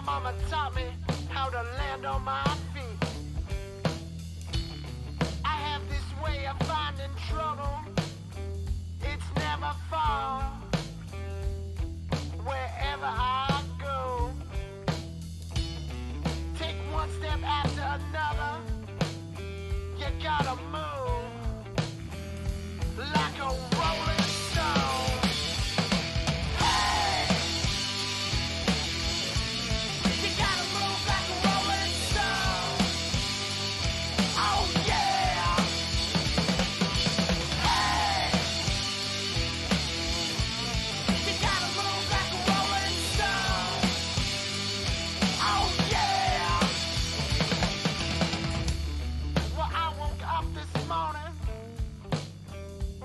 mama taught me how to land on my feet. I have this way of finding trouble. It's never far. Wherever I go, take one step after another. You gotta move like a rolling stone. Hey! You gotta move like a rolling stone. Oh yeah! Hey! You gotta move like a rolling stone. Oh yeah! Well, I woke up this morning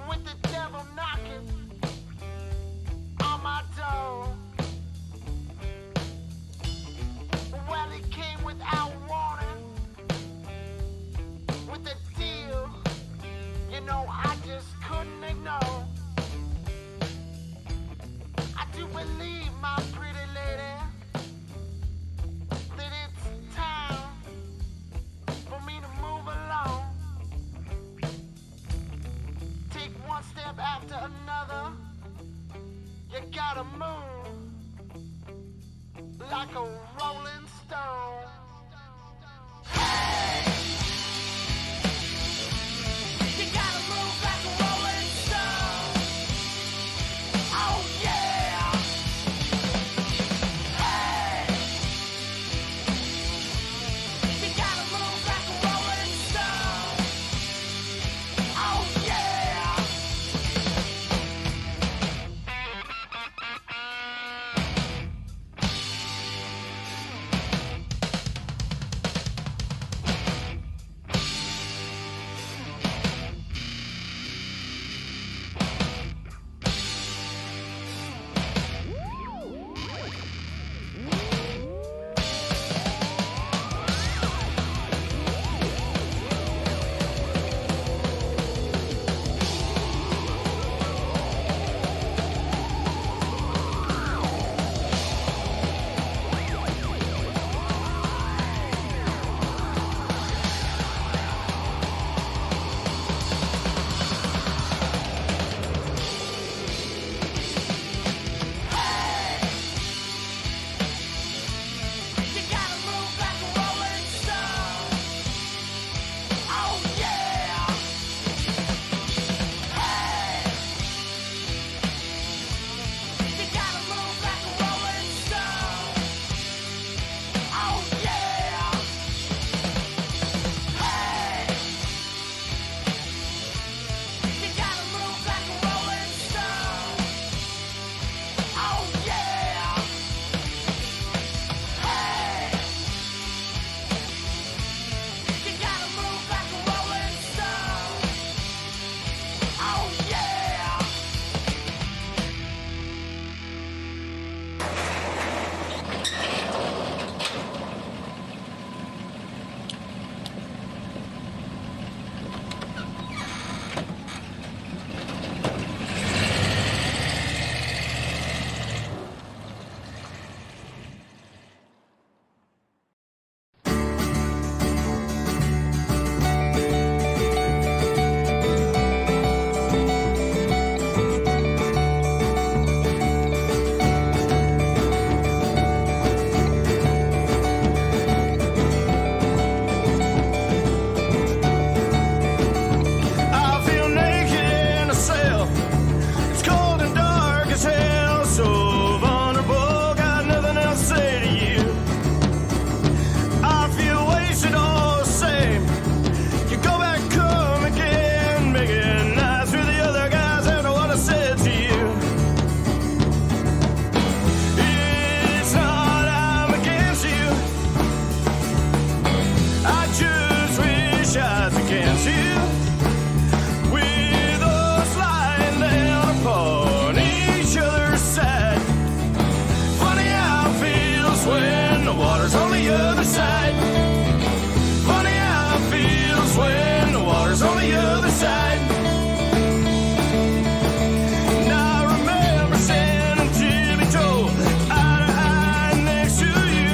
with the devil knocking on my door. Well, he came without warning with a deal, you know, I just couldn't ignore. I do believe, my pretty lady, that it's time for me to move along. Take one step after another. You gotta move like a rolling stone. Hey! You gotta move like a rolling stone. Oh yeah! Hey! You gotta move like a rolling stone. Oh yeah! You gotta move like a rolling stone. Oh yeah! Hey! You gotta move like a rolling stone. Oh yeah! Hey! You gotta move like a rolling stone. Oh yeah! Hey! You gotta move like a rolling stone. Oh yeah! I feel naked in a cell. It's cold and dark as hell. So vulnerable, got nothing else to say to you. I feel wasted all the same. You go back, come again, making nice with the other guys after what I said to you. It's not I'm against you. I just wish I was against you. With us lying down upon each other's side. Funny how it feels when the water's on the other side. Funny how it feels when the water's on the other side. And I remember standing tippy-toe, eye to eye next to you.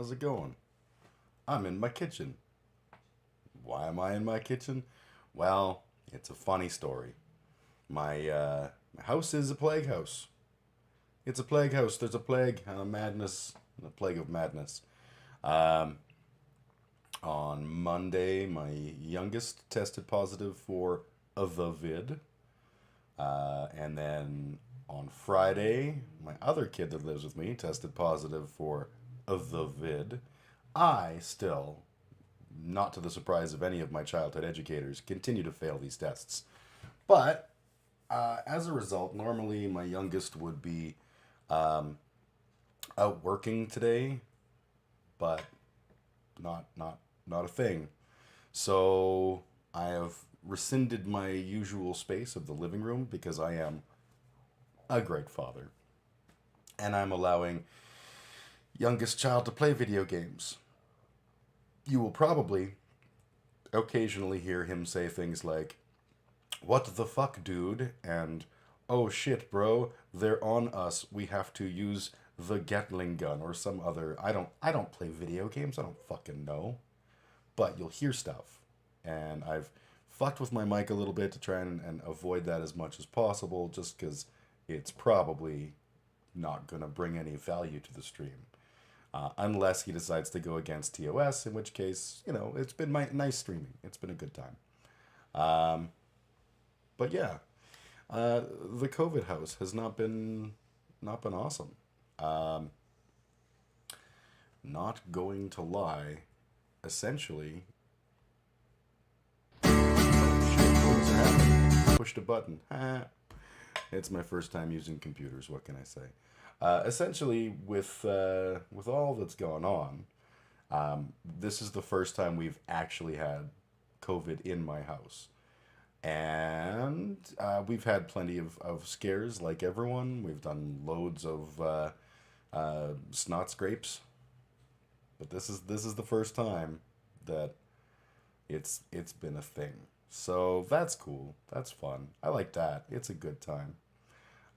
how's it going? I'm in my kitchen. Why am I in my kitchen? Well, it's a funny story. My house is a plague house. It's a plague house. There's a plague, madness, a plague of madness. Um, on Monday, my youngest tested positive for the vid. And then on Friday, my other kid that lives with me tested positive for the vid. I still, not to the surprise of any of my childhood educators, continue to fail these tests. But as a result, normally my youngest would be um, out working today, but not a thing. So I have rescinded my usual space of the living room because I am a great father, and I'm allowing youngest child to play video games. You will probably occasionally hear him say things like, "What the fuck, dude?" and "Oh shit, bro, they're on us. We have to use the Gatling gun," or some other. I don't play video games. I don't fucking know. But you'll hear stuff. And I've fucked with my mic a little bit to try and avoid that as much as possible, just because it's probably not going to bring any value to the stream. Unless he decides to go against TOS, in which case, it's been nice streaming. It's been a good time. Um, but yeah, the COVID house has not been awesome. Um, not going to lie, essentially. Oh shit, things are happening. Pushed a button. It's my first time using computers. What can I say? Essentially, with all that's gone on, this is the first time we've actually had COVID in my house. And we've had plenty of scares like everyone. We've done loads of snot scrapes. But this is the first time that it's been a thing. So that's cool. That's fun. I like that. It's a good time.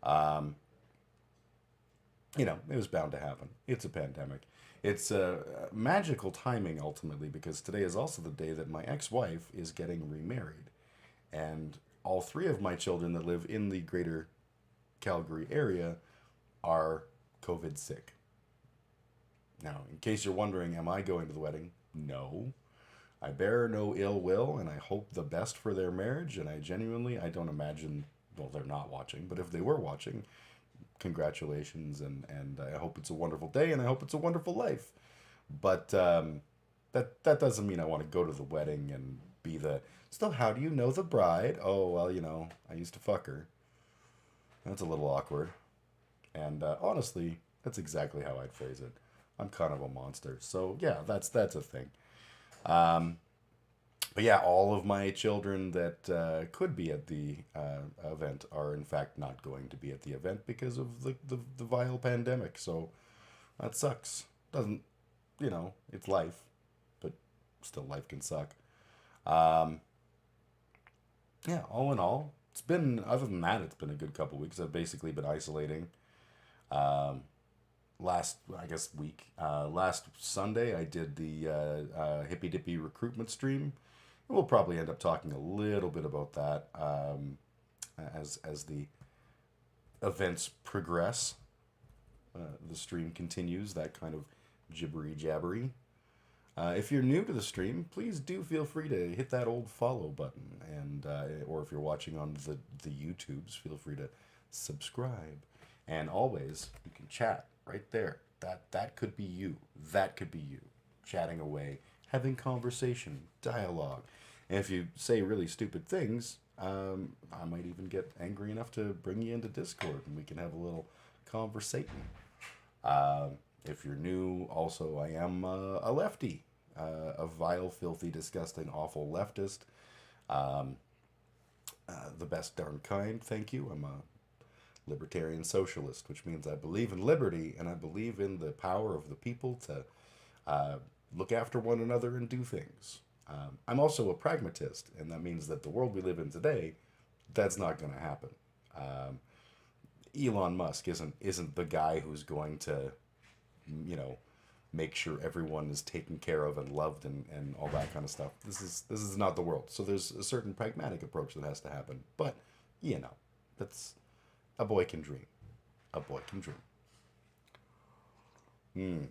Um, it was bound to happen. It's a pandemic. It's magical timing ultimately because today is also the day that my ex-wife is getting remarried, and all three of my children that live in the greater Calgary area are COVID sick. Now, in case you're wondering, am I going to the wedding? No. I bear no ill will, and I hope the best for their marriage, and I don't imagine, well, they're not watching, but if they were watching, congratulations, and I hope it's a wonderful day, and I hope it's a wonderful life. But that doesn't mean I want to go to the wedding and be so how do you know the bride? Oh, well, I used to fuck her. That's a little awkward. And honestly, that's exactly how I'd phrase it. I'm kind of a monster. So yeah, that's a thing. Um, but yeah, all of my children that could be at the event are in fact not going to be at the event because of the vile pandemic. So that sucks. Doesn't, it's life, but still life can suck. Um, yeah, all in all, other than that, it's been a good couple weeks. I've basically been isolating. Um, last, I guess, week. Last Sunday, I did the Hippy Dippy recruitment stream. We'll probably end up talking a little bit about that as the events progress. The stream continues, that kind of gibbery jabbery. If you're new to the stream, please do feel free to hit that old follow button, and or if you're watching on the YouTubes, feel free to subscribe. And always, you can chat right there. That could be you. That could be you, chatting away, having conversation, dialogue. And if you say really stupid things, I might even get angry enough to bring you into Discord, and we can have a little conversation. If you're new, also, I am a lefty, a vile, filthy, disgusting, awful leftist. Um, the best darn kind, thank you. I'm a libertarian socialist, which means I believe in liberty and I believe in the power of the people to look after one another and do things. I'm also a pragmatist, and that means that the world we live in today, that's not going to happen. Um, Elon Musk isn't the guy who's going to, you know, make sure everyone is taken care of and loved and all that kind of stuff. This is not the world. So there's a certain pragmatic approach that has to happen. But, that's a boy can dream. A boy can dream.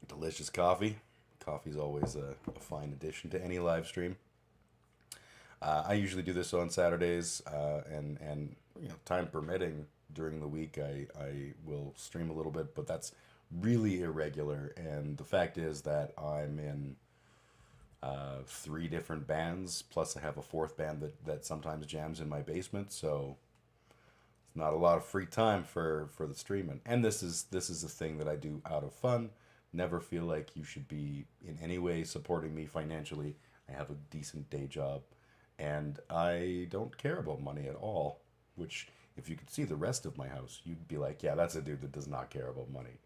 Delicious coffee. Coffee's always a fine addition to any live stream. I usually do this on Saturdays, and time permitting during the week, I will stream a little bit, but that's really irregular. And the fact is that I'm in 3 different bands, plus I have a 4th band that sometimes jams in my basement, so it's not a lot of free time for the streaming. And this is a thing that I do out of fun. Never feel like you should be in any way supporting me financially. I have a decent day job, and I don't care about money at all, which, if you could see the rest of my house, you'd be like, yeah, that's a dude that does not care about money.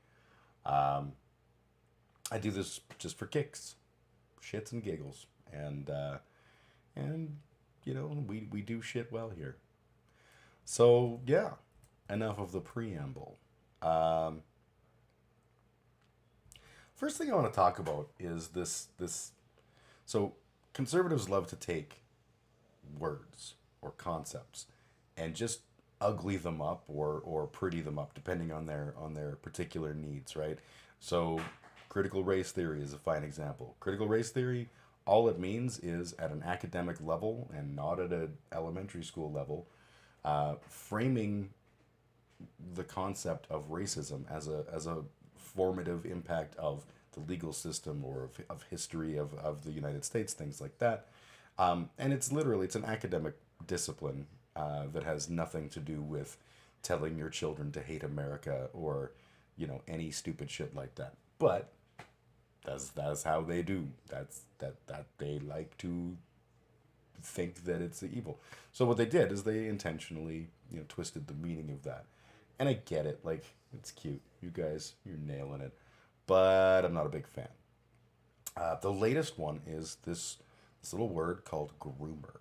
I do this just for kicks, shits and giggles, and we do shit well here. So yeah, enough of the preamble. First thing I want to talk about is this. So conservatives love to take words or concepts and just ugly them up or pretty them up depending on their particular needs, right? So critical race theory is a fine example. Critical race theory, all it means is at an academic level and not at an elementary school level, framing the concept of racism as a formative impact of the legal system or of history of the United States, things like that. And it's an academic discipline that has nothing to do with telling your children to hate America or, any stupid shit like that. But that's how they do. That they like to think that it's evil. So what they did is they intentionally, twisted the meaning of that. And I get it. Like, it's cute. You guys, you're nailing it. But I'm not a big fan. The latest one is this little word called groomer.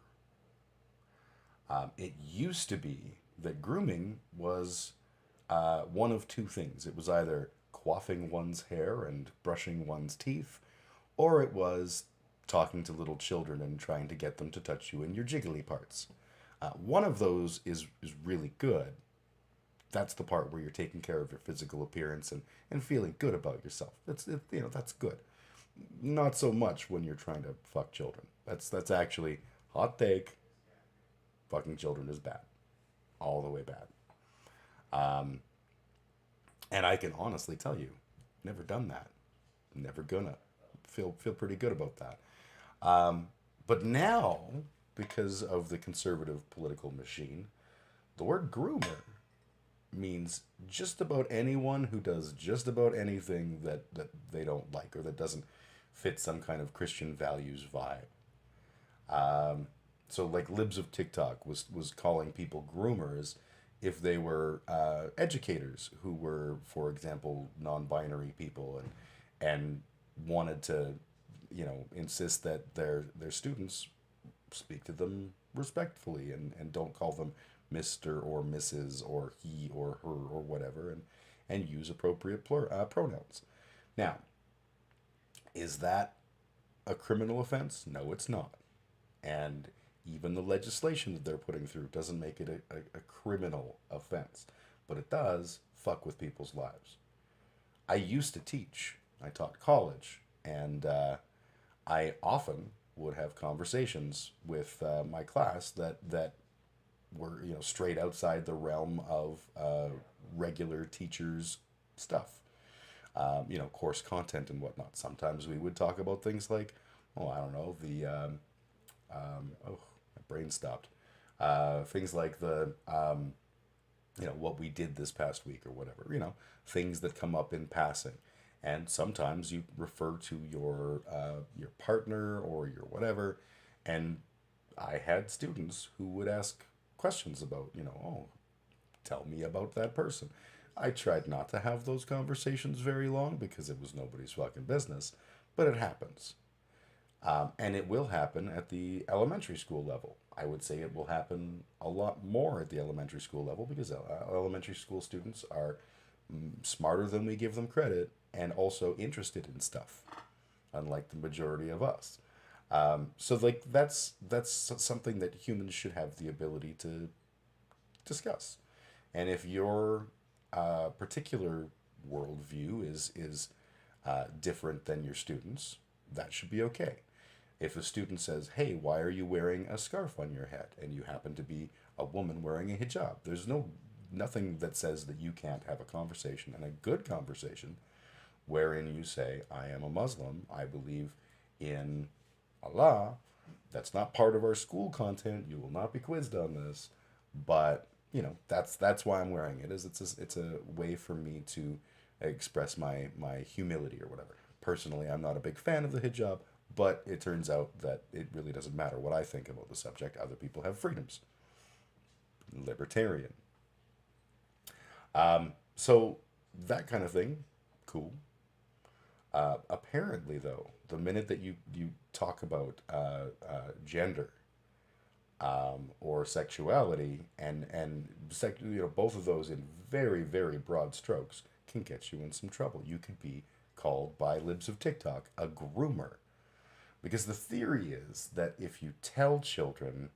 It used to be that grooming was one of 2 things. It was either coiffing one's hair and brushing one's teeth, or it was talking to little children and trying to get them to touch you in your jiggly parts. One of those is really good. That's the part where you're taking care of your physical appearance and feeling good about yourself. That's good. Not so much when you're trying to fuck children. That's actually hot take. Fucking children is bad, all the way bad. And I can honestly tell you, never done that. Never gonna. Feel pretty good about that. But now, because of the conservative political machine, the word groomer means just about anyone who does just about anything that they don't like or that doesn't fit some kind of Christian values vibe. So like Libs of TikTok was calling people groomers if they were educators who were, for example, non-binary people and wanted to, insist that their students speak to them respectfully and don't call them Mr. or Mrs. or he or her or whatever, and use appropriate pronouns. Now, is that a criminal offense? No, it's not. And even the legislation that they're putting through doesn't make it a criminal offense, but it does fuck with people's lives. I used to teach. I taught college, and I often would have conversations with my class that were straight outside the realm of regular teachers' stuff. Course content and whatnot. Sometimes we would talk about things like, I don't know, my brain stopped. Things like what we did this past week or whatever, things that come up in passing. And sometimes you refer to your partner or your whatever. And I had students who would ask questions about, tell me about that person. I tried not to have those conversations very long because it was nobody's fucking business, but it happens. And it will happen at the elementary school level. I would say it will happen a lot more at the elementary school level because elementary school students are smarter than we give them credit and also interested in stuff, unlike the majority of us. So like that's something that humans should have the ability to discuss. And if your particular worldview is different than your students, that should be okay. If a student says, "Hey, why are you wearing a scarf on your head?" and you happen to be a woman wearing a hijab, there's nothing that says that you can't have a conversation, and a good conversation, wherein you say, "I am a Muslim. I believe in Allah. That's not part of our school content. You will not be quizzed on this, but that's why I'm wearing it. Is it's a way for me to express my humility or whatever. Personally, I'm not a big fan of the hijab, but it turns out that it really doesn't matter what I think about the subject. Other people have freedoms. Libertarian. So that kind of thing, cool. Apparently, though, the minute that you talk about gender or sexuality both of those in very, very broad strokes can get you in some trouble. You could be called by libs of TikTok a groomer, because the theory is that if you tell children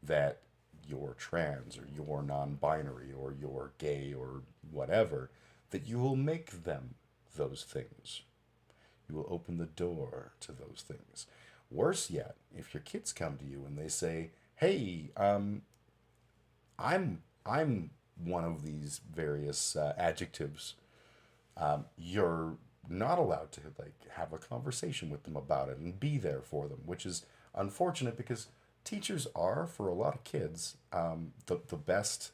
that you're trans or you're non-binary or you're gay or whatever, that you will make them those things. You will open the door to those things. Worse yet, if your kids come to you and they say, "Hey, I'm one of these various adjectives," you're not allowed to like have a conversation with them about it and be there for them, which is unfortunate because teachers are, for a lot of kids, the best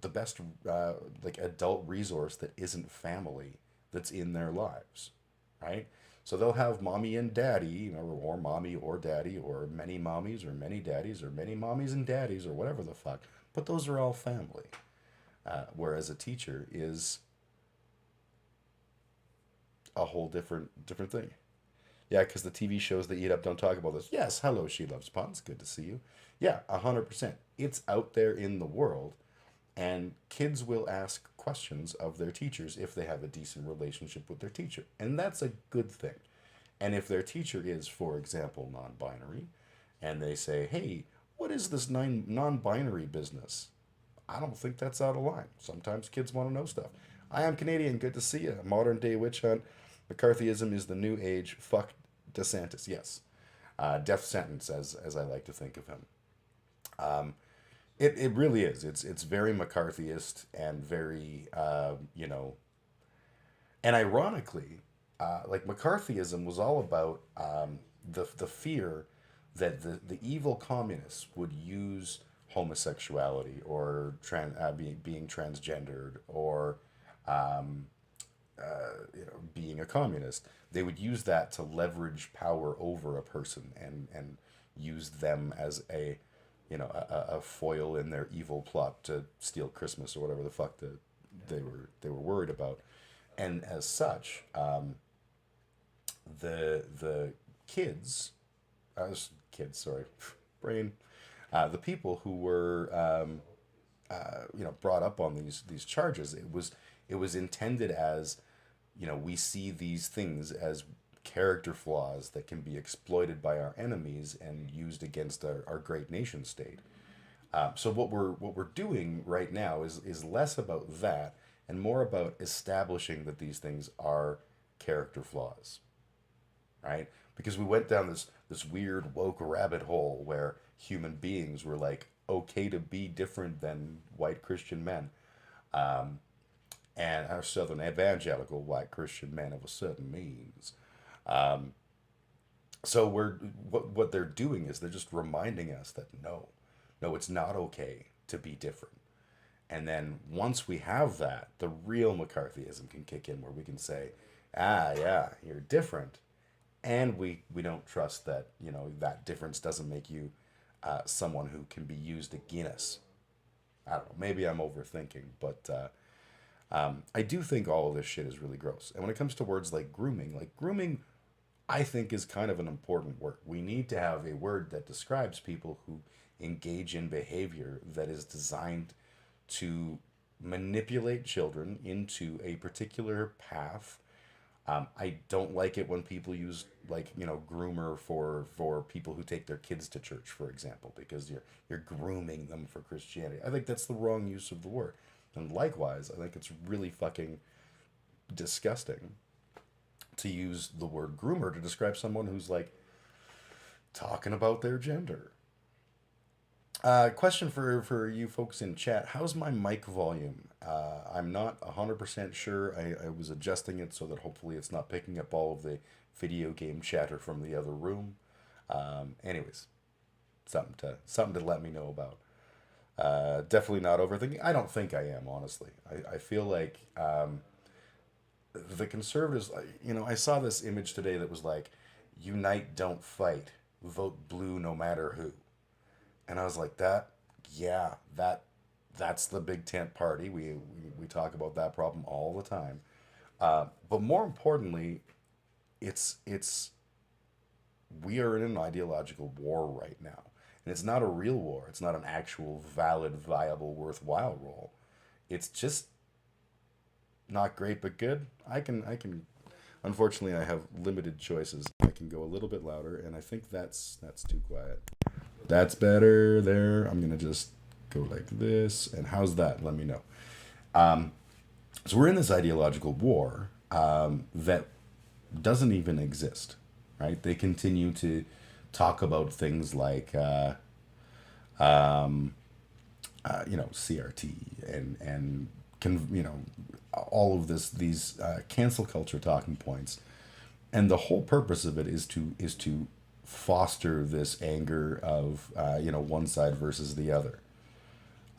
like adult resource that isn't family that's in their lives, right? So they'll have mommy and daddy, or mommy or daddy, or many mommies or many daddies, or many mommies and daddies, or whatever the fuck. But those are all family. Whereas a teacher is a whole different thing. Yeah, because the TV shows that eat up don't talk about this. Yes, hello, She Loves Puns. Good to see you. Yeah, 100%. It's out there in the world, and kids will ask questions of their teachers if they have a decent relationship with their teacher. And that's a good thing. And if their teacher is, for example, non-binary, and they say, "Hey, what is this non-binary business?" I don't think that's out of line. Sometimes kids want to know stuff. "I am Canadian. Good to see you. Modern day witch hunt. McCarthyism is the new age. Fuck DeSantis." Yes. Death sentence, as I like to think of him. It really is. It's very McCarthyist and very, and ironically, like McCarthyism was all about the fear that the evil communists would use homosexuality or being transgendered or being a communist. They would use that to leverage power over a person and use them as a foil in their evil plot to steal Christmas or whatever the fuck they were worried about. And as such, the kids, sorry, brain, the people who were brought up on these charges, it was intended as, we see these things as character flaws that can be exploited by our enemies and used against our great nation state. So what we're doing right now is less about that and more about establishing that these things are character flaws, right? Because we went down this weird woke rabbit hole where human beings were like okay to be different than white Christian men, and our Southern evangelical white Christian men of a certain means. So what they're doing is they're just reminding us that no, it's not okay to be different. And then once we have that, the real McCarthyism can kick in where we can say, yeah, you're different. And we don't trust that, that difference doesn't make you someone who can be used against us. I don't know, maybe I'm overthinking, but I do think all of this shit is really gross. And when it comes to words like grooming, I think is kind of an important word. We need to have a word that describes people who engage in behavior that is designed to manipulate children into a particular path I don't like it when people use like groomer for people who take their kids to church, for example, because you're grooming them for Christianity. I think that's the wrong use of the word. And likewise, I think it's really fucking disgusting to use the word groomer to describe someone who's like talking about their gender. Question for you folks in chat. How's my mic volume? I'm not 100% sure. I was adjusting it so that hopefully it's not picking up all of the video game chatter from the other room. Anyways, something to let me know about. Definitely not overthinking. I don't think I am, honestly. I feel like the conservatives, I saw this image today that was like, unite, don't fight, vote blue no matter who. And I was like, that's the big tent party. We talk about that problem all the time. But more importantly, it's we are in an ideological war right now. And it's not a real war. It's not an actual, valid, viable, worthwhile role. It's just not great, but good. I can. Unfortunately, I have limited choices. I can go a little bit louder, and I think that's too quiet. That's better there. I'm gonna just go like this. And how's that? Let me know. So we're in this ideological war that doesn't even exist, right? They continue to talk about things like CRT and all of these cancel culture talking points, and the whole purpose of it is to foster this anger of one side versus the other.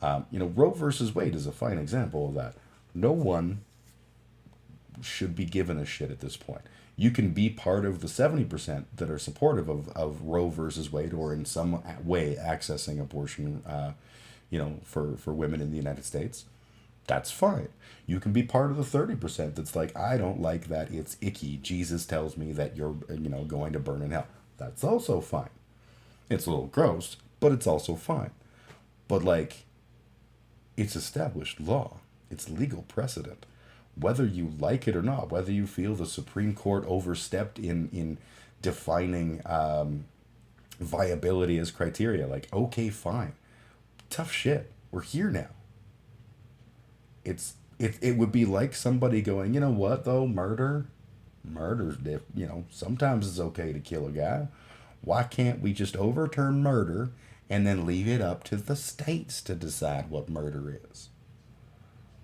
Roe versus Wade is a fine example of that. No one should be given a shit at this point. You can be part of the 70% that are supportive of Roe versus Wade, or in some way accessing abortion, for women in the United States. That's fine. You can be part of the 30% that's like, I don't like that. It's icky. Jesus tells me that you're, going to burn in hell. That's also fine. It's a little gross, but it's also fine. But like, it's established law. It's legal precedent. Whether you like it or not, whether you feel the Supreme Court overstepped in defining viability as criteria, like, okay, fine. Tough shit. We're here now. It would be like somebody going, you know what though, murder's sometimes it's okay to kill a guy. Why can't we just overturn murder and then leave it up to the states to decide what murder is?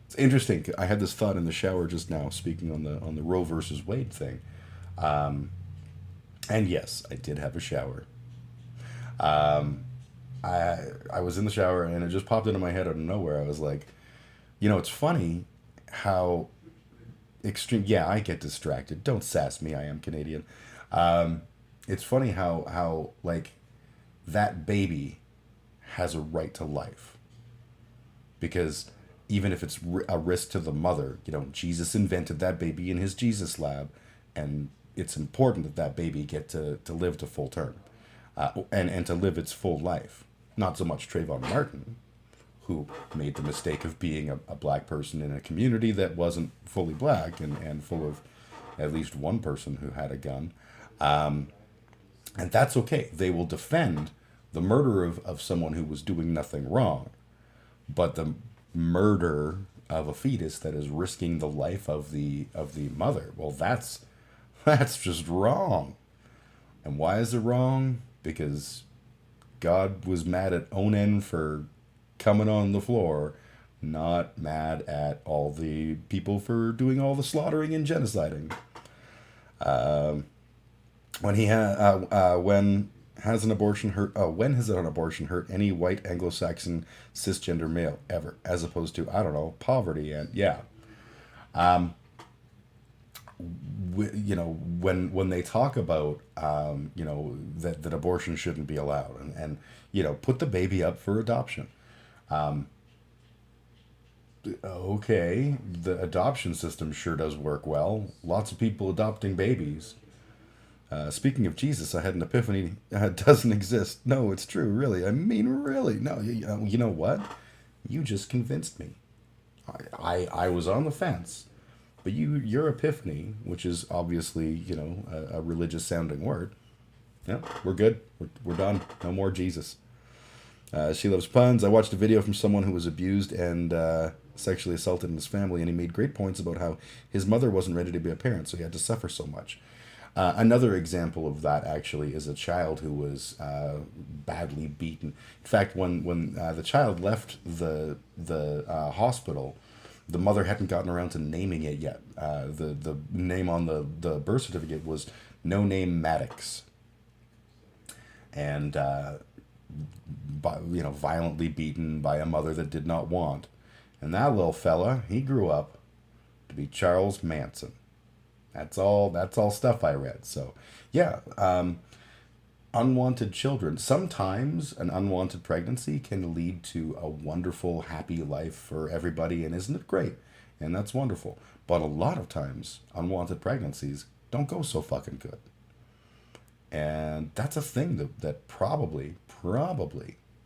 It's interesting. I had this thought in the shower just now, speaking on the Roe versus Wade thing. And yes, I did have a shower. I was in the shower and it just popped into my head out of nowhere. I was like, it's funny how extreme. Yeah, I get distracted. Don't sass me. I am Canadian. It's funny how like that baby has a right to life, because even if it's a risk to the mother, Jesus invented that baby in his Jesus lab, and it's important that that baby get to live to full term, and to live its full life. Not so much Trayvon Martin, who made the mistake of being a black person in a community that wasn't fully black and full of at least one person who had a gun. And that's okay. They will defend the murder of someone who was doing nothing wrong. But the murder of a fetus that is risking the life of the mother, well, that's just wrong. And why is it wrong? Because God was mad at Onan for coming on the floor, not mad at all the people for doing all the slaughtering and genociding. When has an abortion hurt any white Anglo-Saxon cisgender male ever, as opposed to, I don't know, poverty? And yeah, when they talk about that abortion shouldn't be allowed, and put the baby up for adoption. Okay, the adoption system sure does work well. Lots of people adopting babies. Speaking of Jesus, I had an epiphany. It doesn't exist. No, it's true, really. I mean, really. No, you know what? You just convinced me. I was on the fence, But your epiphany, which is obviously, a religious sounding word, yeah, we're good. We're done. No more Jesus. She loves puns. I watched a video from someone who was abused and sexually assaulted in his family, and he made great points about how his mother wasn't ready to be a parent, so he had to suffer so much. Another example of that actually is a child who was badly beaten. In fact, when the child left the hospital, the mother hadn't gotten around to naming it yet. The name on the birth certificate was No Name Maddox, and violently beaten by a mother that did not want. And that little fella, he grew up to be Charles Manson. That's all stuff I read. So, yeah, unwanted children. Sometimes an unwanted pregnancy can lead to a wonderful, happy life for everybody, and isn't it great? And that's wonderful. But a lot of times, unwanted pregnancies don't go so fucking good. And that's a thing that probably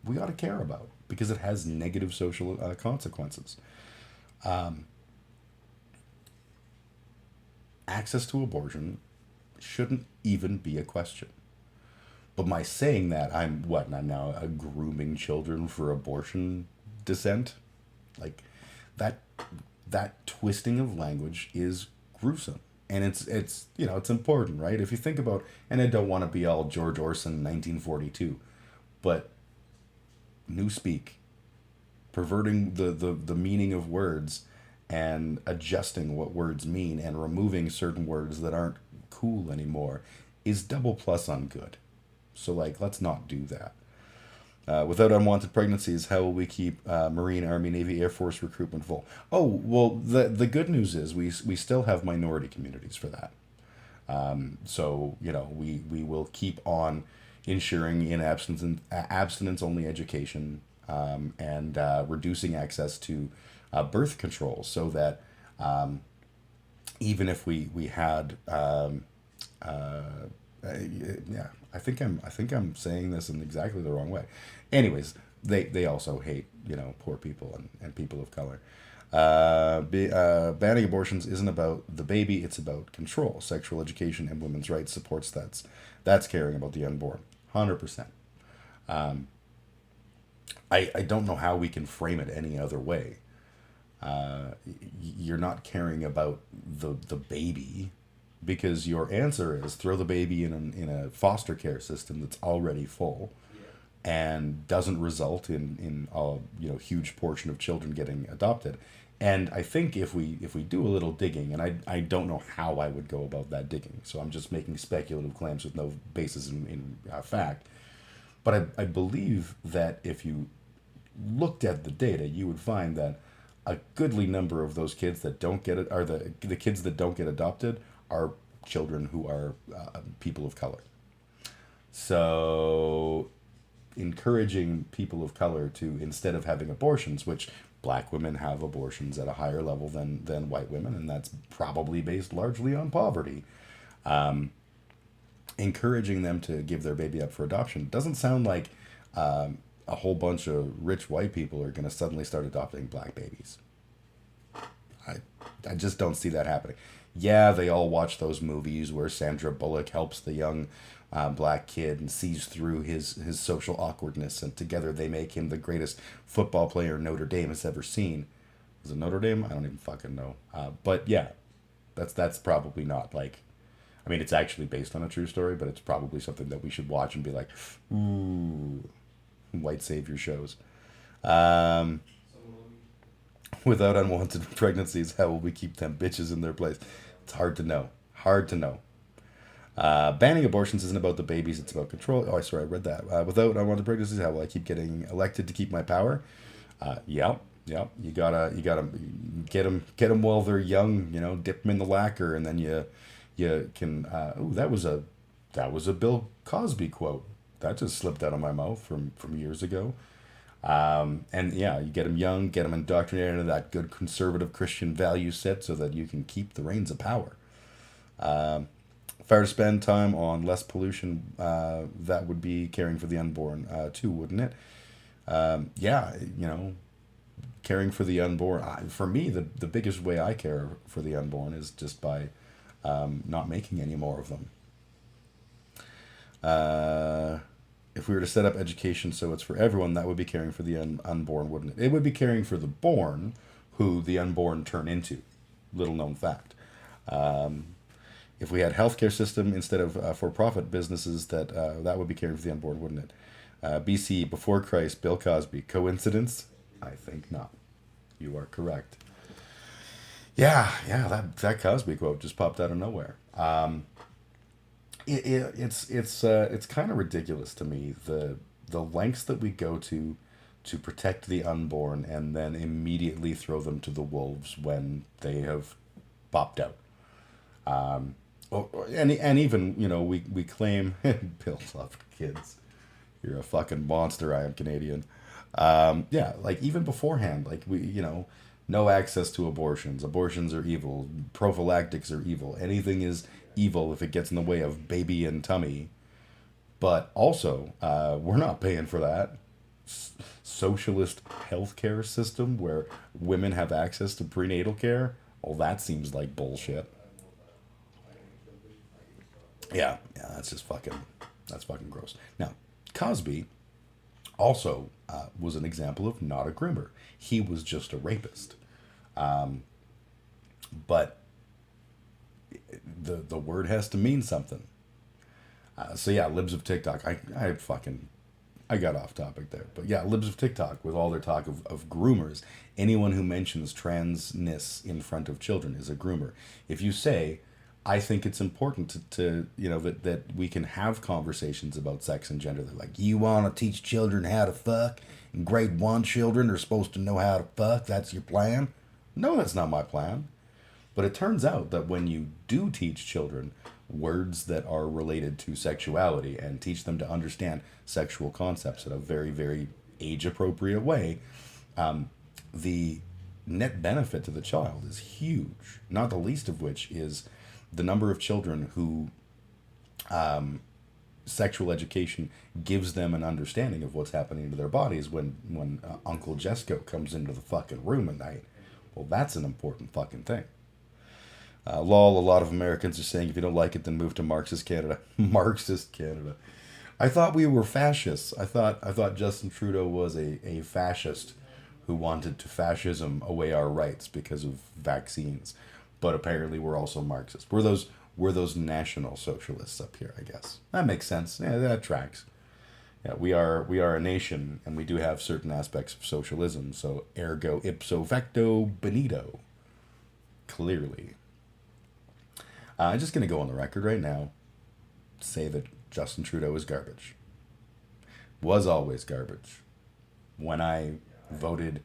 we ought to care about because it has negative social consequences. Access to abortion shouldn't even be a question. But my saying that, I'm now grooming children for abortion dissent? Like, that twisting of language is gruesome. And it's it's important, right? If you think about, and I don't want to be all George Orson 1942, but newspeak, perverting the meaning of words and adjusting what words mean and removing certain words that aren't cool anymore is double plus on good. So, let's not do that. Without unwanted pregnancies, how will we keep Marine, Army, Navy, Air Force recruitment full? Oh, well, the good news is we still have minority communities for that. So, we will keep on ensuring in abstinence-only education and reducing access to birth control so that even if we had yeah, I think I'm saying this in exactly the wrong way. Anyways, they also hate poor people and people of color. Banning abortions isn't about the baby; it's about control. Sexual education and women's rights supports that's caring about the unborn, 100%. I don't know how we can frame it any other way. You're not caring about the baby. Because your answer is throw the baby in a foster care system that's already full, and doesn't result in a huge portion of children getting adopted. And I think if we do a little digging, and I don't know how I would go about that digging, so I'm just making speculative claims with no basis in fact. But I believe that if you looked at the data, you would find that a goodly number of those kids that don't get it are the kids that don't get adopted are children who are people of color. So encouraging people of color to, instead of having abortions, which black women have abortions at a higher level than white women, and that's probably based largely on poverty, encouraging them to give their baby up for adoption doesn't sound like a whole bunch of rich white people are going to suddenly start adopting black babies. I just don't see that happening. Yeah, they all watch those movies where Sandra Bullock helps the young black kid and sees through his social awkwardness, and together they make him the greatest football player Notre Dame has ever seen. Was it Notre Dame? I don't even fucking know. But yeah, that's probably not it's actually based on a true story, but it's probably something that we should watch and be like, ooh, white savior shows. Without unwanted pregnancies, how will we keep them bitches in their place? It's hard to know. Banning abortions isn't about the babies, it's about control. Oh, sorry, I read that. Without unwanted pregnancies, how will I keep getting elected to keep my power? Yep. You gotta get them while they're young. Dip them in the lacquer, and then you can. That was a Bill Cosby quote that just slipped out of my mouth from years ago. And yeah, you get them young, get them indoctrinated into that good conservative Christian value set so that you can keep the reins of power. If I were to spend time on less pollution, that would be caring for the unborn too, wouldn't it? Yeah, caring for the unborn. For me, the biggest way I care for the unborn is just by not making any more of them. If we were to set up education so it's for everyone, that would be caring for the unborn, wouldn't it? It would be caring for the born, who the unborn turn into. Little known fact. If we had healthcare system instead of for-profit businesses, that would be caring for the unborn, wouldn't it? BC, before Christ, Bill Cosby. Coincidence? I think not. You are correct. Yeah, that Cosby quote just popped out of nowhere. It's kind of ridiculous to me, the lengths that we go to protect the unborn and then immediately throw them to the wolves when they have popped out. And even, we claim Bill loved kids. You're a fucking monster. I am Canadian. Yeah, like even beforehand, like no access to abortions. Abortions are evil. Prophylactics are evil. Anything is evil if it gets in the way of baby and tummy. But also, we're not paying for that. Socialist healthcare system where women have access to prenatal care. Well, that seems like bullshit. Yeah, that's fucking gross. Now, Cosby also was an example of not a groomer. He was just a rapist. But the word has to mean something. So yeah, libs of TikTok. I got off topic there. But yeah, libs of TikTok, with all their talk of groomers, anyone who mentions transness in front of children is a groomer. If you say, I think it's important to that we can have conversations about sex and gender. They're like, you want to teach children how to fuck? In grade 1 children are supposed to know how to fuck? That's your plan? No, that's not my plan. But it turns out that when you do teach children words that are related to sexuality and teach them to understand sexual concepts in a very, very age-appropriate way, the net benefit to the child is huge. Not the least of which is the number of children who sexual education gives them an understanding of what's happening to their bodies when Uncle Jesco comes into the fucking room at night. Well, that's an important fucking thing. Lol, a lot of Americans are saying if you don't like it, then move to Marxist Canada. Marxist Canada. I thought we were fascists. I thought Justin Trudeau was a fascist who wanted to fascism away our rights because of vaccines. But apparently we're also Marxists. We're those national socialists up here, I guess. That makes sense. Yeah, that tracks. Yeah, we are a nation, and we do have certain aspects of socialism. So ergo ipso facto benito. Clearly. I'm just going to go on the record right now, say that Justin Trudeau is garbage. Was always garbage. When I voted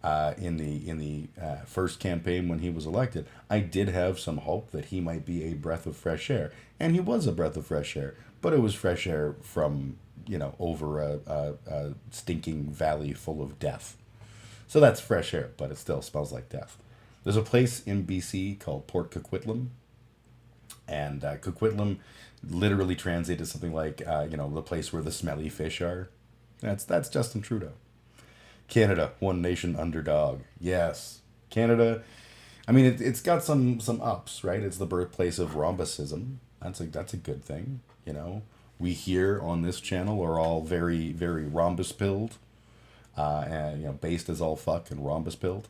in the first campaign when he was elected, I did have some hope that he might be a breath of fresh air. And he was a breath of fresh air, but it was fresh air from, over a stinking valley full of death. So that's fresh air, but it still smells like death. There's a place in BC called Port Coquitlam. And Coquitlam literally translated something like, the place where the smelly fish are. That's Justin Trudeau. Canada, one nation underdog. Yes, Canada. I mean, it's got some ups, right? It's the birthplace of rhombucism. That's a good thing. We here on this channel are all very, very rhombus pilled, and based as all fuck and rhombus pilled.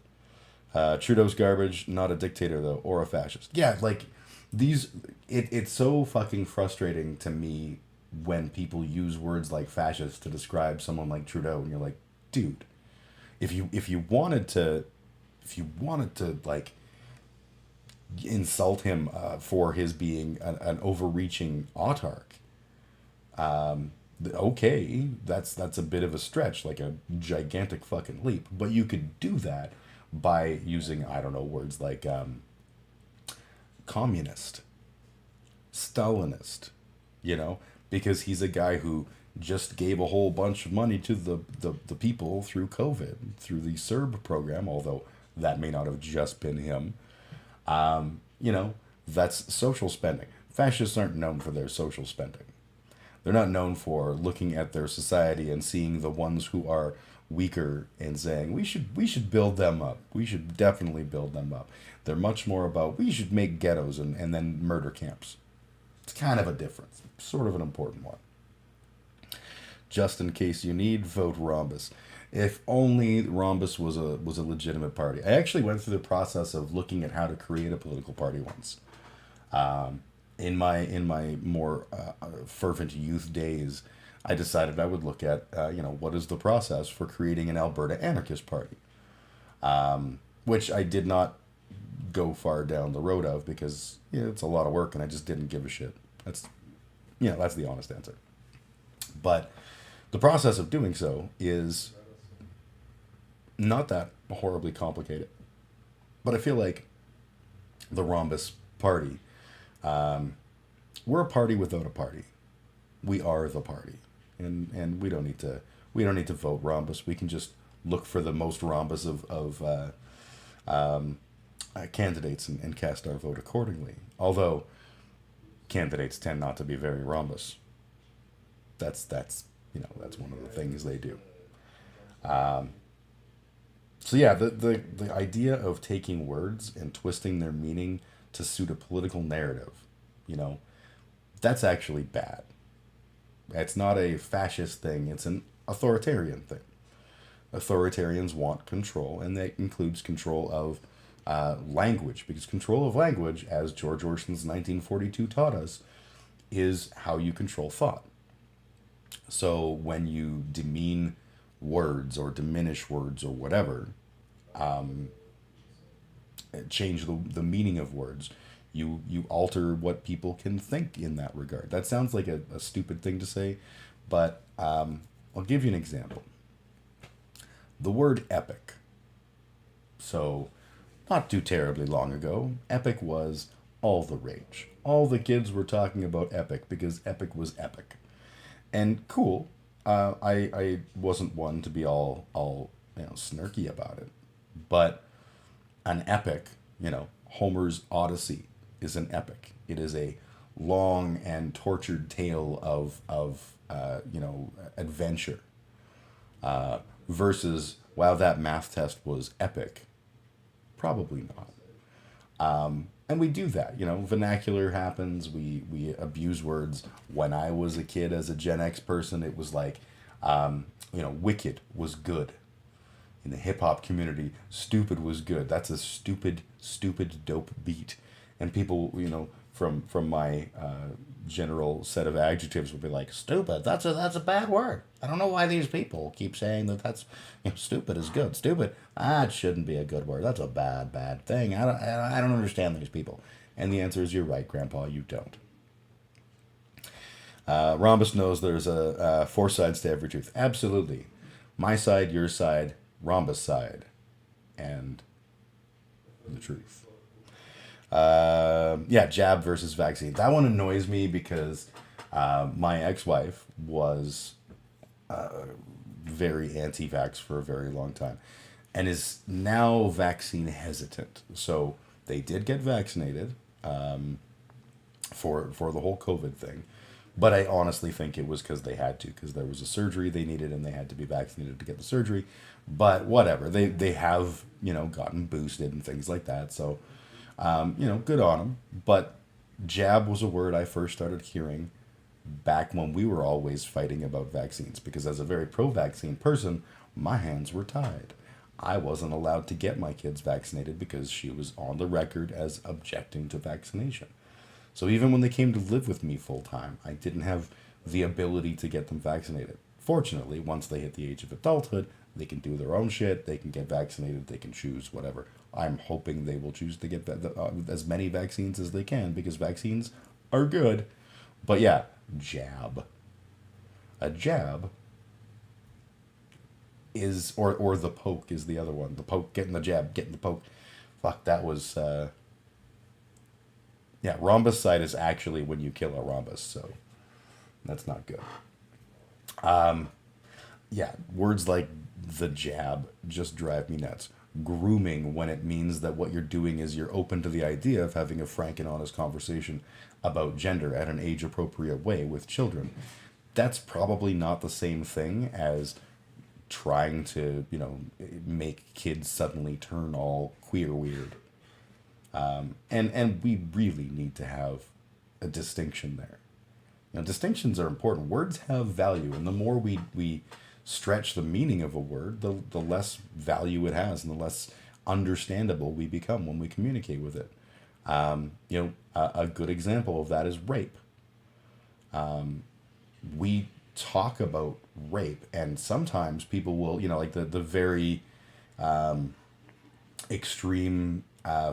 Trudeau's garbage, not a dictator though, or a fascist. Yeah, like. It's so fucking frustrating to me when people use words like fascist to describe someone like Trudeau, and you're like, dude, if you wanted to like insult him for his being an overreaching autarch, okay, that's a bit of a stretch, like a gigantic fucking leap, but you could do that by using, I don't know, words like communist, Stalinist, because he's a guy who just gave a whole bunch of money to the people through COVID, through the CERB program, although that may not have just been him. That's social spending. Fascists aren't known for their social spending. They're not known for looking at their society and seeing the ones who are weaker and saying we should build them up. We should definitely build them up. They're much more about we should make ghettos and then murder camps. It's kind of a difference, sort of an important one. Just in case you need, vote Rhombus. If only Rhombus was a legitimate party. I actually went through the process of looking at how to create a political party once. In my more fervent youth days, I decided I would look at what is the process for creating an Alberta anarchist party, which I did not go far down the road of because it's a lot of work and I just didn't give a shit. That's the honest answer. But the process of doing so is not that horribly complicated. But I feel like the Rhombus party, we're a party without a party. We are the party, and we don't need to vote Rhombus. We can just look for the most Rhombus of candidates and cast our vote accordingly. Although candidates tend not to be very Rhombus. That's one of the things they do. So yeah, the idea of taking words and twisting their meaning to suit a political narrative, that's actually bad. It's not a fascist thing, it's an authoritarian thing. Authoritarians want control, and that includes control of language, because control of language, as George Orwell's 1942 taught us, is how you control thought. So when you demean words or diminish words or whatever, change the meaning of words, you alter what people can think in that regard. That sounds like a stupid thing to say, but I'll give you an example. The word epic. So not too terribly long ago, epic was all the rage. All the kids were talking about epic because epic was epic. And cool, I wasn't one to be all snarky about it, but an epic, Homer's Odyssey is an epic. It is a long and tortured tale of adventure. Versus, wow, that math test was epic. Probably not. And we do that, vernacular happens, we abuse words. When I was a kid as a Gen X person, it was like, wicked was good. In the hip hop community, stupid was good. That's a stupid, dope beat. And people, from my general set of adjectives would be like, stupid, that's a bad word. I don't know why these people keep saying that's stupid is good. Stupid, it shouldn't be a good word. That's a bad thing. I don't understand these people. And the answer is, you're right, Grandpa, you don't. Rhombus knows there's four sides to every truth. Absolutely. My side, your side, Rhombus side, and the truth. Jab versus vaccine. That one annoys me because my ex-wife was very anti-vax for a very long time and is now vaccine hesitant. So they did get vaccinated for the whole COVID thing. But I honestly think it was because they had to, because there was a surgery they needed and they had to be vaccinated to get the surgery. But whatever, they have, gotten boosted and things like that. So, good on them. But jab was a word I first started hearing back when we were always fighting about vaccines. Because as a very pro-vaccine person, my hands were tied. I wasn't allowed to get my kids vaccinated because she was on the record as objecting to vaccination. So even when they came to live with me full time, I didn't have the ability to get them vaccinated. Fortunately, once they hit the age of adulthood, they can do their own shit, they can get vaccinated, they can choose whatever. I'm hoping they will choose to get as many vaccines as they can, because vaccines are good. But yeah, jab. A jab is, or the poke is the other one. The poke, getting the jab, getting the poke. Fuck, that was... rhombus side is actually when you kill a rhombus, so that's not good. Words like the jab just drive me nuts. Grooming, when it means that what you're doing is you're open to the idea of having a frank and honest conversation about gender at an age-appropriate way with children. that's probably not the same thing as trying to, make kids suddenly turn all queer weird. And we really need to have a distinction there. Distinctions are important. Words have value, and the more we stretch the meaning of a word, the less value it has, and the less understandable we become when we communicate with it. A good example of that is rape. We talk about rape, and sometimes people will, like the very extreme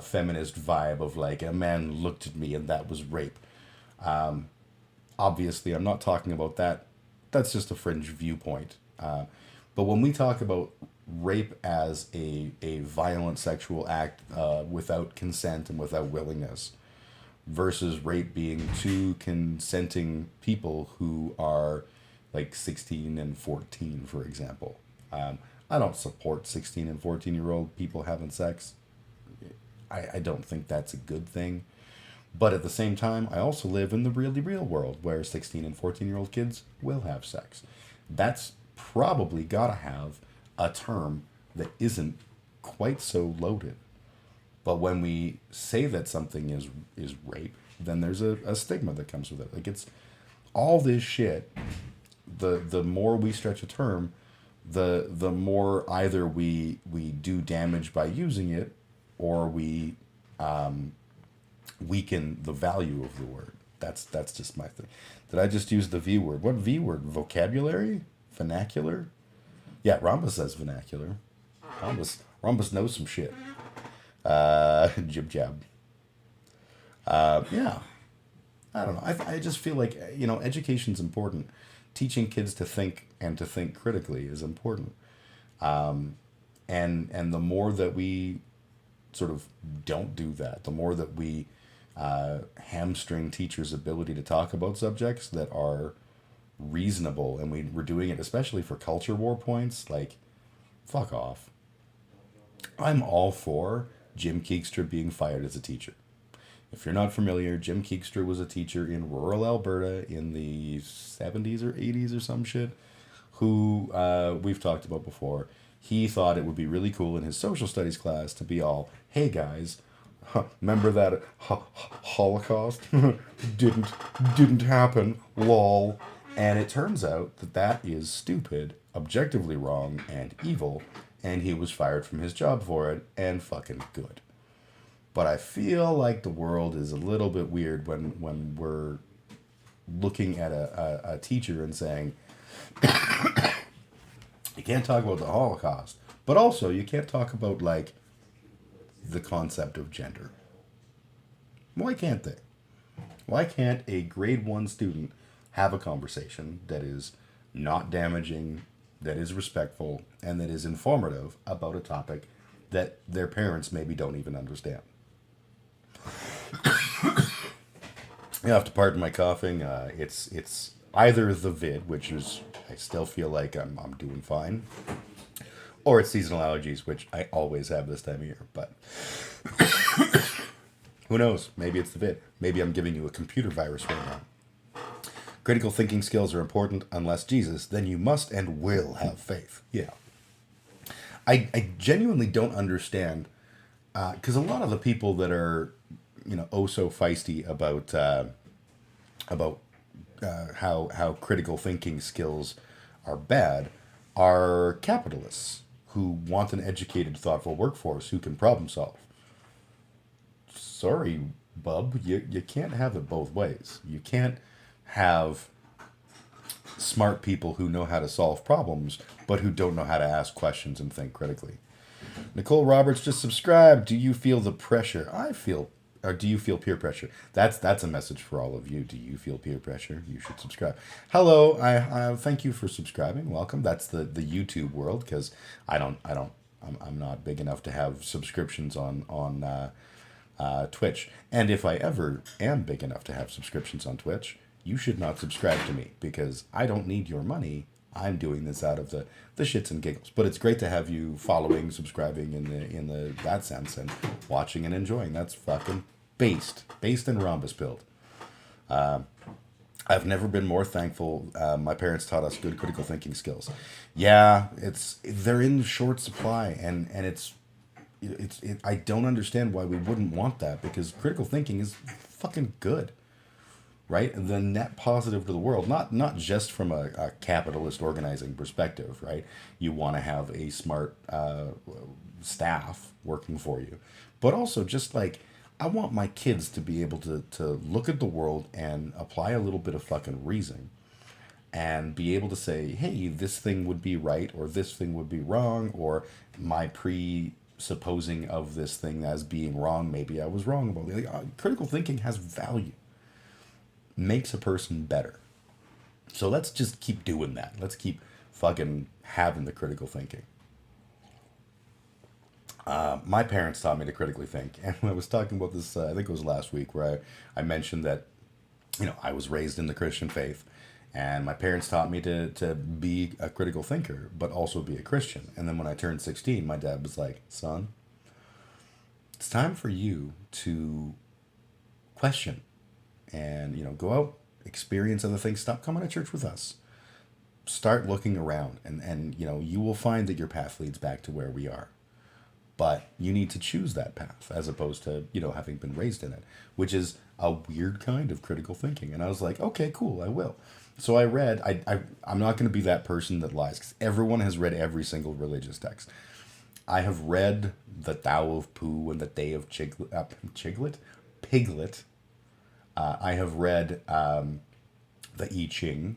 feminist vibe of like a man looked at me and that was rape. Obviously, I'm not talking about that. That's just a fringe viewpoint. But when we talk about rape as a violent sexual act without consent and without willingness, versus rape being two consenting people who are like 16 and 14, for example. I don't support 16 and 14-year-old people having sex. I don't think that's a good thing. But at the same time, I also live in the really real world where 16 and 14-year-old kids will have sex. That's probably got to have a term that isn't quite so loaded. But when we say that something is rape, then there's a stigma that comes with it. Like, it's all this shit. The more we stretch a term, the more either we do damage by using it, or we weaken the value of the word. That's just my thing. Did I just use the V word? What V word? Vocabulary? Vernacular? Yeah, Rhombus says vernacular. Rhombus knows some shit. Jib jab. Yeah. I don't know. I just feel like, education's important. Teaching kids to think and to think critically is important. And the more that we sort of don't do that, the more that we hamstring teachers' ability to talk about subjects that are reasonable, and we're doing it especially for culture war points, like, fuck off. I'm all for Jim Keegstra being fired as a teacher. If you're not familiar, Jim Keegstra was a teacher in rural Alberta in the 70s or 80s or some shit, who we've talked about before. He thought it would be really cool in his social studies class to be all, hey guys, remember that Holocaust? didn't happen, lol. And it turns out that is stupid, objectively wrong, and evil, and he was fired from his job for it, and fucking good. But I feel like the world is a little bit weird when we're looking at a teacher and saying, you can't talk about the Holocaust, but also you can't talk about, like, the concept of gender. Why can't they? Why can't a grade 1 student have a conversation that is not damaging, that is respectful, and that is informative about a topic that their parents maybe don't even understand? You have to pardon my coughing. It's either the vid, which is, I still feel like I'm doing fine, or it's seasonal allergies, which I always have this time of year. But who knows? Maybe it's the vid. Maybe I'm giving you a computer virus right now. Critical thinking skills are important. Unless Jesus, then you must and will have faith. Yeah. I genuinely don't understand, because a lot of the people that are, oh so feisty about how critical thinking skills are bad are capitalists who want an educated, thoughtful workforce who can problem solve. Sorry, bub, you can't have it both ways. You can't have smart people who know how to solve problems, but who don't know how to ask questions and think critically. Nicole Roberts just subscribed. Do you feel the pressure? Or do you feel peer pressure? That's a message for all of you. Do you feel peer pressure? You should subscribe. Hello, I thank you for subscribing. Welcome. That's the YouTube world, because I'm not big enough to have subscriptions on Twitch. And if I ever am big enough to have subscriptions on Twitch, you should not subscribe to me, because I don't need your money. I'm doing this out of the shits and giggles. But it's great to have you following, subscribing in the that sense, and watching and enjoying. That's fucking based and rhombus build. I've never been more thankful. My parents taught us good critical thinking skills. Yeah, they're in short supply, and I don't understand why we wouldn't want that, because critical thinking is fucking good, right? The net positive to the world, not just from a capitalist organizing perspective, right? You want to have a smart staff working for you, but also just like, I want my kids to be able to look at the world and apply a little bit of fucking reasoning and be able to say, hey, this thing would be right or this thing would be wrong, or my presupposing of this thing as being wrong, maybe I was wrong about it. Like, critical thinking has value, makes a person better. So let's just keep doing that. Let's keep fucking having the critical thinking. My parents taught me to critically think, and I was talking about this, I think it was last week, where I mentioned that, I was raised in the Christian faith, and my parents taught me to be a critical thinker, but also be a Christian. And then when I turned 16, my dad was like, son, it's time for you to question and, go out, experience other things. Stop coming to church with us. Start looking around, and you will find that your path leads back to where we are. But you need to choose that path as opposed to, having been raised in it, which is a weird kind of critical thinking. And I was like, okay, cool, I will. So I read, I'm not going to be that person that lies, because everyone has read every single religious text. I have read the Tao of Pooh and the Day of Piglet. I have read the I Ching,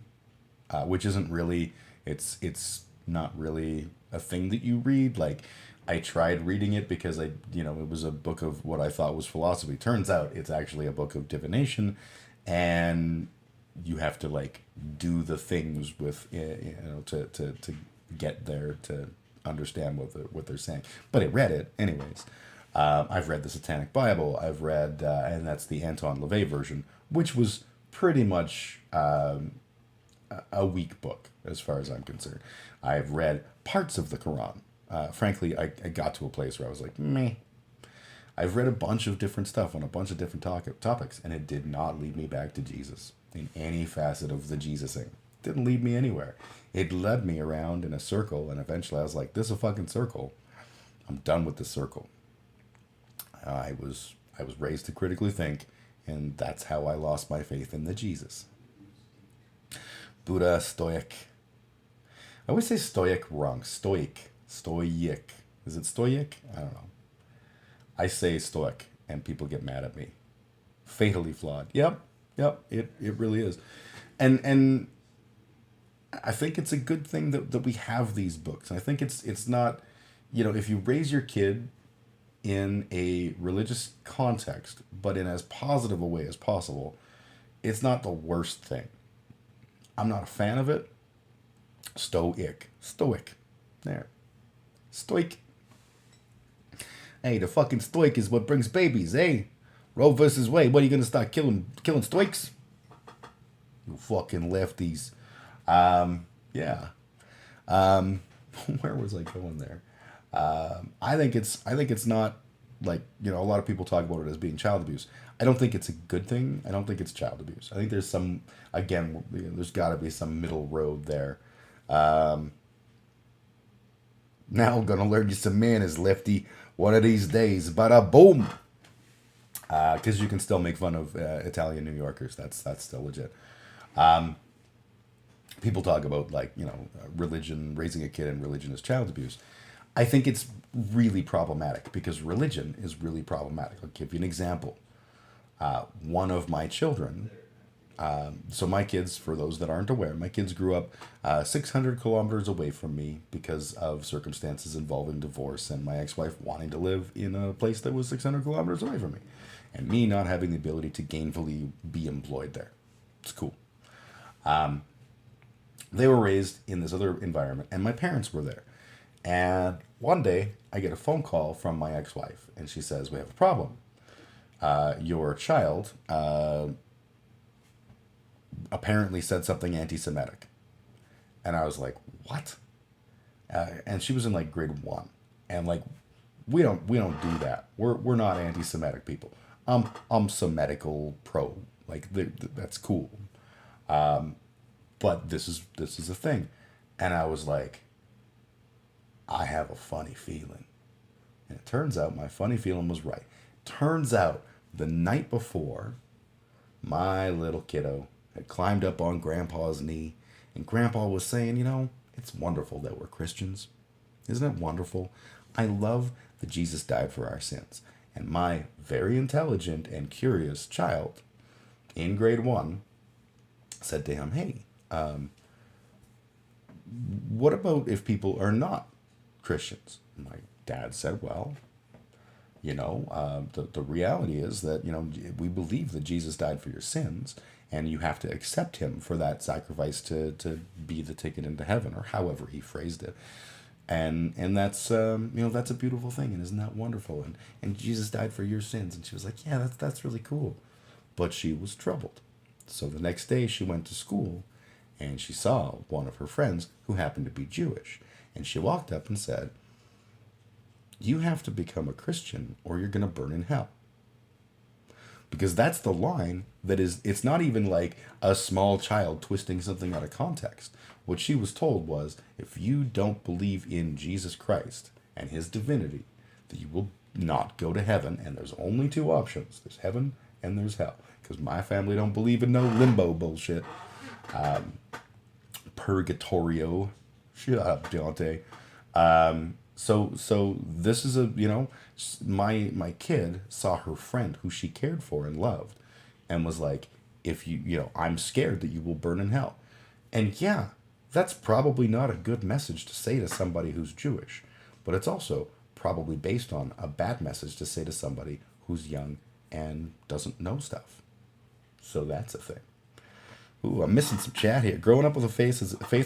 which isn't really, it's not really a thing that you read. Like, I tried reading it because it was a book of what I thought was philosophy. Turns out it's actually a book of divination, and you have to like do the things with to get there to understand what they're saying. But I read it anyways. I've read the Satanic Bible. I've read, and that's the Anton LaVey version, which was pretty much a weak book as far as I'm concerned. I've read parts of the Quran. Frankly, I got to a place where I was like, meh. I've read a bunch of different stuff on a bunch of different topics, and it did not lead me back to Jesus in any facet of the Jesusing. Didn't lead me anywhere. It led me around in a circle, and eventually I was like, this is a fucking circle. I'm done with this circle. I was raised to critically think, and that's how I lost my faith in the Jesus. Buddha, Stoic. I always say Stoic wrong. Stoic. Stoic. Is it Stoic? I don't know. I say Stoic, and people get mad at me. Fatally flawed. Yep. It really is. And I think it's a good thing that we have these books. I think it's not, if you raise your kid in a religious context, but in as positive a way as possible, it's not the worst thing. I'm not a fan of it. Stoic. There. Stoic. Hey, the fucking stoic is what brings babies, eh? Roe versus Wade. What, are you gonna start killing stoics? You fucking lefties. Yeah. Where was I going there? I think it's not like, a lot of people talk about it as being child abuse. I don't think it's a good thing. I don't think it's child abuse. I think there's there's got to be some middle road there. Now I'm gonna learn you some manners, lefty. One of these days, bada boom. Because you can still make fun of Italian New Yorkers. That's still legit. People talk about religion, raising a kid in religion is child abuse. I think it's really problematic because religion is really problematic. I'll give you an example. One of my children, so my kids, for those that aren't aware, my kids grew up 600 kilometers away from me because of circumstances involving divorce and my ex-wife wanting to live in a place that was 600 kilometers away from me, and me not having the ability to gainfully be employed there. It's cool. They were raised in this other environment, and my parents were there. And one day, I get a phone call from my ex-wife, and she says, we have a problem. Your child apparently said something anti-Semitic. And I was like, what? And she was in grade 1. And we don't do that. We're not anti-Semitic people. I'm Semitical pro. That's cool. But this is a thing. And I was like, I have a funny feeling. And it turns out my funny feeling was right. Turns out the night before, my little kiddo had climbed up on Grandpa's knee, and Grandpa was saying, it's wonderful that we're Christians. Isn't it wonderful? I love that Jesus died for our sins. And my very intelligent and curious child in grade 1 said to him, hey, what about if people are not Christians? My dad said, well, the reality is that, we believe that Jesus died for your sins, and you have to accept him for that sacrifice to be the ticket into heaven, or however he phrased it. And that's, that's a beautiful thing. And isn't that wonderful? And Jesus died for your sins. And she was like, yeah, that's really cool. But she was troubled. So the next day she went to school, and she saw one of her friends who happened to be Jewish. And she walked up and said, you have to become a Christian or you're going to burn in hell. Because that's the line that is, it's not even like a small child twisting something out of context. What she was told was, if you don't believe in Jesus Christ and his divinity, that you will not go to heaven. And there's only 2 options. There's heaven and there's hell. Because my family don't believe in no limbo bullshit. Purgatorio. Shut up, Deontay. So this is my kid saw her friend who she cared for and loved, and was like, if I'm scared that you will burn in hell. And yeah, that's probably not a good message to say to somebody who's Jewish, but it's also probably based on a bad message to say to somebody who's young and doesn't know stuff. So that's a thing. Ooh, I'm missing some chat here. Growing up with faith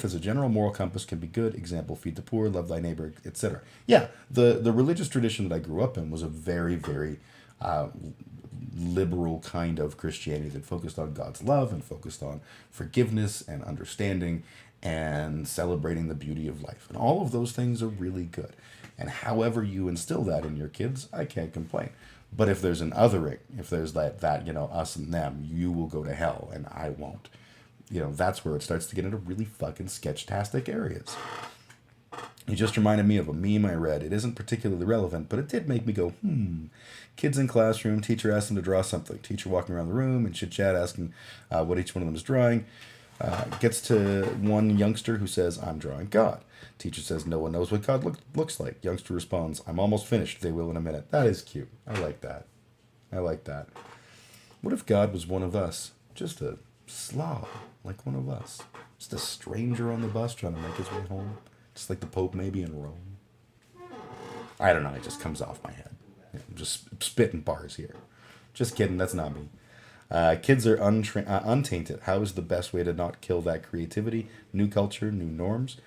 as a general moral compass can be good. Example, feed the poor, love thy neighbor, etc. Yeah, the religious tradition that I grew up in was a very, very liberal kind of Christianity that focused on God's love and focused on forgiveness and understanding and celebrating the beauty of life. And all of those things are really good. And however you instill that in your kids, I can't complain. But if there's an othering, if there's that us and them, you will go to hell and I won't. That's where it starts to get into really fucking sketch-tastic areas. You just reminded me of a meme I read. It isn't particularly relevant, but it did make me go, Kids in classroom, teacher asks them to draw something. Teacher walking around the room and chit-chat asking what each one of them is drawing. Gets to one youngster who says, I'm drawing God. Teacher says, no one knows what God looks like. Youngster responds, I'm almost finished. They will in a minute. That is cute. I like that. What if God was one of us? Just a slob, like one of us. Just a stranger on the bus trying to make his way home. Just like the Pope maybe in Rome. I don't know. It just comes off my head. I'm just spitting bars here. Just kidding. That's not me. Kids are untainted. How is the best way to not kill that creativity? New culture, new norms.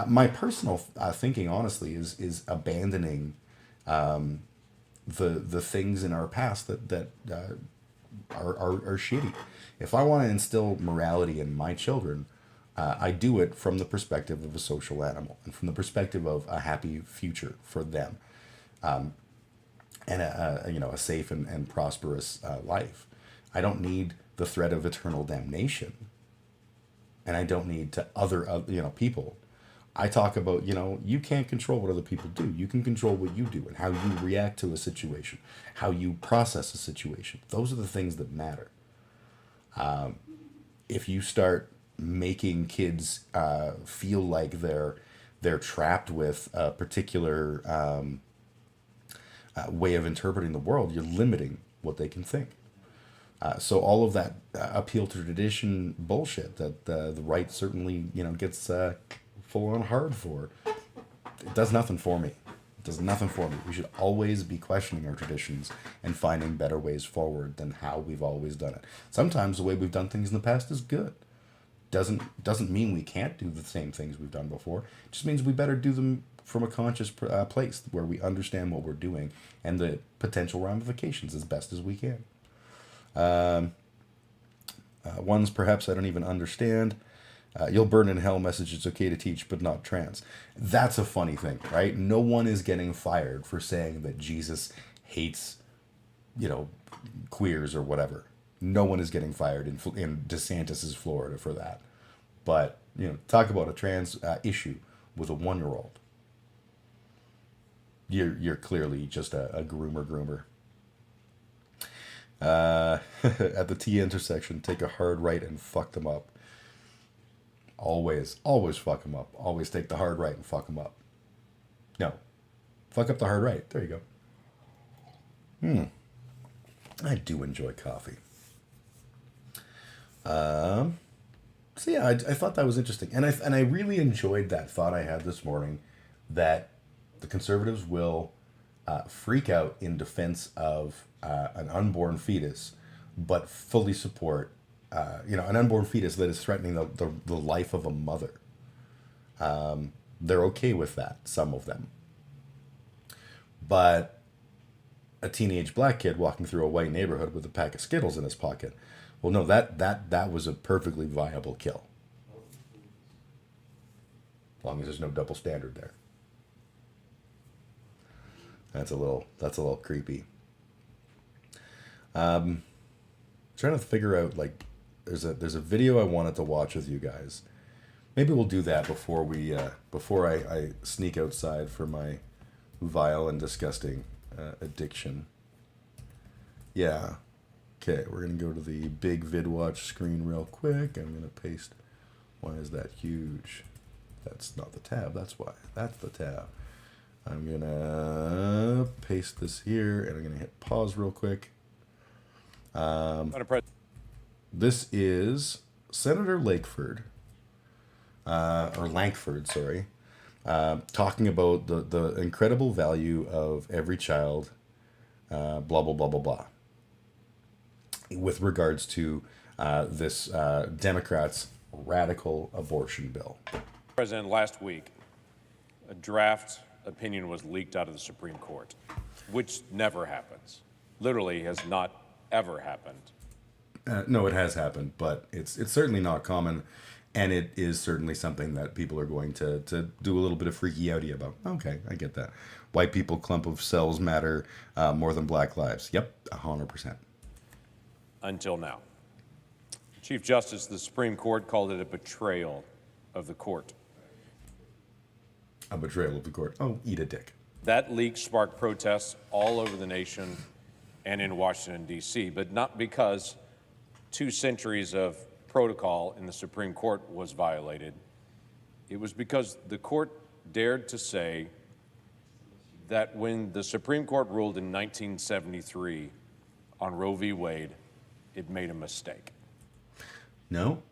My personal thinking, honestly, is abandoning the things in our past that are shitty. If I want to instill morality in my children, I do it from the perspective of a social animal and from the perspective of a happy future for them, and a safe and prosperous life. I don't need the threat of eternal damnation, and I don't need to other people. I talk about, you can't control what other people do. You can control what you do and how you react to a situation, how you process a situation. Those are the things that matter. If you start making kids feel like they're trapped with a particular way of interpreting the world, you're limiting what they can think. So all of that appeal to tradition bullshit that the right certainly gets full on hard for, it does nothing for me. It does nothing for me. We should always be questioning our traditions and finding better ways forward than how we've always done it. Sometimes the way we've done things in the past is good. Doesn't mean we can't do the same things we've done before. It just means we better do them from a conscious place where we understand what we're doing and the potential ramifications as best as we can. Ones perhaps I don't even understand. You'll burn in hell message, it's okay to teach, but not trans. That's a funny thing, right? No one is getting fired for saying that Jesus hates, queers or whatever. No one is getting fired in DeSantis's Florida for that. But, talk about a trans issue with a 1-year-old. You're clearly just a groomer. At the T intersection, take a hard right and fuck them up. Always fuck them up. Always take the hard right and fuck them up. No. Fuck up the hard right. There you go. I do enjoy coffee. So yeah, I thought that was interesting. And I really enjoyed that thought I had this morning that the Conservatives will freak out in defense of an unborn fetus, but fully support, an unborn fetus that is threatening the life of a mother. They're okay with that, some of them. But a teenage black kid walking through a white neighborhood with a pack of Skittles in his pocket, well, no, that was a perfectly viable kill. As long as there's no double standard there. That's a little creepy. Trying to figure out, like, there's a video I wanted to watch with you guys. Maybe we'll do that before I sneak outside for my vile and disgusting addiction. Yeah. Okay, we're going to go to the big VidWatch screen real quick. I'm going to paste. Why is that huge? That's not the tab. That's why. That's the tab. I'm going to paste this here, and I'm going to hit pause real quick. This is Senator Langford, sorry, talking about the incredible value of every child, blah, blah, blah, blah, blah, with regards to this Democrats' radical abortion bill. President, last week, a draft opinion was leaked out of the Supreme Court, which never happens. Literally has not ever happened. No, it has happened, but it's certainly not common, and it is certainly something that people are going to do a little bit of freaky outy about. Okay, I get that. White people, clump of cells matter more than black lives. Yep, 100%. Until now. Chief Justice of the Supreme Court called it a betrayal of the court. A betrayal of the court. Oh, eat a dick. That leak sparked protests all over the nation and in Washington, D.C., but not because 2 centuries of protocol in the Supreme Court was violated. It was because the court dared to say that when the Supreme Court ruled in 1973 on Roe v. Wade, it made a mistake. No,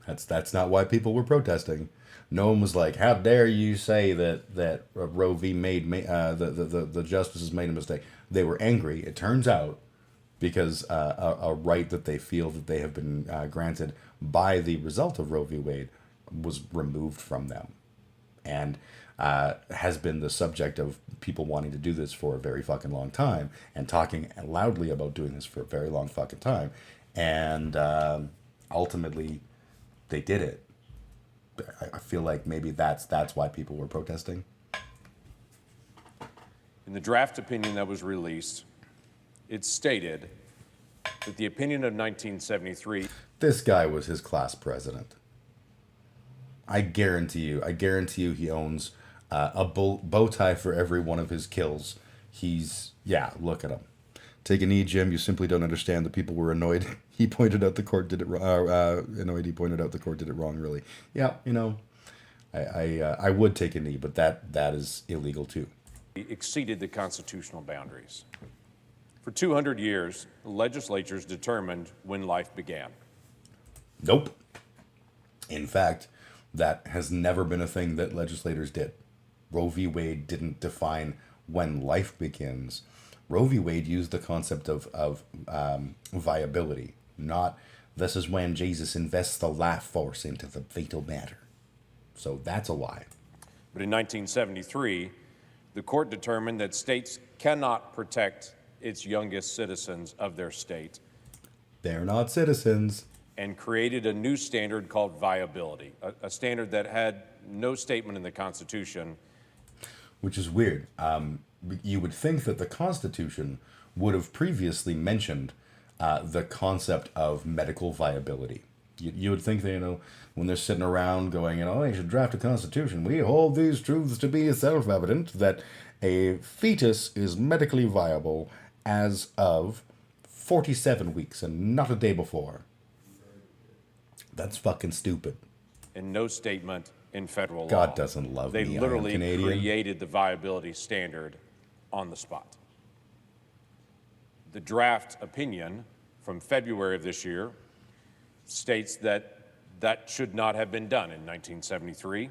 that's not why people were protesting. No one was like, "How dare you say that Roe v. the justices made a mistake?" They were angry. It turns out because a right that they feel that they have been granted by the result of Roe v. Wade was removed from them, and has been the subject of people wanting to do this for a very fucking long time and talking loudly about doing this for a very long fucking time, and ultimately they did it. I feel like maybe that's why people were protesting. In the draft opinion that was released, it stated that the opinion of 1973... This guy was his class president. I guarantee you he owns a bow tie for every one of his kills. Look at him. Take a knee, Jim. You simply don't understand. The people were annoyed. He pointed out the court did it wrong. He pointed out the court did it wrong, really. Yeah, I would take a knee, but that is illegal too. exceeded the constitutional boundaries. For 200 years, legislatures determined when life began. Nope. In fact, that has never been a thing that legislators did. Roe v. Wade didn't define when life begins. Roe v. Wade used the concept of viability, not this is when Jesus invests the life force into the fetal matter. So that's a lie. But in 1973, the court determined that states cannot protect its youngest citizens of their state. They're not citizens. And created a new standard called viability, a standard that had no statement in the Constitution. Which is weird. You would think that the Constitution would have previously mentioned the concept of medical viability. You would think that, when they're sitting around going, they should draft a constitution. We hold these truths to be self-evident that a fetus is medically viable as of 47 weeks and not a day before. That's fucking stupid. And no statement in federal law. God doesn't love They me. I am literally Canadian. created the viability standard on the spot. The draft opinion from February of this year states that that should not have been done in 1973.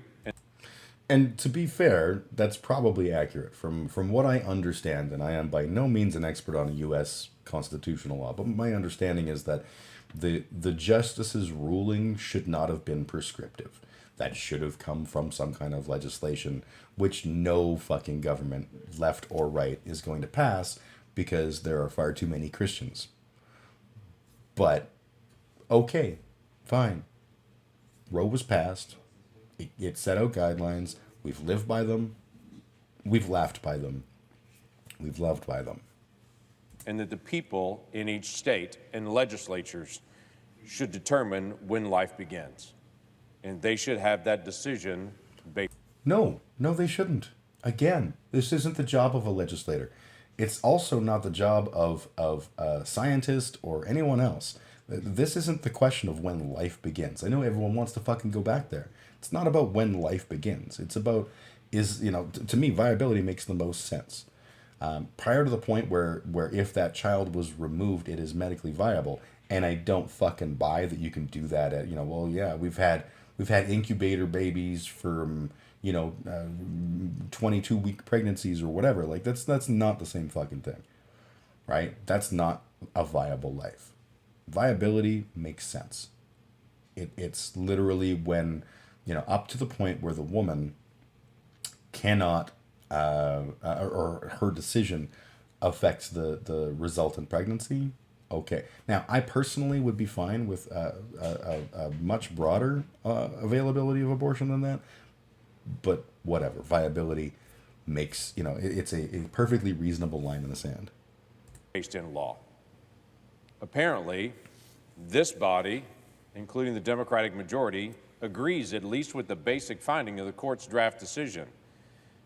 And to be fair, that's probably accurate. From what I understand, and I am by no means an expert on U.S. constitutional law, but my understanding is that the justice's ruling should not have been prescriptive. That should have come from some kind of legislation, which no fucking government, left or right, is going to pass because there are far too many Christians. But, okay, fine. Roe was passed. It set out guidelines. We've lived by them. We've laughed by them. We've loved by them. And that the people in each state and legislatures should determine when life begins. And they should have that decision based. No, they shouldn't. Again, this isn't the job of a legislator. It's also not the job of a scientist or anyone else. This isn't the question of when life begins. I know everyone wants to fucking go back there. It's not about when life begins. It's about, to me, viability makes the most sense. Prior to the point where if that child was removed, it is medically viable. And I don't fucking buy that you can do that at, we've had incubator babies from, 22-week pregnancies or whatever. Like, that's not the same fucking thing, right? That's not a viable life. Viability makes sense. It's literally when, up to the point where the woman cannot, or her decision affects the resultant pregnancy. Okay. Now, I personally would be fine with a much broader availability of abortion than that. But whatever. Viability makes, it's a perfectly reasonable line in the sand. Based in law. Apparently, this body, including the Democratic majority, agrees at least with the basic finding of the court's draft decision.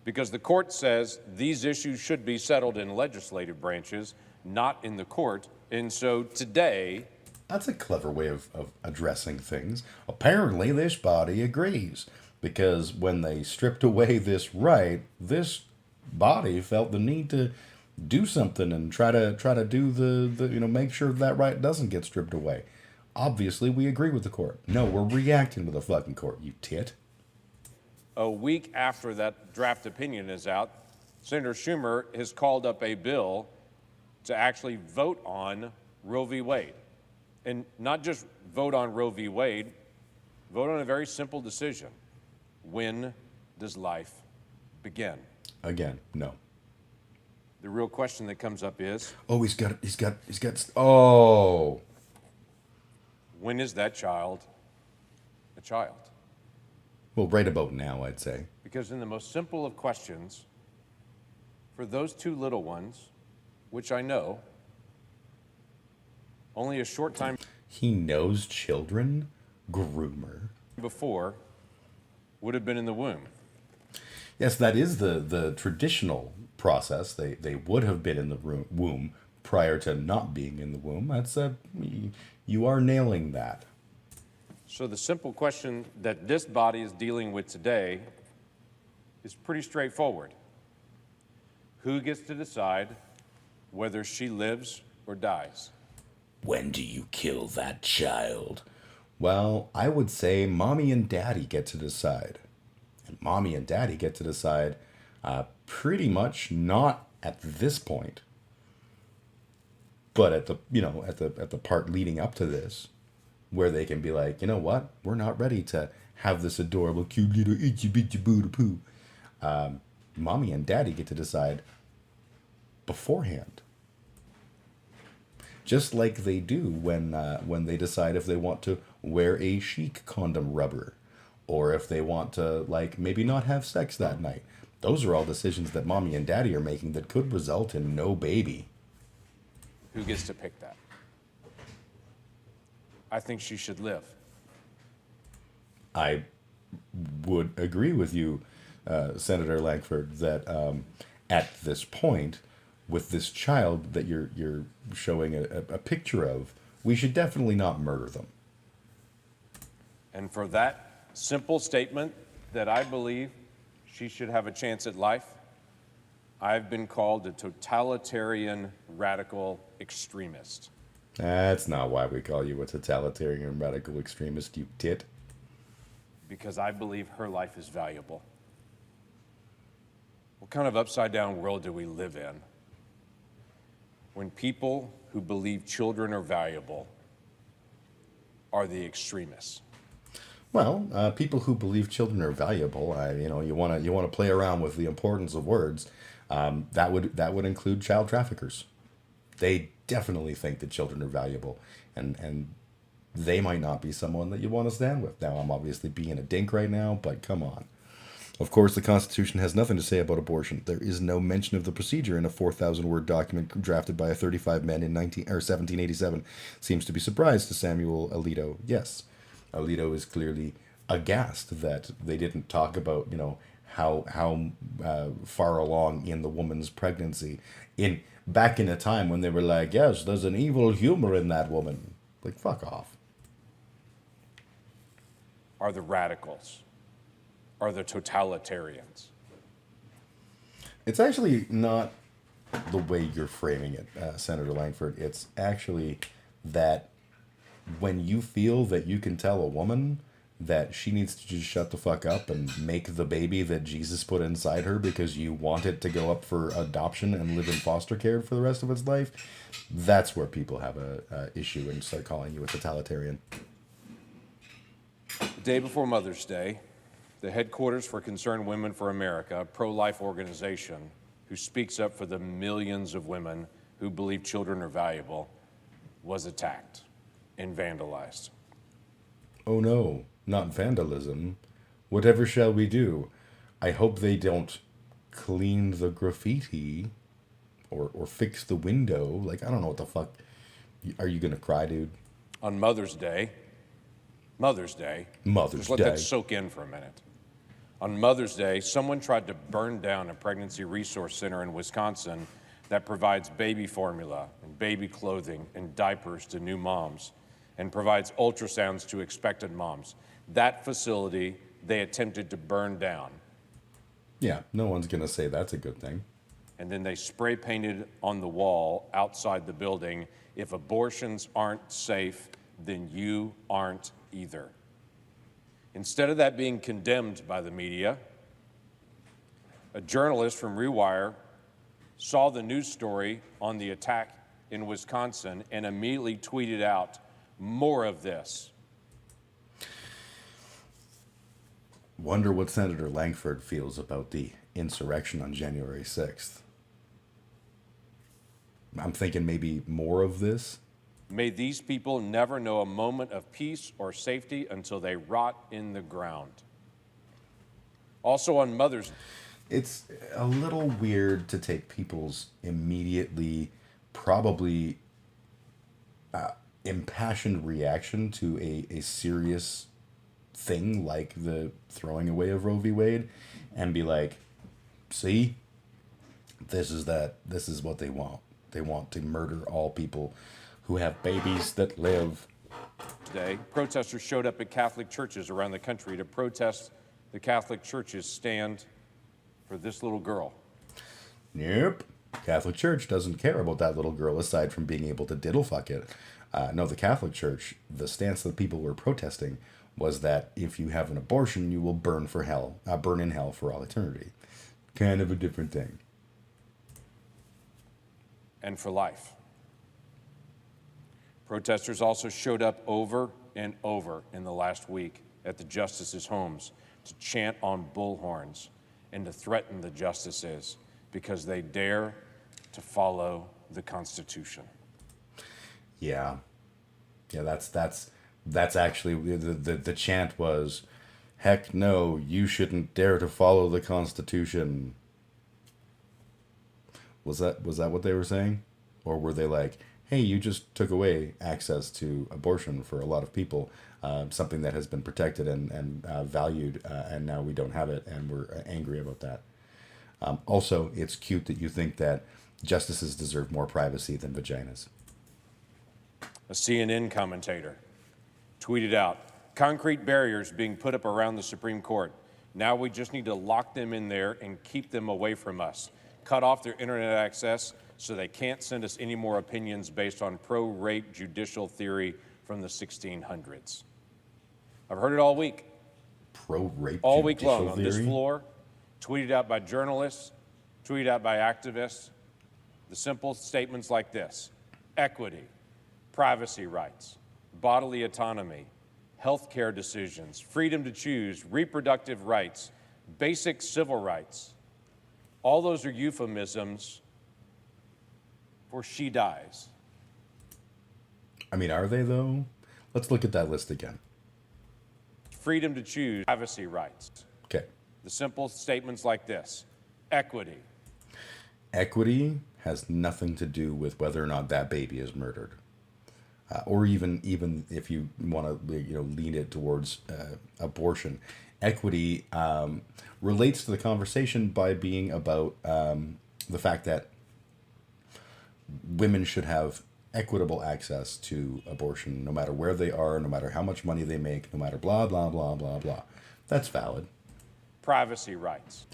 Because the court says these issues should be settled in legislative branches, not in the court. And so today... That's a clever way of addressing things. Apparently, this body agrees. Because when they stripped away this right, this body felt the need to do something and try to do the make sure that right doesn't get stripped away. Obviously, we agree with the court. No, we're reacting to the fucking court, you tit. A week after that draft opinion is out, Senator Schumer has called up a bill to actually vote on Roe v. Wade. And not just vote on Roe v. Wade, vote on a very simple decision. When does life begin? Again, no. The real question that comes up is... he's got... Oh! When is that child a child? Well, right about now, I'd say. Because in the most simple of questions, for those two little ones, which I know, only a short time... He knows children? Groomer. ...before would have been in the womb. Yes, that is the traditional process. They would have been in the womb prior to not being in the womb. That's you are nailing that. So the simple question that this body is dealing with today is pretty straightforward. Who gets to decide whether she lives or dies? When do you kill that child? Well, I would say mommy and daddy get to decide. And mommy and daddy get to decide pretty much not at this point, but at the at the part leading up to this, where they can be like, you know what, we're not ready to have this adorable cute little itchy bitchy boo to poo. Mommy and daddy get to decide beforehand. Just like they do when they decide if they want to wear a chic condom rubber, or if they want to, like, maybe not have sex that night. Those are all decisions that mommy and daddy are making that could result in no baby. Who gets to pick that? I think she should live. I would agree with you, Senator Langford, that at this point, with this child that you're showing a picture of, we should definitely not murder them. And for that simple statement that I believe she should have a chance at life, I've been called a totalitarian radical extremist. That's not why we call you a totalitarian radical extremist, you tit. Because I believe her life is valuable. What kind of upside-down world do we live in when people who believe children are valuable are the extremists? Well, people who believe children are valuable, you want to play around with the importance of words. That would include child traffickers. They definitely think that children are valuable, and they might not be someone that you want to stand with. Now, I'm obviously being a dink right now, but come on. Of course, the Constitution has nothing to say about abortion. There is no mention of the procedure in a 4,000-word document drafted by 35 men in 1787. Seems to be surprised to Samuel Alito. Yes, Alito is clearly aghast that they didn't talk about, how far along in the woman's pregnancy. Back in a time when they were like, yes, there's an evil humor in that woman. Like, fuck off. Are the radicals, are the totalitarians. It's actually not the way you're framing it, Senator Langford. It's actually that when you feel that you can tell a woman that she needs to just shut the fuck up and make the baby that Jesus put inside her because you want it to go up for adoption and live in foster care for the rest of its life, that's where people have a issue and start calling you a totalitarian. The day before Mother's Day, the headquarters for Concerned Women for America, a pro-life organization who speaks up for the millions of women who believe children are valuable, was attacked and vandalized. Oh no, not vandalism. Whatever shall we do? I hope they don't clean the graffiti or fix the window. Like, I don't know what the fuck. Are you gonna cry, dude? On Mother's Day, just let that soak in for a minute. On Mother's Day, someone tried to burn down a pregnancy resource center in Wisconsin that provides baby formula and baby clothing and diapers to new moms and provides ultrasounds to expectant moms. That facility they attempted to burn down. Yeah, no one's gonna say that's a good thing. And then they spray painted on the wall outside the building, if abortions aren't safe, then you aren't either. Instead of that being condemned by the media, a journalist from Rewire saw the news story on the attack in Wisconsin and immediately tweeted out, "More of this." Wonder what Senator Langford feels about the insurrection on January 6th. I'm thinking maybe more of this. May these people never know a moment of peace or safety until they rot in the ground. Also on Mother's Day. It's a little weird to take people's immediately, probably impassioned reaction to a serious thing like the throwing away of Roe v. Wade and be like, see, this is what they want. They want to murder all people who have babies that live. Today, protesters showed up at Catholic churches around the country to protest the Catholic Church's stand for this little girl. Nope. Catholic Church doesn't care about that little girl aside from being able to diddle fuck it. No, the Catholic Church, the stance that people were protesting was that if you have an abortion, you will burn in hell for all eternity. Kind of a different thing. And for life. Protesters also showed up over and over in the last week at the justices' homes to chant on bullhorns and to threaten the justices because they dare to follow the Constitution. Yeah, that's actually the chant was, heck no, you shouldn't dare to follow the Constitution. Was that what they were saying? Or were they like, hey, you just took away access to abortion for a lot of people, something that has been protected and valued, and now we don't have it, and we're angry about that. Also, it's cute that you think that justices deserve more privacy than vaginas. A CNN commentator tweeted out, concrete barriers being put up around the Supreme Court. Now we just need to lock them in there and keep them away from us. Cut off their internet access so they can't send us any more opinions based on pro-rape judicial theory from the 1600s. I've heard it all week. Pro-rape all week judicial long on this theory? floor, tweeted out by journalists, tweeted out by activists. The simple statements like this: equity, privacy rights, bodily autonomy, healthcare decisions, freedom to choose, reproductive rights, basic civil rights. All those are euphemisms for she dies. I mean, are they though? Let's look at that list again. Freedom to choose, privacy rights. Okay. The simple statements like this: equity. Equity has nothing to do with whether or not that baby is murdered, or even if you want to lean it towards abortion. Equity relates to the conversation by being about the fact that women should have equitable access to abortion, no matter where they are, no matter how much money they make, no matter blah blah blah blah blah. That's valid. Privacy rights.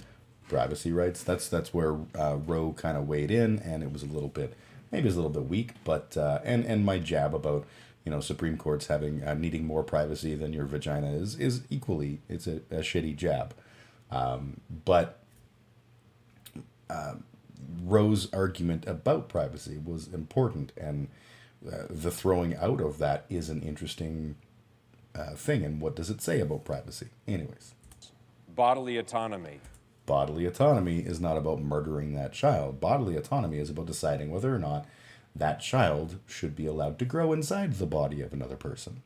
Privacy rights. That's where Roe kind of weighed in, and it was a little bit weak, but and my jab about Supreme Court's having needing more privacy than your vagina is equally, it's a shitty jab, but Roe's argument about privacy was important, and the throwing out of that is an interesting thing. And what does it say about privacy? Anyways, Bodily autonomy. bodily autonomy is not about murdering that child. Bodily autonomy is about deciding whether or not that child should be allowed to grow inside the body of another person.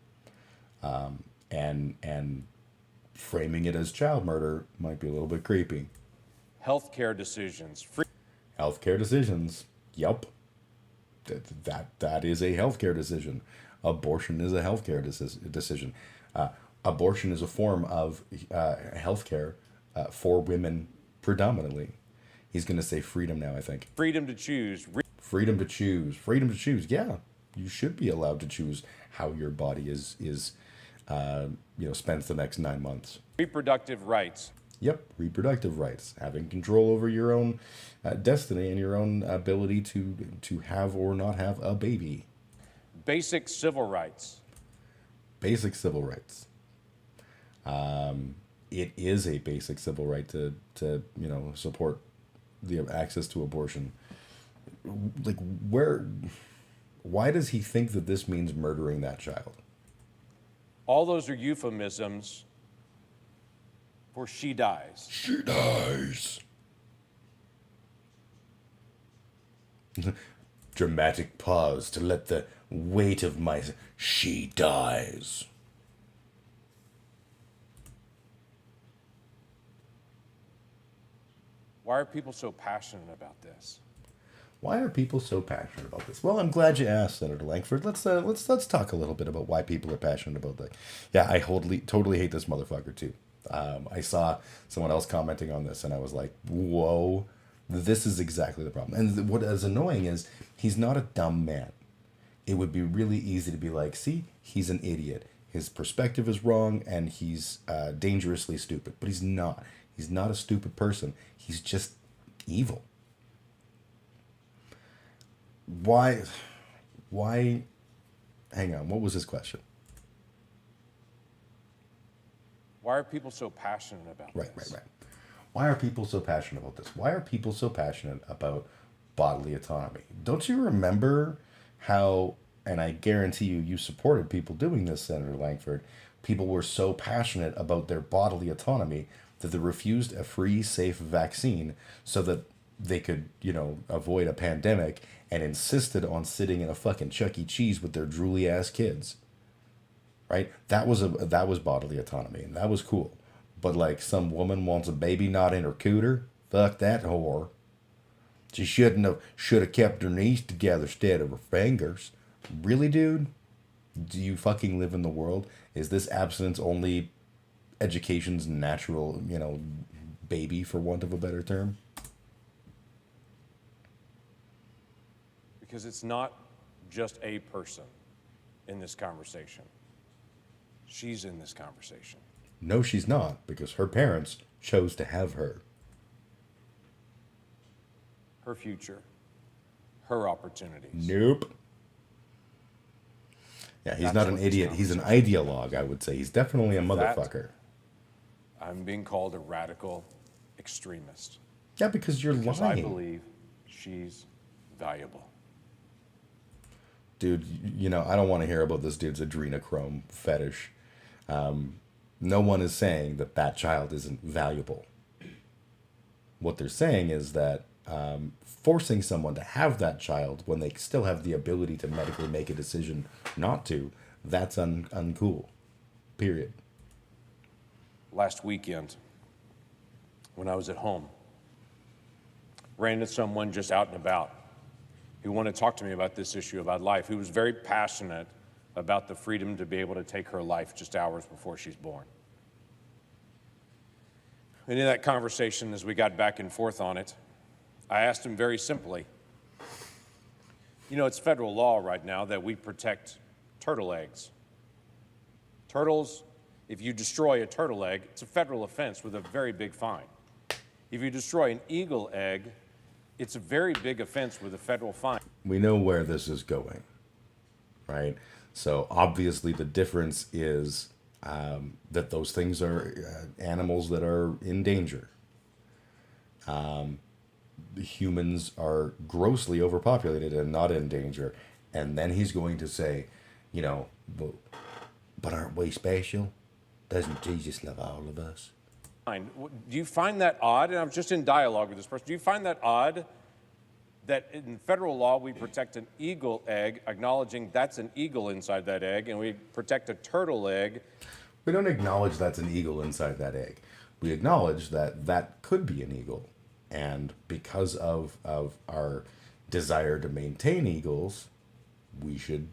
And framing it as child murder might be a little bit creepy. Healthcare decisions. Healthcare decisions. Yup. That is a healthcare decision. Abortion is a healthcare decision. Abortion is a form of healthcare for women predominantly. He's going to say freedom now, I think. Freedom to choose. Freedom to choose. Freedom to choose. Yeah, you should be allowed to choose how your body is spends the next 9 months. Reproductive rights. Yep, reproductive rights, having control over your own destiny and your own ability to have or not have a baby. Basic civil rights. Basic civil rights. It is a basic civil right to support the access to abortion. Like, why does he think that this means murdering that child? All those are euphemisms for she dies. She dies. Dramatic pause to let the weight of my she dies. Why are people so passionate about this? Why are people so passionate about this? Well, I'm glad you asked, Senator Langford. Let's talk a little bit about why people are passionate about that. Yeah, I totally hate this motherfucker too. I saw someone else commenting on this, and I was like, whoa, this is exactly the problem. And what is annoying is he's not a dumb man. It would be really easy to be like, see, he's an idiot. His perspective is wrong, and he's dangerously stupid. But he's not. He's not a stupid person. He's just evil. Why, hang on, what was his question? Why are people so passionate about this? Right. Why are people so passionate about this? Why are people so passionate about bodily autonomy? Don't you remember how, and I guarantee you supported people doing this, Senator Langford, people were so passionate about their bodily autonomy that they refused a free, safe vaccine so that they could, avoid a pandemic, and insisted on sitting in a fucking Chuck E. Cheese with their drooly ass kids. Right? That was bodily autonomy, and that was cool. But like, some woman wants a baby not in her cooter, fuck that whore. She should have kept her knees together instead of her fingers. Really, dude? Do you fucking live in the world? Is this abstinence only education's natural, baby, for want of a better term? Because it's not just a person in this conversation. She's in this conversation. No, she's not, because her parents chose to have her. Her future, her opportunities. Nope. Yeah, he's not an idiot. He's an ideologue, I would say. He's definitely a motherfucker. I'm being called a radical extremist. Yeah, because you're Because lying. I believe she's valuable. Dude, I don't want to hear about this dude's adrenochrome fetish. No one is saying that child isn't valuable. What they're saying is that forcing someone to have that child when they still have the ability to medically make a decision not to, that's uncool. Period. Last weekend, when I was at home, ran into someone just out and about who wanted to talk to me about this issue about life, who was very passionate about the freedom to be able to take her life just hours before she's born. And in that conversation, as we got back and forth on it, I asked him very simply, it's federal law right now that we protect turtle eggs. Turtles, if you destroy a turtle egg, it's a federal offense with a very big fine. If you destroy an eagle egg, it's a very big offense with a federal fine. We know where this is going, right? So obviously the difference is that those things are animals that are in danger. Humans are grossly overpopulated and not in danger. And then he's going to say, but aren't we special? Doesn't Jesus love all of us? Do you find that odd? And I'm just in dialogue with this person. Do you find that odd that in federal law we protect an eagle egg, acknowledging that's an eagle inside that egg, and we protect a turtle egg? We don't acknowledge that's an eagle inside that egg. We acknowledge that could be an eagle. And because of our desire to maintain eagles, we should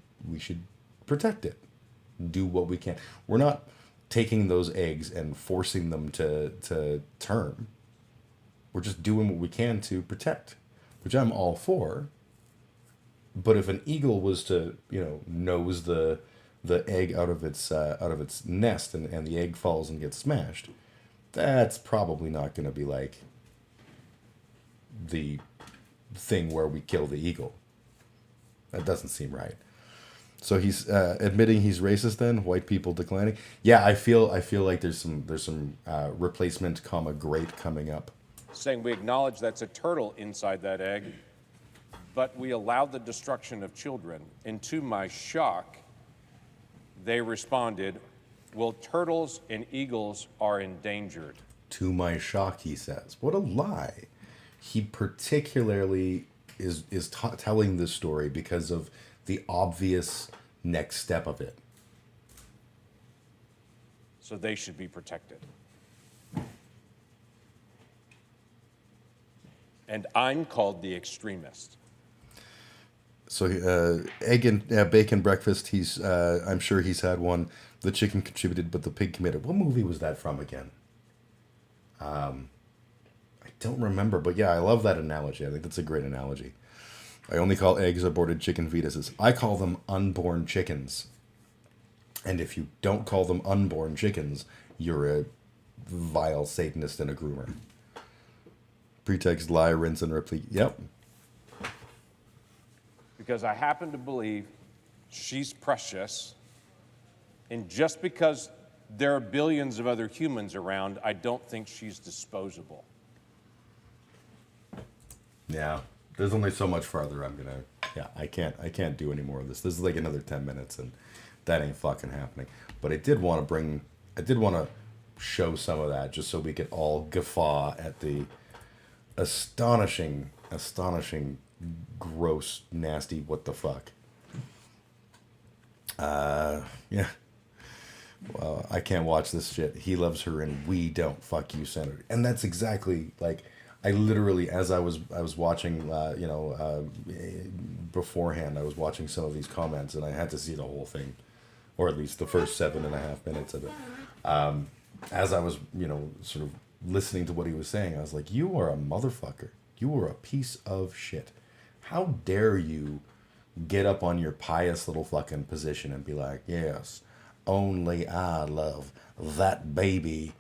protect it. Do what we can. We're not taking those eggs and forcing them to term. We're just doing what we can to protect, which I'm all for. But if an eagle was to, nose the egg out of its nest and the egg falls and gets smashed, that's probably not going to be like the thing where we kill the eagle. That doesn't seem right. So he's admitting he's racist then? White people declining? Yeah, I feel like there's some replacement great coming up. Saying we acknowledge that's a turtle inside that egg, but we allow the destruction of children. And to my shock, they responded, well, turtles and eagles are endangered. To my shock, he says. What a lie. He particularly is telling this story because of the obvious next step of it. So they should be protected. And I'm called the extremist. So egg and bacon breakfast, I'm sure he's had one. The chicken contributed, but the pig committed. What movie was that from again? I don't remember, but yeah, I love that analogy. I think that's a great analogy. I only call eggs aborted chicken fetuses. I call them unborn chickens. And if you don't call them unborn chickens, you're a vile Satanist and a groomer. Pretext, lie, rinse, and repeat. Yep. Because I happen to believe she's precious. And just because there are billions of other humans around, I don't think she's disposable. Yeah. There's only so much farther I can't do any more of this. This is like another 10 minutes and that ain't fucking happening. But I did want to show some of that just so we could all guffaw at the astonishing, gross, nasty, what the fuck. Yeah. Well, I can't watch this shit. He loves her and we don't. Fuck you, Senator. And that's exactly, like, I literally, as I was watching, beforehand, I was watching some of these comments, and I had to see the whole thing, or at least the first 7.5 minutes of it. As I was, sort of listening to what he was saying, I was like, "You are a motherfucker. You are a piece of shit. How dare you get up on your pious little fucking position and be like, yes, only I love that baby.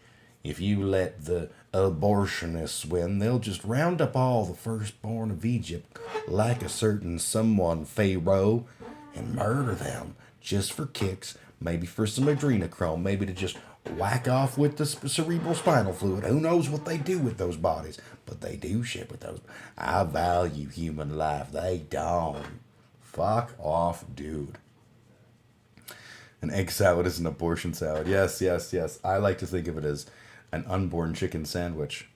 If you let the abortionists win, they'll just round up all the firstborn of Egypt like a certain someone Pharaoh and murder them just for kicks, maybe for some adrenochrome, maybe to just whack off with the cerebral spinal fluid. Who knows what they do with those bodies, but they do shit with those. I value human life. They don't. Fuck off, dude." An egg salad is an abortion salad. Yes, yes, yes. I like to think of it as an unborn chicken sandwich.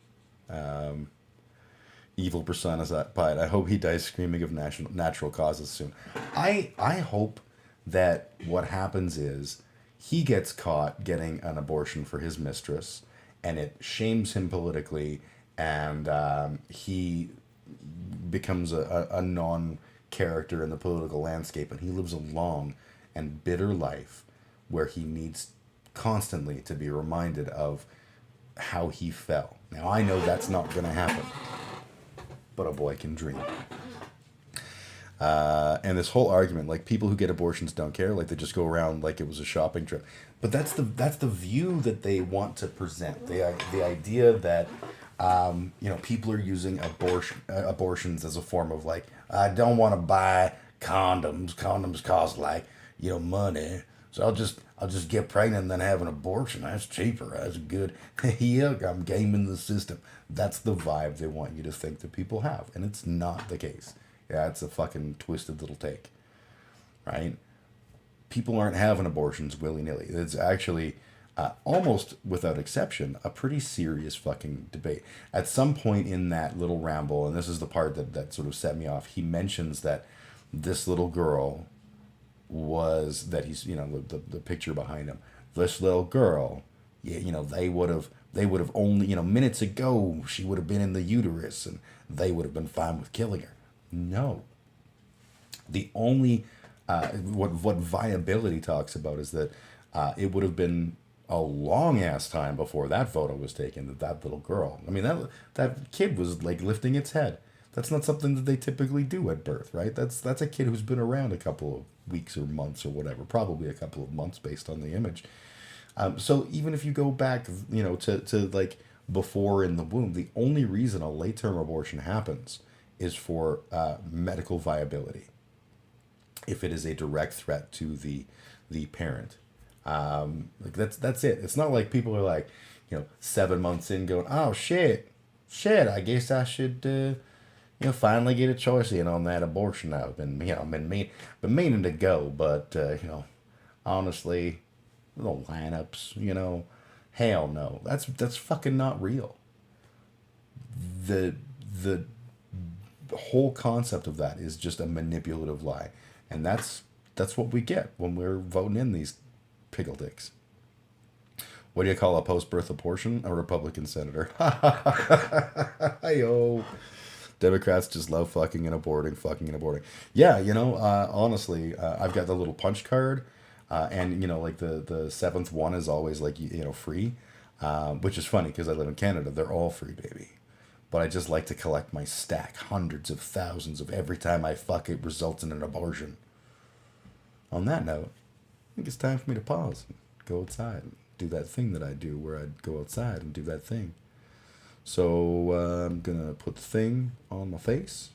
Evil personified. I hope he dies screaming of natural causes soon. I hope that what happens is he gets caught getting an abortion for his mistress, and it shames him politically, and he becomes a non-character in the political landscape, and he lives a long and bitter life where he needs constantly to be reminded of how he fell. Now, I know that's not going to happen, but a boy can dream. And this whole argument, like, people who get abortions don't care, like they just go around like it was a shopping trip. But that's the view that they want to present. The idea that people are using abortions as a form of, like, I don't want to buy condoms. Condoms cost, like, money. So I'll just get pregnant and then have an abortion. That's cheaper. That's good. Yeah, I'm gaming the system. That's the vibe they want you to think that people have, and it's not the case. Yeah, it's a fucking twisted little take, right? People aren't having abortions willy-nilly. It's actually, almost without exception, a pretty serious fucking debate. At some point in that little ramble, and this is the part that sort of set me off, he mentions that this little girl was, that he's, the picture behind him, this little girl, they would have only, minutes ago, she would have been in the uterus, and they would have been fine with killing her. No. The only, what viability talks about is that it would have been a long ass time before that photo was taken, that little girl. I mean, that kid was, like, lifting its head. That's not something that they typically do at birth, right? That's a kid who's been around a couple of weeks or months or whatever, probably a couple of months based on the image. So even if you go back, to like before in the womb, the only reason a late-term abortion happens is for medical viability. If it is a direct threat to the parent, like that's it. It's not like people are like, 7 months in going, oh shit, I guess I should, finally get a choice in on that abortion. I've been meaning to go, but honestly, the lineups, hell no. That's fucking not real. The whole concept of that is just a manipulative lie, and that's what we get when we're voting in these pickle dicks. What do you call a post-birth abortion? A Republican senator. Yo. Democrats just love fucking and aborting. Yeah, honestly, I've got the little punch card, and like the seventh one is always like free, which is funny because I live in Canada. They're all free, baby. But I just like to collect my stack, hundreds of thousands of every time I fuck it results in an abortion. On that note, I think it's time for me to pause and go outside and do that thing that I do where I'd go outside and do that thing. So I'm going to put the thing on my face,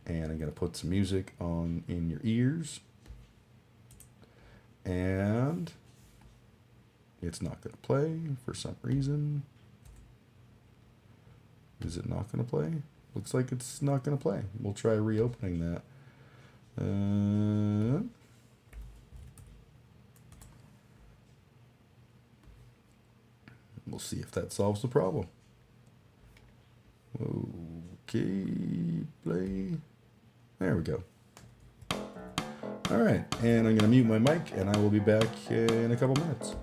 and I'm going to put some music in your ears, and it's not going to play for some reason. Is it not going to play? Looks like it's not going to play. We'll try reopening that. We'll see if that solves the problem. Okay, play. There we go. All right, and I'm going to mute my mic, and I will be back in a couple minutes.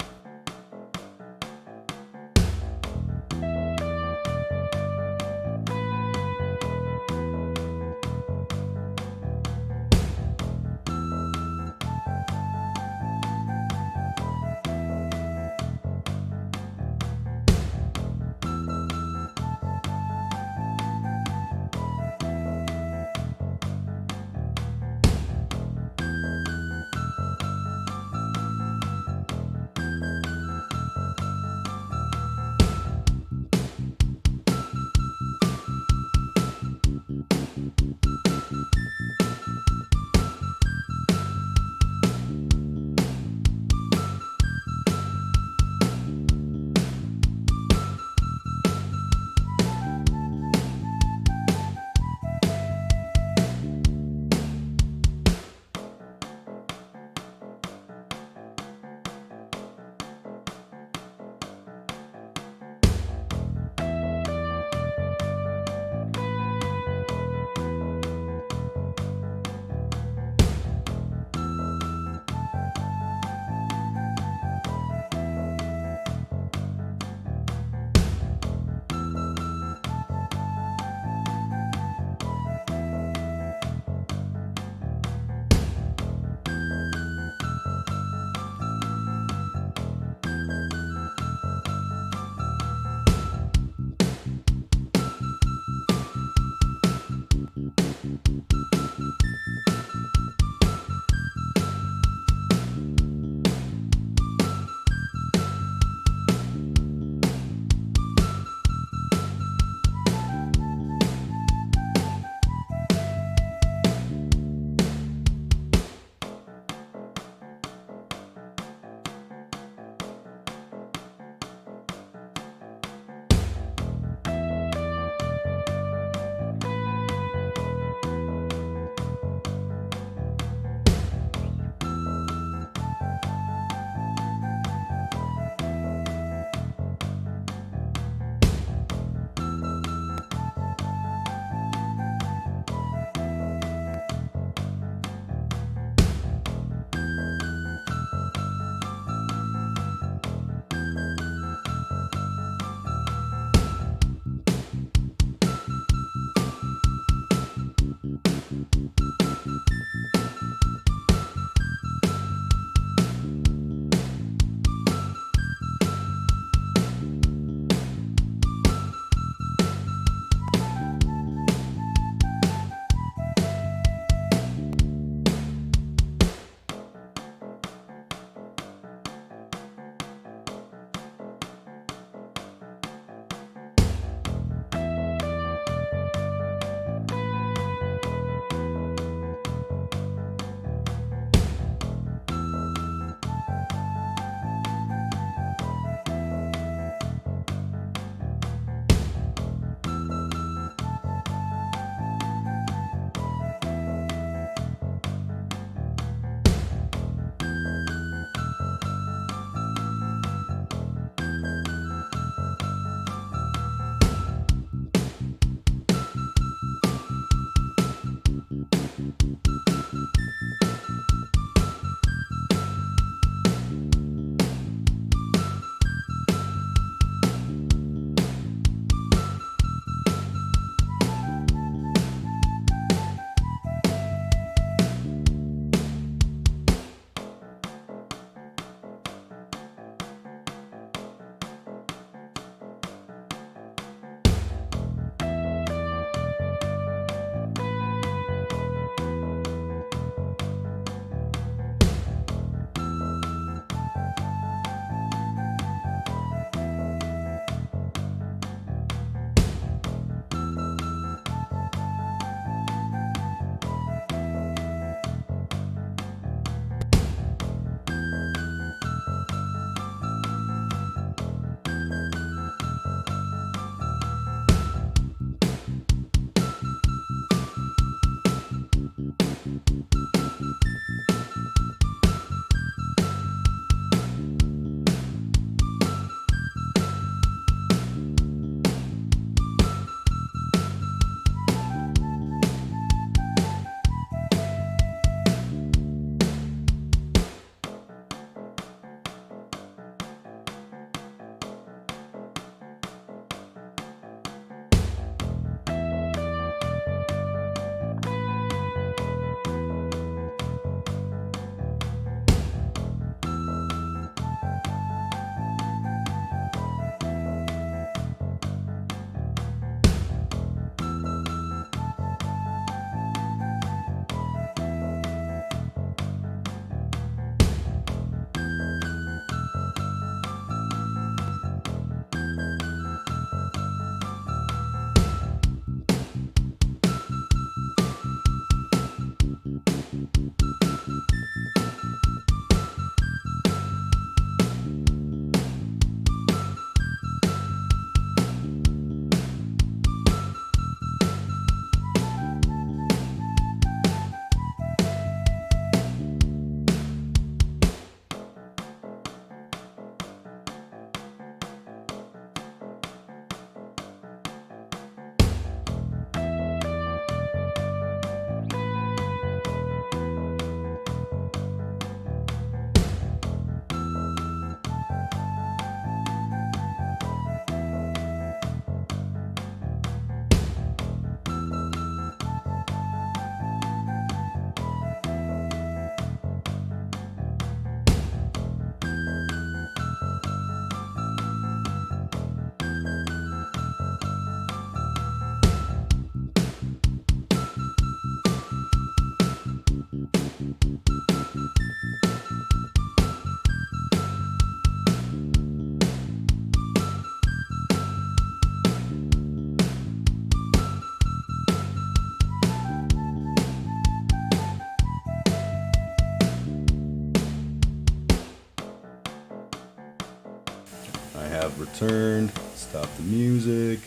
turned, stop the music,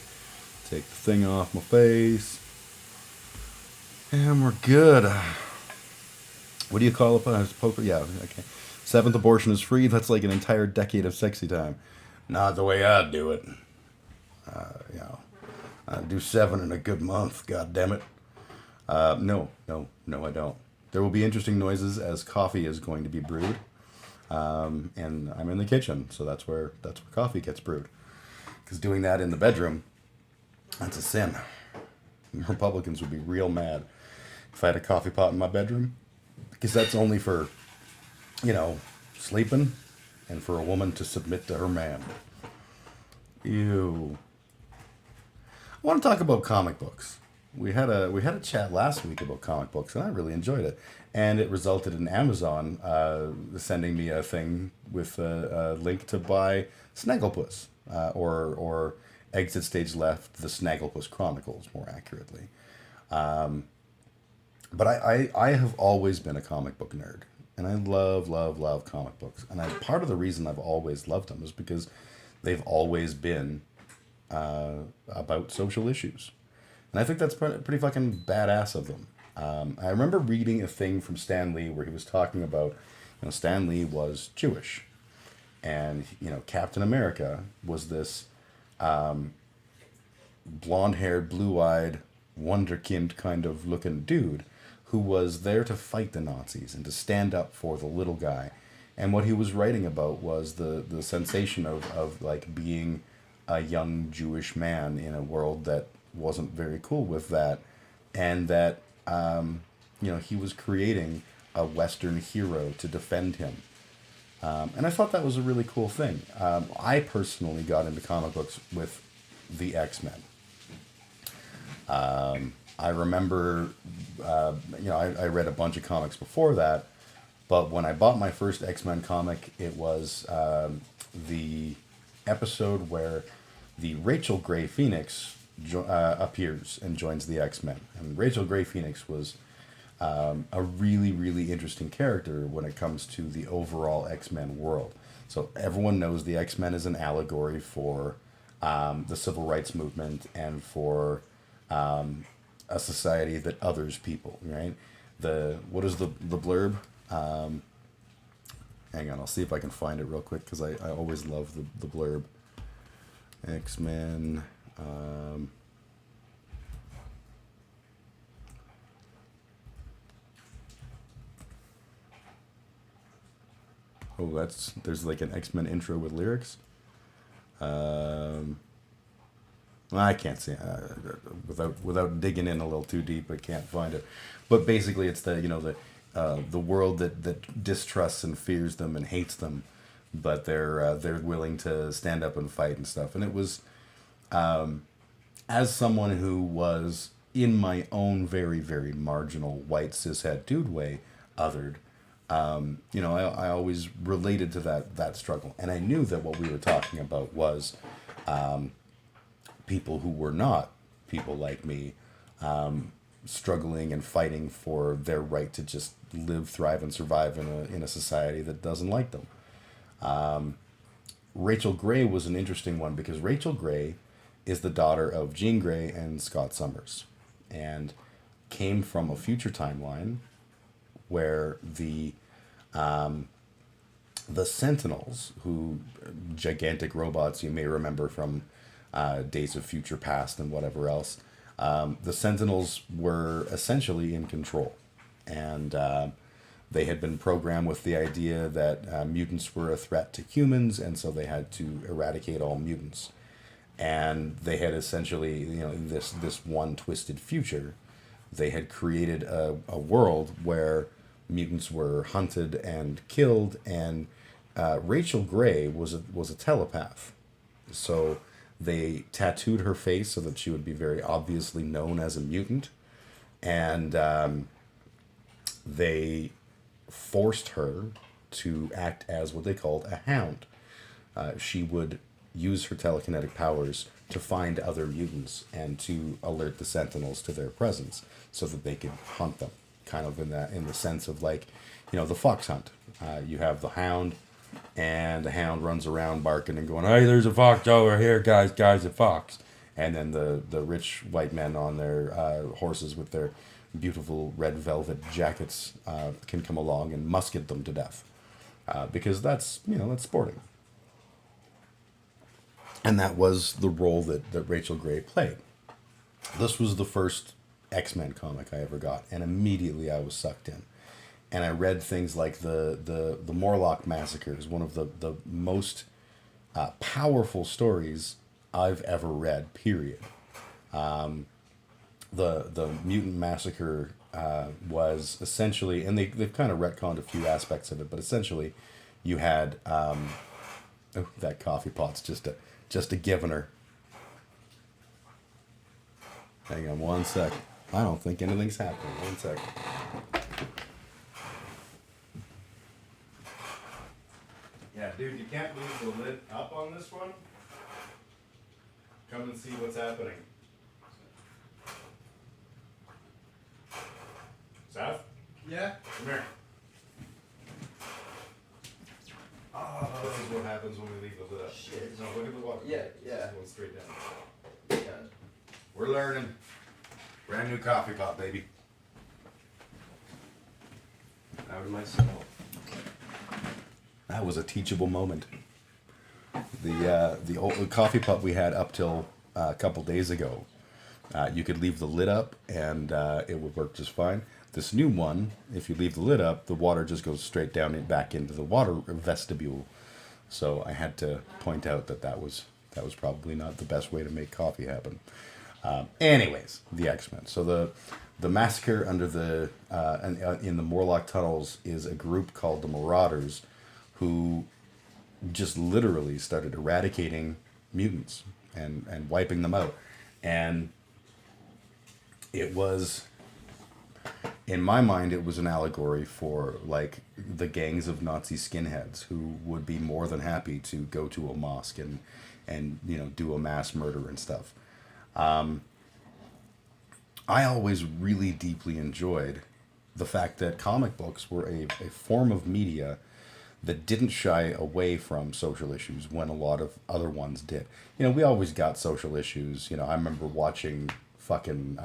take the thing off my face, and we're good. What do you call it? Poker? Yeah, okay. 7th abortion is free. That's like an entire decade of sexy time. Not the way I do it. I do 7 in a good month. God damn it. No, I don't. There will be interesting noises as coffee is going to be brewed. And I'm in the kitchen, so that's where coffee gets brewed. Because doing that in the bedroom, that's a sin. Republicans would be real mad if I had a coffee pot in my bedroom. Because that's only for, sleeping and for a woman to submit to her man. Ew. I want to talk about comic books. We had a chat last week about comic books, and I really enjoyed it. And it resulted in Amazon sending me a thing with a link to buy Snagglepuss, or Exit Stage Left, the Snagglepuss Chronicles, more accurately. But I have always been a comic book nerd, and I love comic books. And part of the reason I've always loved them is because they've always been about social issues. And I think that's pretty fucking badass of them. I remember reading a thing from Stan Lee where he was talking about, Stan Lee was Jewish. And, Captain America was this blonde-haired, blue-eyed, wonderkind kind of looking dude who was there to fight the Nazis and to stand up for the little guy. And what he was writing about was the sensation of like being a young Jewish man in a world that wasn't very cool with that, and that he was creating a Western hero to defend him, and I thought that was a really cool thing. I personally got into comic books with the X-Men. I remember, I read a bunch of comics before that, but when I bought my first X-Men comic, it was the episode where the Rachel Grey Phoenix appears and joins the X-Men. And Rachel Grey Phoenix was a really, really interesting character when it comes to the overall X-Men world. So everyone knows the X-Men is an allegory for the civil rights movement and for a society that others people, right? What is the blurb? Hang on, I'll see if I can find it real quick, because I always love the blurb. X-Men. There's like an X-Men intro with lyrics. I can't see without digging in a little too deep. I can't find it, but basically it's the world that distrusts and fears them and hates them, but they're willing to stand up and fight and stuff. And it was, as someone who was in my own very, very marginal white cishet dude way othered, I always related to that struggle, and I knew that what we were talking about was people who were not people like me, struggling and fighting for their right to just live, thrive, and survive in a society that doesn't like them. Rachel Grey was an interesting one because Rachel Grey is the daughter of Jean Grey and Scott Summers, and came from a future timeline where the Sentinels, who gigantic robots you may remember from Days of Future Past and whatever else, the Sentinels were essentially in control, and they had been programmed with the idea that mutants were a threat to humans, and so they had to eradicate all mutants. And they had essentially, in this one twisted future, they had created a world where mutants were hunted and killed, and Rachel Grey was a telepath. So they tattooed her face so that she would be very obviously known as a mutant, and they forced her to act as what they called a hound. She would use her telekinetic powers to find other mutants and to alert the Sentinels to their presence so that they could hunt them, kind of in the sense of like, the fox hunt. You have the hound and the hound runs around barking and going, "Hey, there's a fox over here, guys, a fox." And then the rich white men on their horses with their beautiful red velvet jackets can come along and musket them to death, because that's sporting. And that was the role that Rachel Gray played. This was the first X-Men comic I ever got, and immediately I was sucked in. And I read things like the Morlock Massacre is one of the most powerful stories I've ever read, period. The Mutant Massacre was essentially, and they've kind of retconned a few aspects of it, but essentially you had, that coffee pot's just a giving her. Hang on one sec. I don't think anything's happening. One sec. Yeah, dude, you can't leave the lid up on this one. Come and see what's happening. Seth? Yeah? Come here. This is what happens when we leave the lid up. Shit. No, look at the water. Yeah. It's going straight down. Yeah. We're learning. Brand new coffee pot, baby. Out of myself. That was a teachable moment. The old coffee pot we had up till a couple days ago, you could leave the lid up and it would work just fine. This new one, if you leave the lid up, the water just goes straight down and back into the water vestibule. So I had to point out that was probably not the best way to make coffee happen. Anyways, the X-Men. So the massacre under in the Morlock tunnels is a group called the Marauders, who just literally started eradicating mutants and wiping them out. And it was, in my mind, it was an allegory for like the gangs of Nazi skinheads who would be more than happy to go to a mosque and do a mass murder and stuff. I always really deeply enjoyed the fact that comic books were a form of media that didn't shy away from social issues when a lot of other ones did. We always got social issues. I remember watching fucking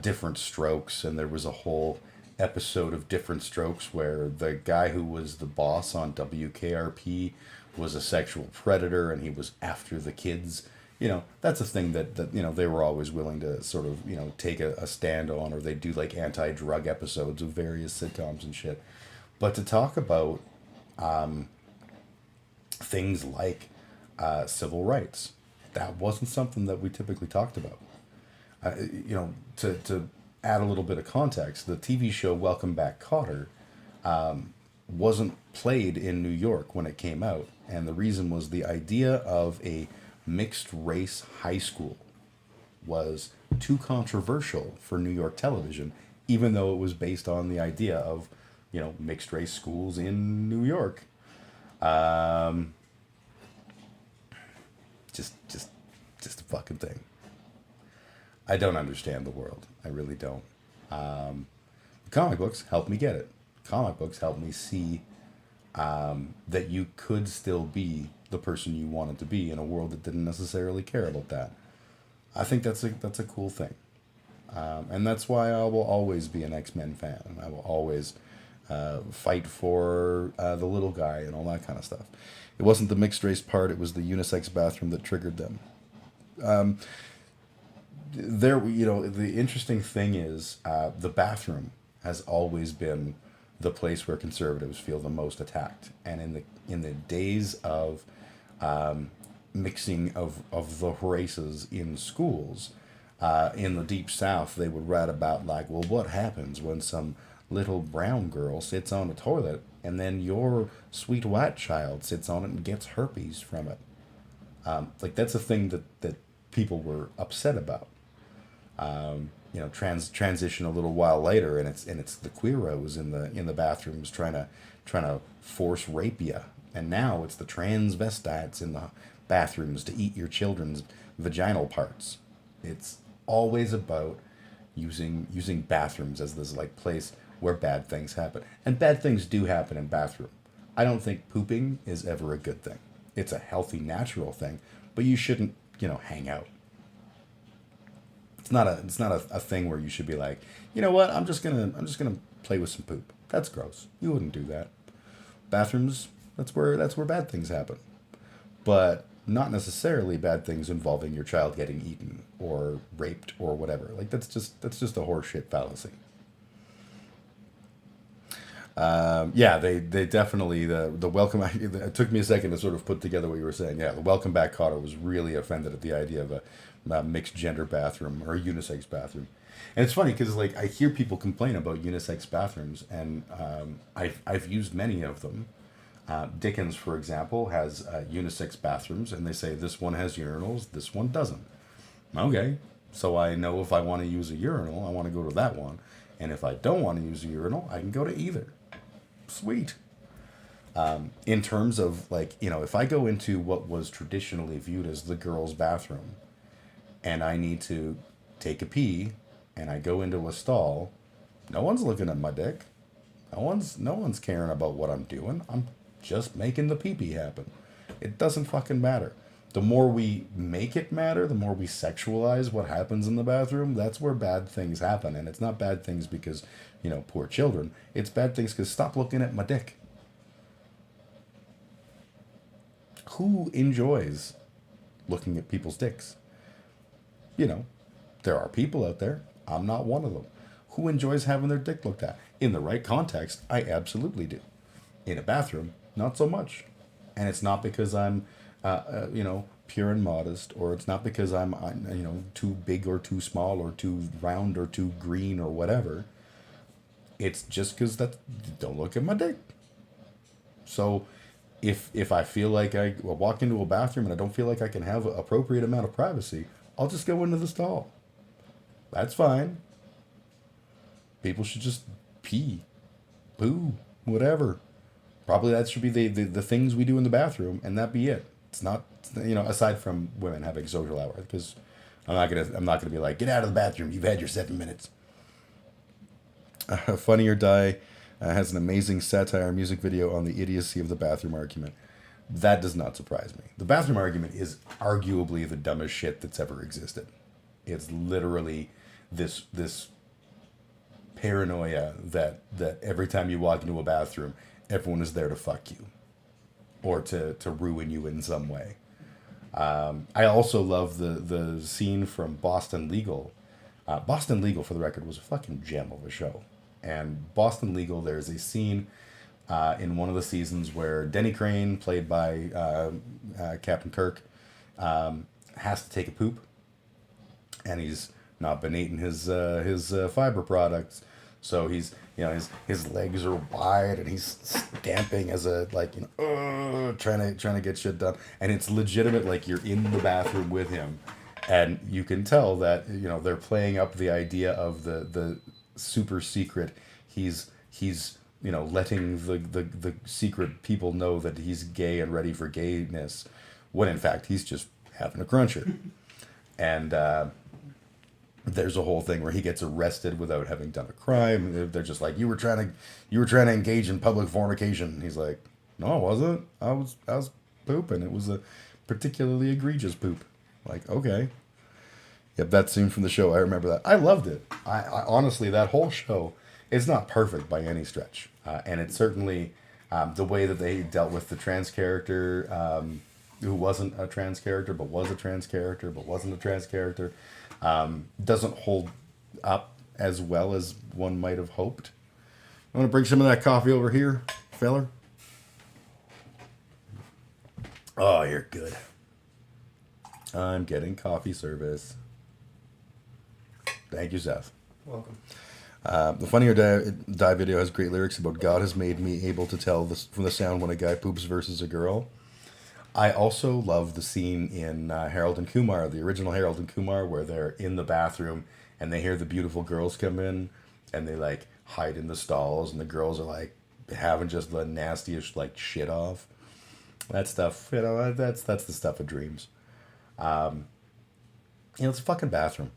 Different Strokes, and there was a whole episode of Different Strokes where the guy who was the boss on WKRP was a sexual predator and he was after the kids. That's a thing that they were always willing to sort of, take a stand on, or they do like anti-drug episodes of various sitcoms and shit. But to talk about things like civil rights, that wasn't something that we typically talked about. To add a little bit of context, the TV show Welcome Back, Kotter wasn't played in New York when it came out. And the reason was the idea of a mixed race high school was too controversial for New York television, even though it was based on the idea of, mixed race schools in New York. Just a fucking thing. I don't understand the world. I really don't. Comic books help me get it. Comic books help me see that you could still be the person you wanted to be in a world that didn't necessarily care about that. I think that's a cool thing. And that's why I will always be an X-Men fan. I will always fight for the little guy and all that kind of stuff. It wasn't the mixed race part, it was the unisex bathroom that triggered them. The interesting thing is the bathroom has always been the place where conservatives feel the most attacked. And in the days of mixing of the races in schools, in the Deep South, they would write about like, well, what happens when some little brown girl sits on a toilet and then your sweet white child sits on it and gets herpes from it. That's a thing that people were upset about. Transition a little while later, and it's the queeros in the bathrooms trying to force rape you, and now it's the transvestites in the bathrooms to eat your children's vaginal parts. It's always about using bathrooms as this like place where bad things happen. And bad things do happen in bathroom. I don't think pooping is ever a good thing. It's a healthy, natural thing, but you shouldn't, hang out. It's not a thing where you should be like, you know what, I'm just gonna play with some poop. That's gross. You wouldn't do that. Bathrooms, that's where bad things happen. But not necessarily bad things involving your child getting eaten or raped or whatever. Like that's just a horseshit fallacy. They definitely the welcome. It took me a second to sort of put together what you were saying. Yeah, the welcome back Cotter was really offended at the idea of a mixed gender bathroom or a unisex bathroom. And it's funny because like I hear people complain about unisex bathrooms, and I've used many of them. Dickens, for example, has unisex bathrooms, and they say this one has urinals, this one doesn't. Okay, so I know if I want to use a urinal, I want to go to that one, and if I don't want to use a urinal, I can go to either. Sweet. In terms of like, if I go into what was traditionally viewed as the girls' bathroom, and I need to take a pee, and I go into a stall, no one's looking at my dick. No one's caring about what I'm doing. I'm just making the pee-pee happen. It doesn't fucking matter. The more we make it matter, the more we sexualize what happens in the bathroom, that's where bad things happen. And it's not bad things because, poor children. It's bad things because stop looking at my dick. Who enjoys looking at people's dicks? There are people out there. I'm not one of them. Who enjoys having their dick looked at? In the right context, I absolutely do. In a bathroom, not so much. And it's not because I'm, pure and modest, or it's not because I'm, too big or too small or too round or too green or whatever. It's just because don't look at my dick. So if I feel like I walk into a bathroom and I don't feel like I can have an appropriate amount of privacy, I'll just go into the stall. That's fine. People should just pee, poo, whatever. Probably that should be the things we do in the bathroom, and that be it. It's not, aside from women having social hour, because I'm not gonna be like, get out of the bathroom. You've had your 7 minutes. Funny or Die has an amazing satire music video on the idiocy of the bathroom argument. That does not surprise me. The bathroom argument is arguably the dumbest shit that's ever existed. It's literally this paranoia that every time you walk into a bathroom, everyone is there to fuck you or to ruin you in some way. I also love the scene from Boston Legal. Boston Legal, for the record, was a fucking gem of a show. And Boston Legal, there's a scene in one of the seasons where Denny Crane, played by Captain Kirk, has to take a poop, and he's not been eating his fiber products, so he's his legs are wide and he's stamping as trying to get shit done, and it's legitimate. Like, you're in the bathroom with him, and you can tell that they're playing up the idea of the super secret. He's letting the secret people know that he's gay and ready for gayness, when in fact he's just having a cruncher. And there's a whole thing where he gets arrested without having done a crime. They're just like, you were trying to engage in public fornication. He's like, no, I wasn't. I was pooping. It was a particularly egregious poop. Like, okay. Yep, that scene from the show, I remember that. I loved it. I honestly, that whole show is not perfect by any stretch. And it's certainly the way that they dealt with the trans character, who wasn't a trans character, but was a trans character, but wasn't a trans character, doesn't hold up as well as one might have hoped. I want to bring some of that coffee over here, feller. Oh, you're good. I'm getting coffee service. Thank you, Seth. Welcome. The Funny or Die video has great lyrics about God has made me able to tell from the sound when a guy poops versus a girl. I also love the scene in Harold and Kumar, the original Harold and Kumar, where they're in the bathroom and they hear the beautiful girls come in and they like hide in the stalls, and the girls are like having just the nastiest like shit off. That stuff, that's the stuff of dreams. It's a fucking bathroom.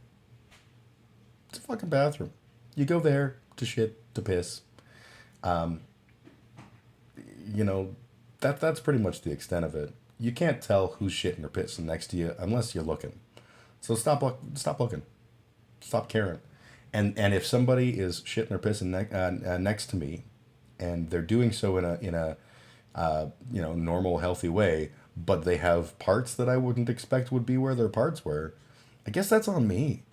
It's a fucking bathroom. You go there to shit, to piss. You know, that's pretty much the extent of it. You can't tell who's shitting or pissing next to you unless you're looking. So stop looking, stop caring. And if somebody is shitting or pissing next to me, and they're doing so in a normal healthy way, but they have parts that I wouldn't expect would be where their parts were, I guess that's on me.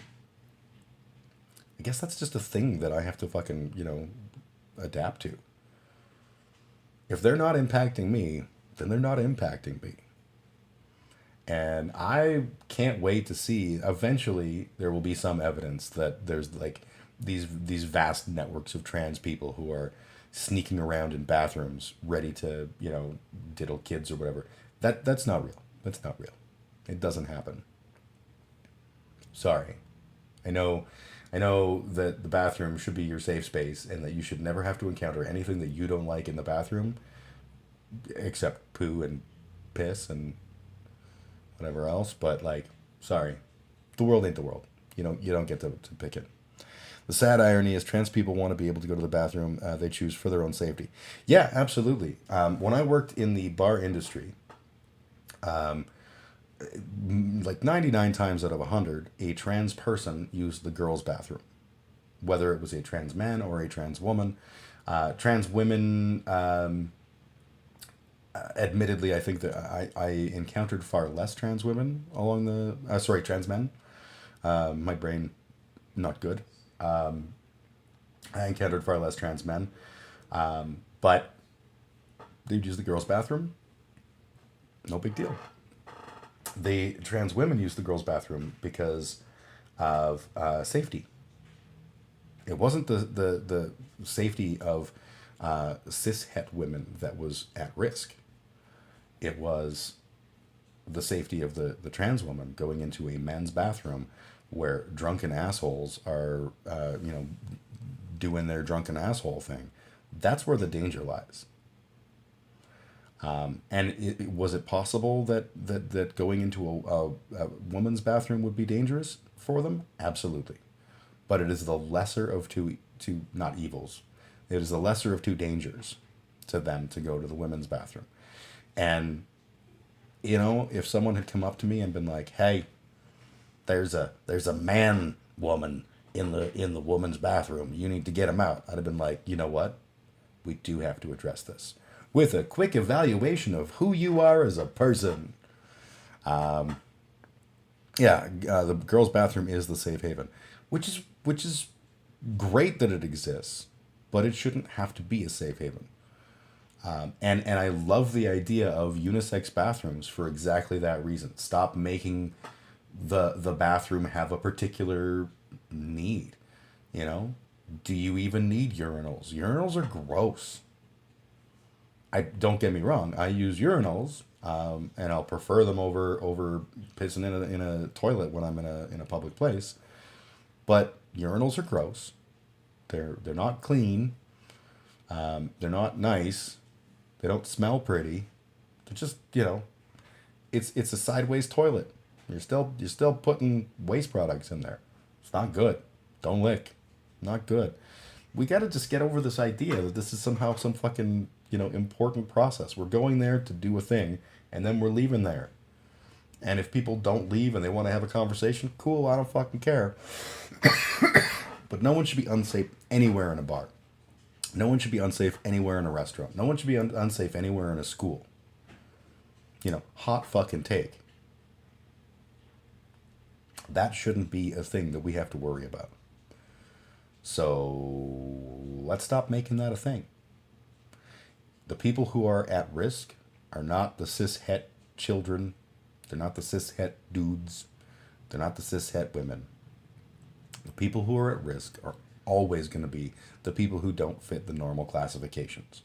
I guess that's just a thing that I have to fucking adapt to. If they're not impacting me, then they're not impacting me. And I can't wait to see, eventually there will be some evidence that there's like these vast networks of trans people who are sneaking around in bathrooms ready to, diddle kids or whatever. That's not real. That's not real. It doesn't happen. Sorry. I know that the bathroom should be your safe space and that you should never have to encounter anything that you don't like in the bathroom except poo and piss and whatever else, but sorry. The world ain't the world. You don't get to pick it. The sad irony is trans people want to be able to go to the bathroom they choose for their own safety. Yeah, absolutely. When I worked in the bar industry, like 99 times out of 100, a trans person used the girls' bathroom. Whether it was a trans man or a trans woman. Trans women, admittedly, I think that I encountered far less trans women along the... trans men. My brain, not good. I encountered far less trans men. But they'd use the girls' bathroom. No big deal. The trans women used the girls' bathroom because of safety. It wasn't the safety of cis-het women that was at risk. It was the safety of the trans woman going into a men's bathroom where drunken assholes are, doing their drunken asshole thing. That's where the danger lies. And was it possible that going into a woman's bathroom would be dangerous for them? Absolutely. But it is the lesser of two not evils. It is the lesser of two dangers to them to go to the women's bathroom. And, if someone had come up to me and been like, hey, there's a man woman in the woman's bathroom, you need to get him out, I'd have been like, you know what? We do have to address this with a quick evaluation of who you are as a person. The girls' bathroom is the safe haven, which is great that it exists, but it shouldn't have to be a safe haven. And I love the idea of unisex bathrooms for exactly that reason. Stop making the bathroom have a particular need. Do you even need urinals? Urinals are gross. Don't get me wrong. I use urinals, and I'll prefer them over pissing in a toilet when I'm in a public place. But urinals are gross. They're not clean. They're not nice. They don't smell pretty. They're just it's a sideways toilet. You're still putting waste products in there. It's not good. Don't lick. Not good. We got to just get over this idea that this is somehow some fucking important process. We're going there to do a thing, and then we're leaving there. And if people don't leave and they want to have a conversation, cool, I don't fucking care. But no one should be unsafe anywhere in a bar. No one should be unsafe anywhere in a restaurant. No one should be unsafe anywhere in a school. Hot fucking take. That shouldn't be a thing that we have to worry about. So let's stop making that a thing. The people who are at risk are not the cis-het children. They're not the cis-het dudes. They're not the cis-het women. The people who are at risk are always going to be the people who don't fit the normal classifications.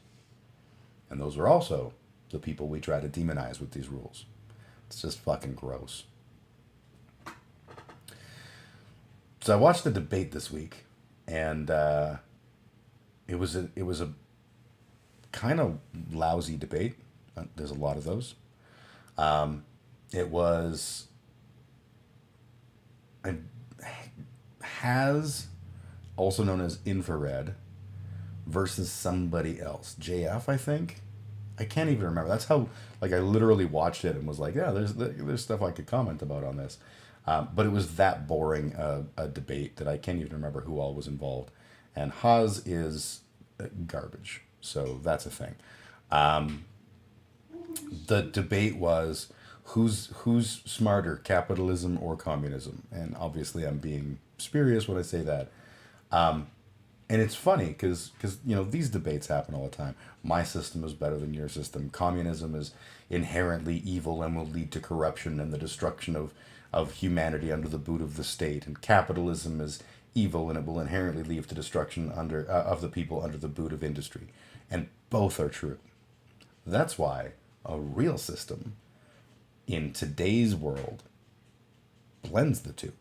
And those are also the people we try to demonize with these rules. It's just fucking gross. So I watched the debate this week, and it was a kind of lousy debate. There's a lot of those. It was... has also known as infrared, versus somebody else. JF, I think. I can't even remember. That's how, like, I literally watched it and was like, yeah, there's stuff I could comment about on this. But it was that boring a debate that I can't even remember who all was involved. And Haas is garbage. So that's a thing. The debate was who's smarter, capitalism or communism? And obviously I'm being spurious when I say that. And it's funny because these debates happen all the time. My system is better than your system. Communism is inherently evil and will lead to corruption and the destruction of humanity under the boot of the state. And capitalism is evil and it will inherently lead to destruction of the people under the boot of industry. And both are true. That's why a real system in today's world blends the two.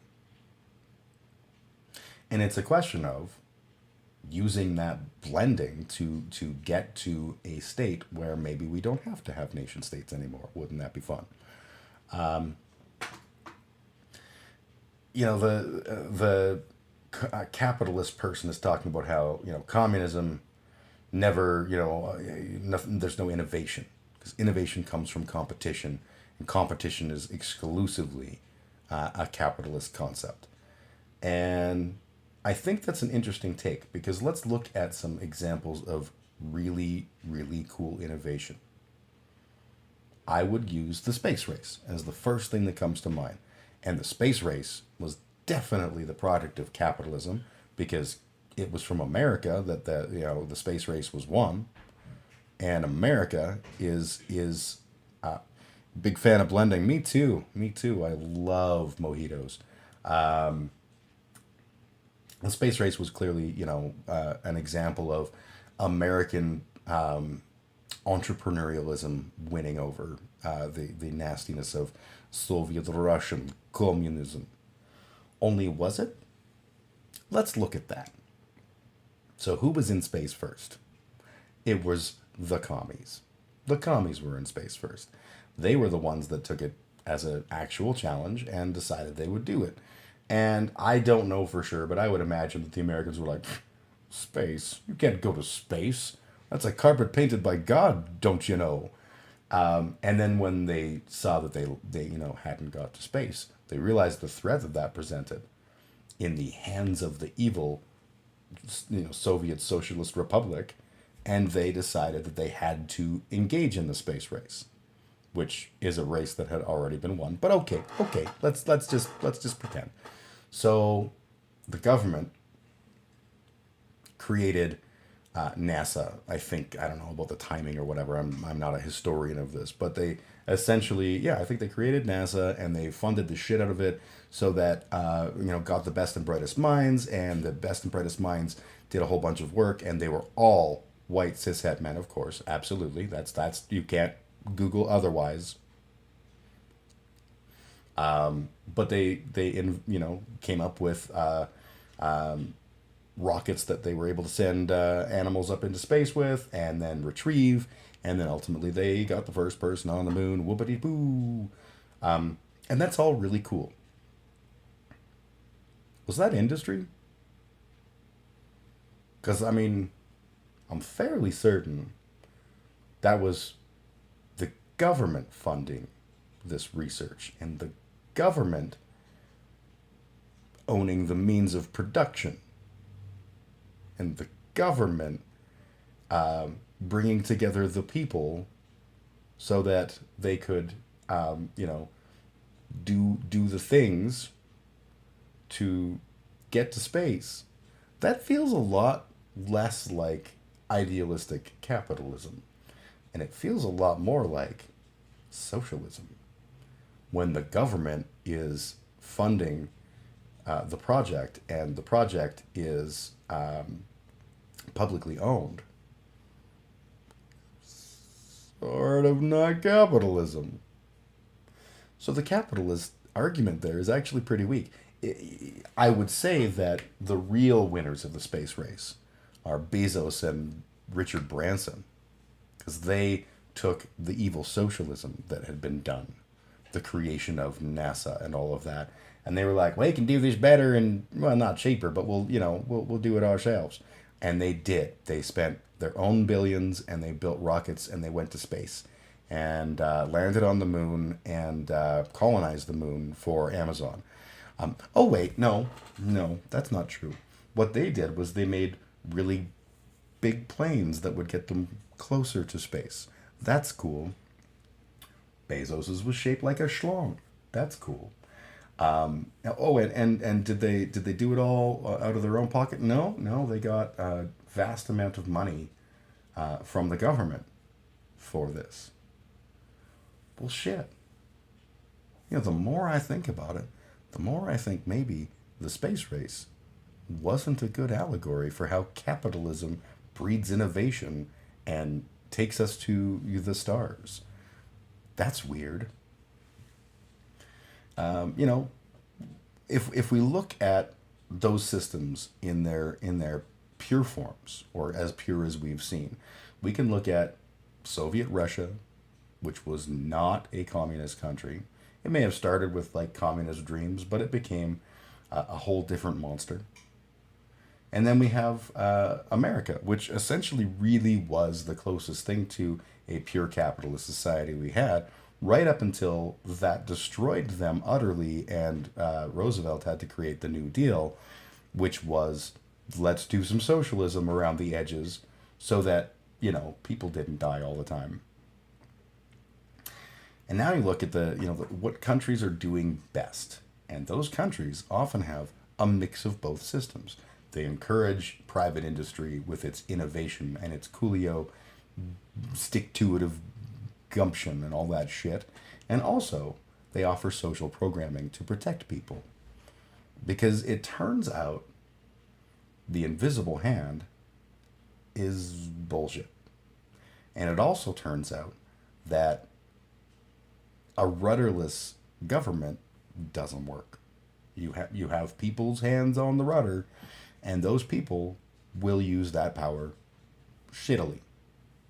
And it's a question of using that blending to get to a state where maybe we don't have to have nation states anymore. Wouldn't that be fun? The capitalist person is talking about how communism never nothing. There's no innovation because innovation comes from competition, and competition is exclusively a capitalist concept. And I think that's an interesting take because let's look at some examples of really, really cool innovation. I would use the space race as the first thing that comes to mind. And the space race was definitely the product of capitalism because it was from America that the space race was won. And America is big fan of blending. Me too. I love mojitos. The space race was clearly, an example of American entrepreneurialism winning over the nastiness of Soviet Russian communism. Only was it? Let's look at that. So who was in space first? It was the commies. The commies were in space first. They were the ones that took it as an actual challenge and decided they would do it. And I don't know for sure, but I would imagine that the Americans were like, space? You can't go to space. That's a carpet painted by God, don't you know? And then when they saw that they hadn't got to space, they realized the threat that presented in the hands of the evil, Soviet Socialist Republic, and they decided that they had to engage in the space race, which is a race that had already been won. But okay, let's just pretend. So the government created NASA. I don't know about the timing or whatever. I'm not a historian of this, but they essentially, I think they created NASA and they funded the shit out of it so that got the best and brightest minds, and the best and brightest minds did a whole bunch of work, and they were all white cishet men, of course. Absolutely, that's you can't Google otherwise. But they came up with rockets that they were able to send animals up into space with and then retrieve, and then ultimately they got the first person on the moon, whoopity boo. And that's all really cool. Was that industry? Because I'm fairly certain that was the government funding this research and the government owning the means of production and the government bringing together the people so that they could do the things to get to space. That feels a lot less like idealistic capitalism, and it feels a lot more like socialism when the government is funding the project and the project is publicly owned. Sort of not capitalism. So the capitalist argument there is actually pretty weak. I would say that the real winners of the space race are Bezos and Richard Branson, because they took the evil socialism that had been done the creation of NASA and all of that. And they were like, "We can do this better and, well, not cheaper, but we'll do it ourselves." And they did. They spent their own billions and they built rockets and they went to space and landed on the moon and colonized the moon for Amazon. Oh wait, no, that's not true. What they did was they made really big planes that would get them closer to space. That's cool. Bezos's was shaped like a schlong. That's cool. Oh, and did they do it all out of their own pocket? No, they got a vast amount of money from the government for this. Bullshit. The more I think about it, the more I think maybe the space race wasn't a good allegory for how capitalism breeds innovation and takes us to the stars. That's weird. If we look at those systems in their pure forms, or as pure as we've seen, we can look at Soviet Russia, which was not a communist country. It may have started with like communist dreams, but it became a whole different monster. And then we have America, which essentially really was the closest thing to a pure capitalist society we had, right up until that destroyed them utterly, and Roosevelt had to create the New Deal, which was, let's do some socialism around the edges so that, people didn't die all the time. And now you look at what countries are doing best. And those countries often have a mix of both systems. They encourage private industry with its innovation and its coolio, stick-to-itive gumption and all that shit. And also, they offer social programming to protect people. Because it turns out the invisible hand is bullshit. And it also turns out that a rudderless government doesn't work. You have people's hands on the rudder, and those people will use that power shittily.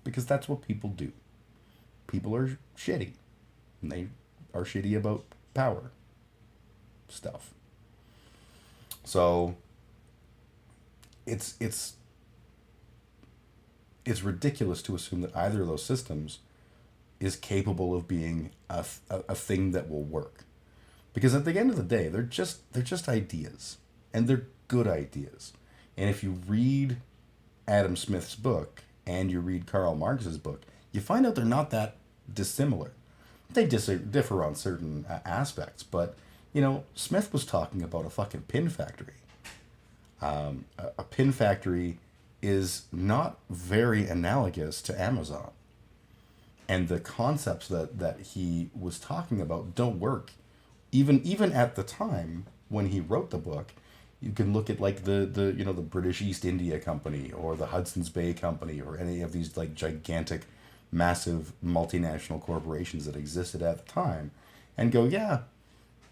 Because that's what people do. People are shitty. And they are shitty about power stuff. So it's ridiculous to assume that either of those systems is capable of being a thing that will work. Because at the end of the day, they're just ideas. And they're good ideas. And if you read Adam Smith's book and you read Karl Marx's book, you find out they're not that dissimilar. They differ on certain aspects, but, Smith was talking about a fucking pin factory. A pin factory is not very analogous to Amazon. And the concepts that he was talking about don't work. Even at the time when he wrote the book, you can look at like the British East India Company or the Hudson's Bay Company or any of these like gigantic, massive multinational corporations that existed at the time, and go, yeah,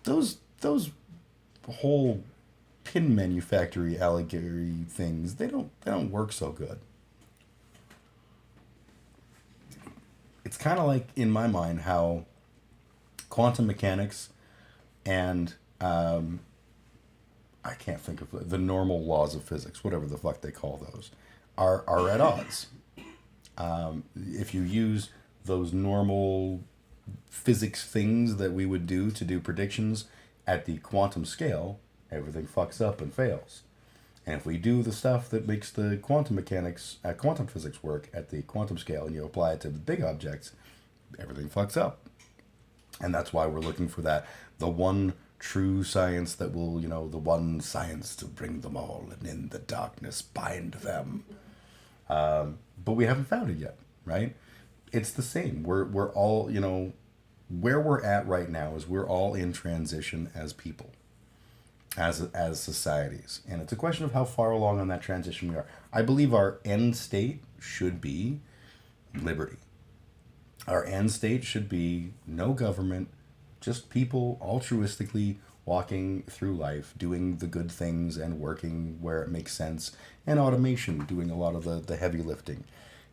those whole pin manufactory allegory things, they don't work so good. It's kind of like, in my mind, how quantum mechanics and I can't think of the normal laws of physics, whatever the fuck they call those, are at odds. If you use those normal physics things that we would do to do predictions at the quantum scale, everything fucks up and fails. And if we do the stuff that makes the quantum mechanics, quantum physics work at the quantum scale, and you apply it to the big objects, everything fucks up. And that's why we're looking for the one true science that will, the one science to bring them all, and in the darkness bind them. But we haven't found it yet, right? It's the same. We're all, where we're at right now is we're all in transition as people, as societies. And it's a question of how far along on that transition we are. I believe our end state should be liberty. Our end state should be no government, just people altruistically walking through life, doing the good things and working where it makes sense, and automation doing a lot of the heavy lifting,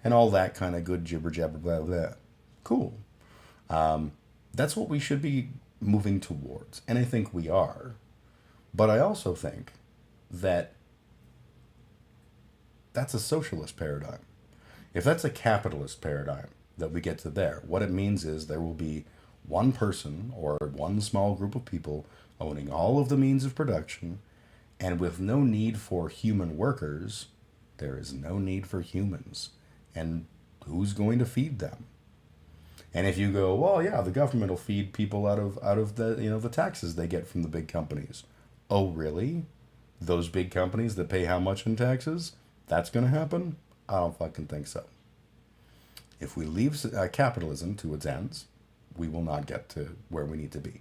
and all that kind of good jibber jabber blah blah. Cool. That's what we should be moving towards. And I think we are. But I also think that that's a socialist paradigm. If that's a capitalist paradigm that we get to there, what it means is there will be one person or one small group of people owning all of the means of production, and with no need for human workers, there is no need for humans. And who's going to feed them? And if you go, well, yeah, the government will feed people out of the the taxes they get from the big companies. Oh, really? Those big companies that pay how much in taxes? That's going to happen? I don't fucking think so. If we leave capitalism to its ends, we will not get to where we need to be.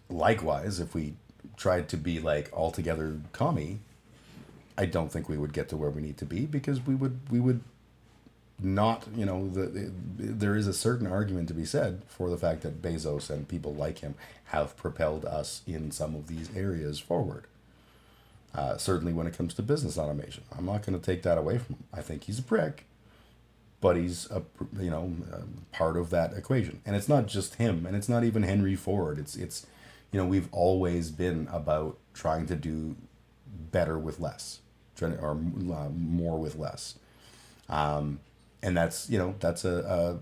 Likewise, if we tried to be like altogether commie, I don't think we would get to where we need to be, because we would not, there is a certain argument to be said for the fact that Bezos and people like him have propelled us in some of these areas forward. Certainly when it comes to business automation. I'm not going to take that away from him. I think he's a prick, but he's part of that equation. And it's not just him, and it's not even Henry Ford. It's we've always been about trying to do better with less, or more with less. And that's a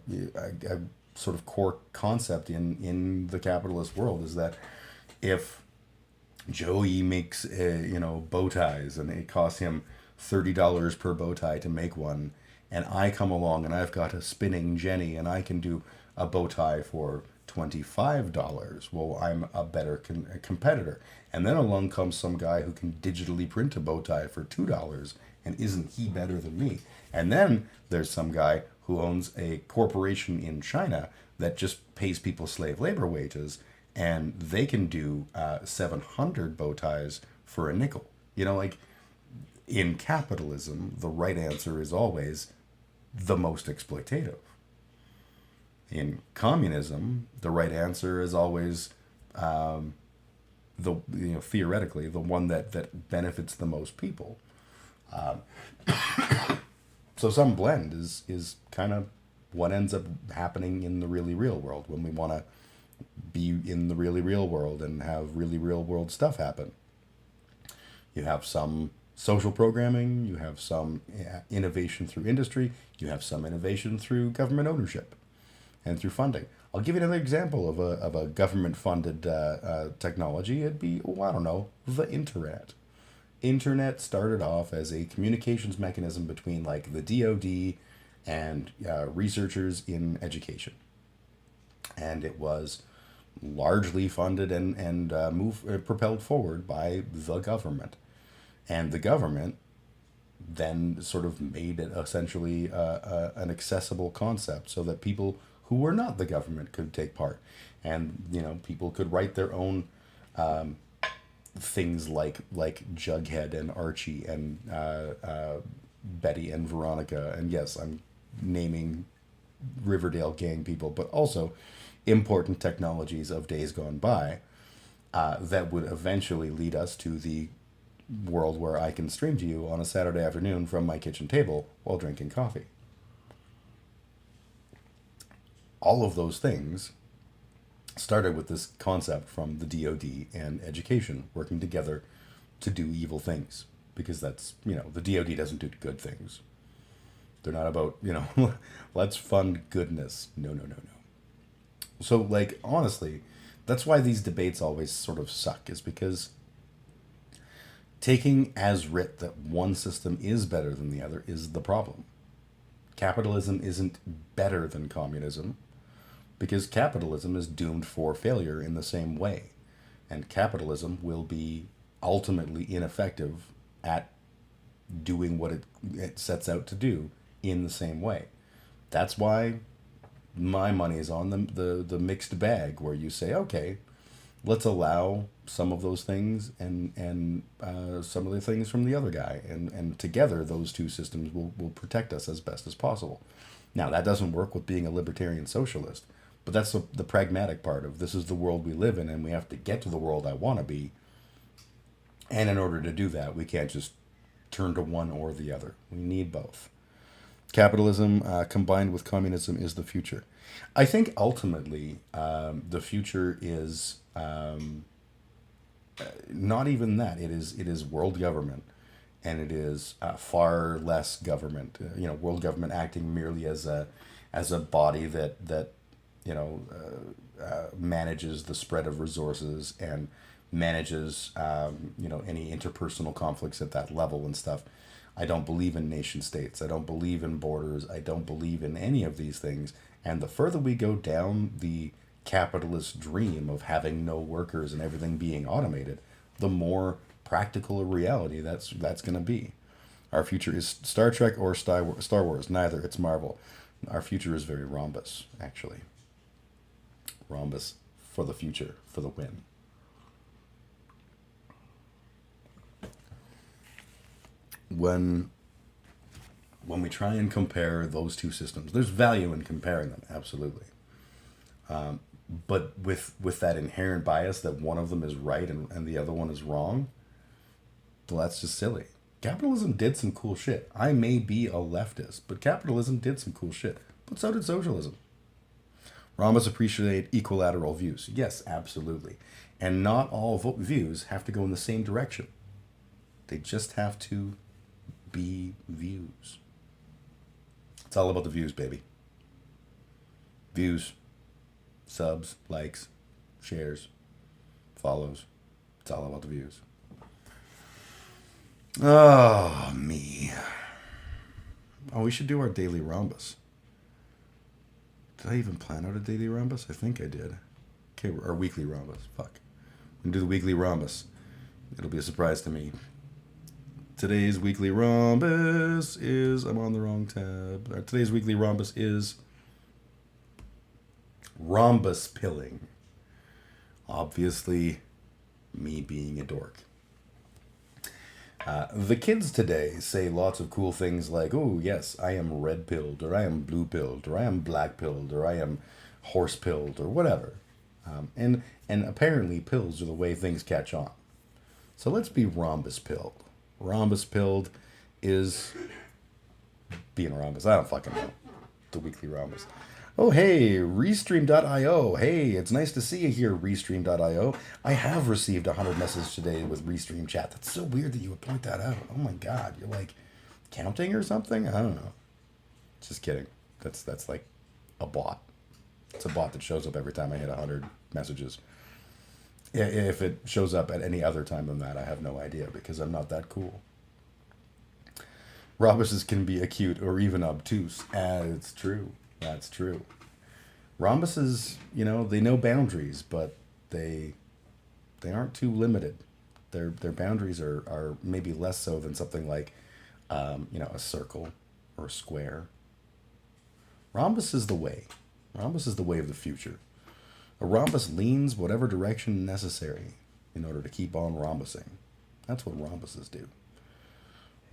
sort of core concept in the capitalist world, is that if Joey makes bow ties and it costs him $30 per bow tie to make one, and I come along and I've got a spinning Jenny and I can do a bow tie for $25, well, I'm a better competitor. And then along comes some guy who can digitally print a bow tie for $2, and isn't he better than me? And then there's some guy who owns a corporation in China that just pays people slave labor wages, and they can do 700 bow ties for a nickel. In capitalism, the right answer is always the most exploitative. In communism, the right answer is always theoretically the one that benefits the most people. So some blend is kind of what ends up happening in the really real world when we want to be in the really real world and have really real world stuff happen. You have some social programming, you have some innovation through industry, you have some innovation through government ownership and through funding. I'll give you another example of a government-funded technology. It'd be, the internet. Internet started off as a communications mechanism between like the DoD and researchers in education. And it was largely funded and propelled forward by the government. And the government then sort of made it essentially an accessible concept so that people who were not the government could take part. And, people could write their own things like Jughead and Archie and Betty and Veronica. And yes, I'm naming Riverdale gang people, but also important technologies of days gone by that would eventually lead us to the world where I can stream to you on a Saturday afternoon from my kitchen table while drinking coffee. All of those things started with this concept from the DoD and education working together to do evil things, because that's, the DoD doesn't do good things. They're not about, let's fund goodness. No. So, honestly, that's why these debates always sort of suck, is because taking as writ that one system is better than the other is the problem. Capitalism isn't better than communism, because capitalism is doomed for failure in the same way. And capitalism will be ultimately ineffective at doing what it sets out to do in the same way. That's why my money is on the mixed bag, where you say, okay, let's allow some of those things and some of the things from the other guy. And together, those two systems will protect us as best as possible. Now, that doesn't work with being a libertarian socialist, but that's the pragmatic part of this is the world we live in, and we have to get to the world I want to be. And in order to do that, we can't just turn to one or the other. We need both. Capitalism combined with communism is the future. I think ultimately the future is not even that. It is world government, and it is far less government. World government acting merely as a body that manages the spread of resources and manages any interpersonal conflicts at that level and stuff. I don't believe in nation states. I don't believe in borders. I don't believe in any of these things. And the further we go down the capitalist dream of having no workers and everything being automated, the more practical a reality that's going to be. Our future is Star Trek or Star Wars. Neither. It's Marvel. Our future is very rhombus, actually. Rhombus for the future, for the win. When we try and compare those two systems, there's value in comparing them, absolutely. But with that inherent bias that one of them is right and the other one is wrong, well, that's just silly. Capitalism did some cool shit. I may be a leftist, but capitalism did some cool shit. But so did socialism. Rhombus appreciate equilateral views. Yes, absolutely. And not all views have to go in the same direction. They just have to be views. It's all about the views, baby. Views, subs, likes, shares, follows. It's all about the views. Oh, me. Oh, we should do our daily rhombus. Did I even plan out a daily rhombus? I think I did. Okay, our weekly rhombus. Fuck. We can do the weekly rhombus. It'll be a surprise to me. Today's weekly rhombus is... I'm on the wrong tab. Today's weekly rhombus is... rhombus pilling. Obviously, me being a dork. The kids today say lots of cool things like, oh, yes, I am red-pilled, or I am blue-pilled, or I am black-pilled, or I am horse-pilled, or whatever. And apparently pills are the way things catch on. So let's be rhombus-pilled. Rhombus-pilled is being a rhombus. I don't fucking know. The weekly rhombus. Oh, hey, Restream.io. Hey, it's nice to see you here, Restream.io. I have received 100 messages today with Restream chat. That's so weird that you would point that out. Oh my God, you're like counting or something? I don't know. Just kidding. That's like a bot. It's a bot that shows up every time I hit 100 messages. If it shows up at any other time than that, I have no idea because I'm not that cool. Rhombuses can be acute or even obtuse. It's true. That's true. Rhombuses, they know boundaries, but they aren't too limited. Their boundaries are maybe less so than something like, a circle or a square. Rhombus is the way. Rhombus is the way of the future. A rhombus leans whatever direction necessary in order to keep on rhombusing. That's what rhombuses do.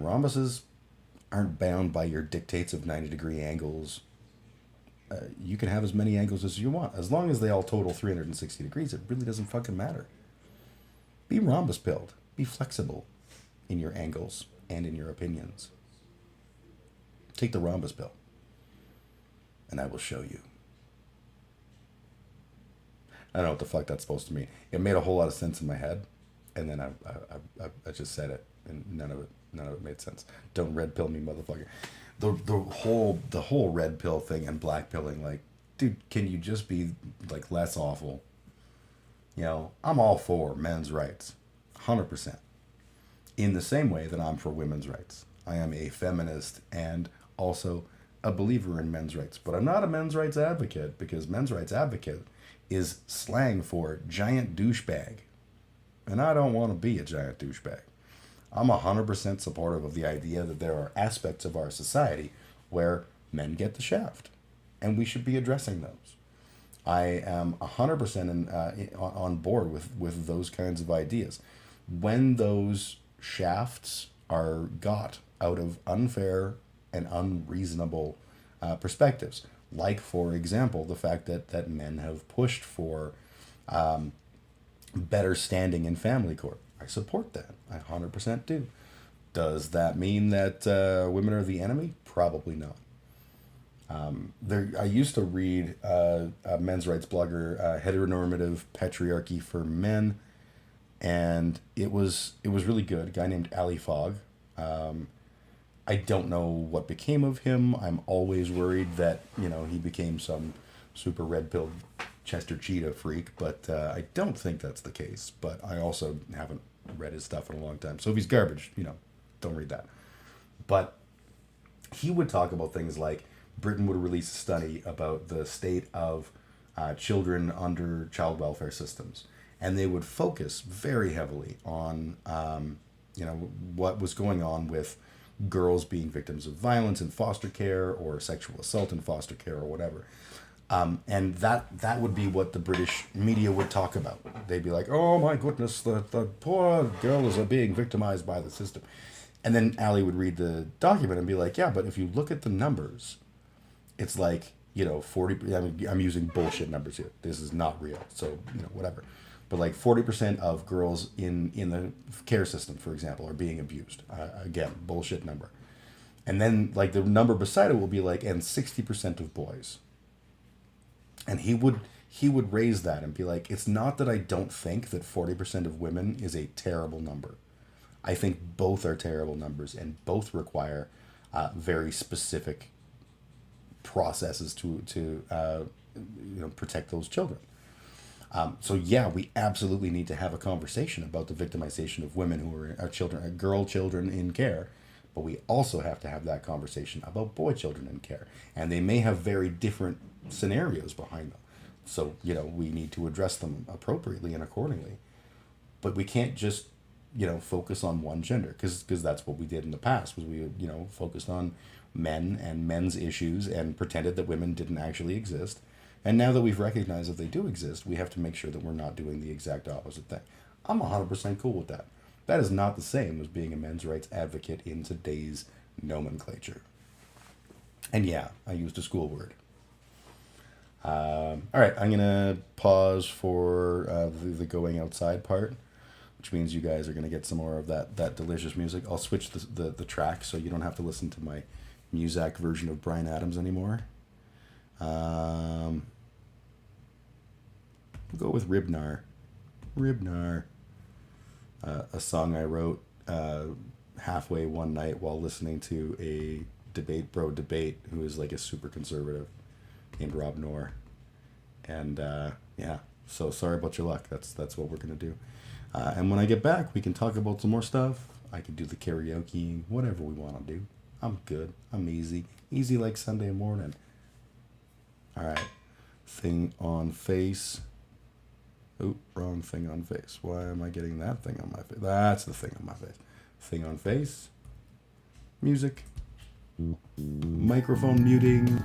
Rhombuses aren't bound by your dictates of 90-degree angles. You can have as many angles as you want. As long as they all total 360 degrees, it really doesn't fucking matter. Be rhombus-pilled. Be flexible in your angles and in your opinions. Take the rhombus pill, and I will show you. I don't know what the fuck that's supposed to mean. It made a whole lot of sense in my head, and then I just said it, and none of it made sense. Don't red pill me, motherfucker. The whole red pill thing and black pilling, like, dude, can you just be like less awful? I'm all for men's rights, 100%. In the same way that I'm for women's rights. I am a feminist and also a believer in men's rights, but I'm not a men's rights advocate because men's rights advocate is slang for giant douchebag. And I don't want to be a giant douchebag. I'm 100% supportive of the idea that there are aspects of our society where men get the shaft, and we should be addressing those. I am 100% on board with those kinds of ideas. When those shafts are got out of unfair and unreasonable perspectives, like, for example, the fact that men have pushed for better standing in family court. I support that. I 100% do. Does that mean that women are the enemy? Probably not. I used to read a men's rights blogger, Heteronormative Patriarchy for Men, and it was really good. A guy named Ali Fogg. I don't know what became of him. I'm always worried that he became some super red-pilled Chester Cheetah freak, but I don't think that's the case. But I also haven't read his stuff in a long time, so if he's garbage, don't read that. But he would talk about things like Britain would release a study about the state of children under child welfare systems, and they would focus very heavily on what was going on with girls being victims of violence in foster care or sexual assault in foster care or whatever. And that would be what the British media would talk about. They'd be like, oh my goodness, the poor girls are being victimized by the system. And then Ali would read the document and be like, yeah, but if you look at the numbers, it's like, 40, I'm using bullshit numbers here. This is not real. So, whatever. But like 40% of girls in the care system, for example, are being abused. Again, bullshit number. And then like the number beside it will be like, and 60% of boys. And he would raise that and be like, it's not that I don't think that 40% of women is a terrible number. I think both are terrible numbers, and both require very specific processes to protect those children. So yeah, we absolutely need to have a conversation about the victimization of women who are children, girl children in care, but we also have to have that conversation about boy children in care, and they may have very different scenarios behind them. So we need to address them appropriately and accordingly, but we can't just focus on one gender, because that's what we did in the past. Was we focused on men and men's issues and pretended that women didn't actually exist. And now that we've recognized that they do exist, we have to make sure that we're not doing the exact opposite thing. I'm 100% cool with that. That is not the same as being a men's rights advocate in today's nomenclature. And yeah, I used a school word. All right, I'm going to pause for the going outside part, which means you guys are going to get some more of that delicious music. I'll switch the track so you don't have to listen to my Muzak version of Bryan Adams anymore. We'll go with Ribnar. A song I wrote halfway one night while listening to a debate who is like a super conservative named Rob Knorr. And yeah, so sorry about your luck. That's what we're going to do. And when I get back, we can talk about some more stuff. I can do the karaoke, whatever we want to do. I'm good. I'm easy. Easy like Sunday morning. All right. Thing on face. Oh, wrong thing on face. Why am I getting that thing on my face? That's the thing on my face. Thing on face. Music. Microphone muting.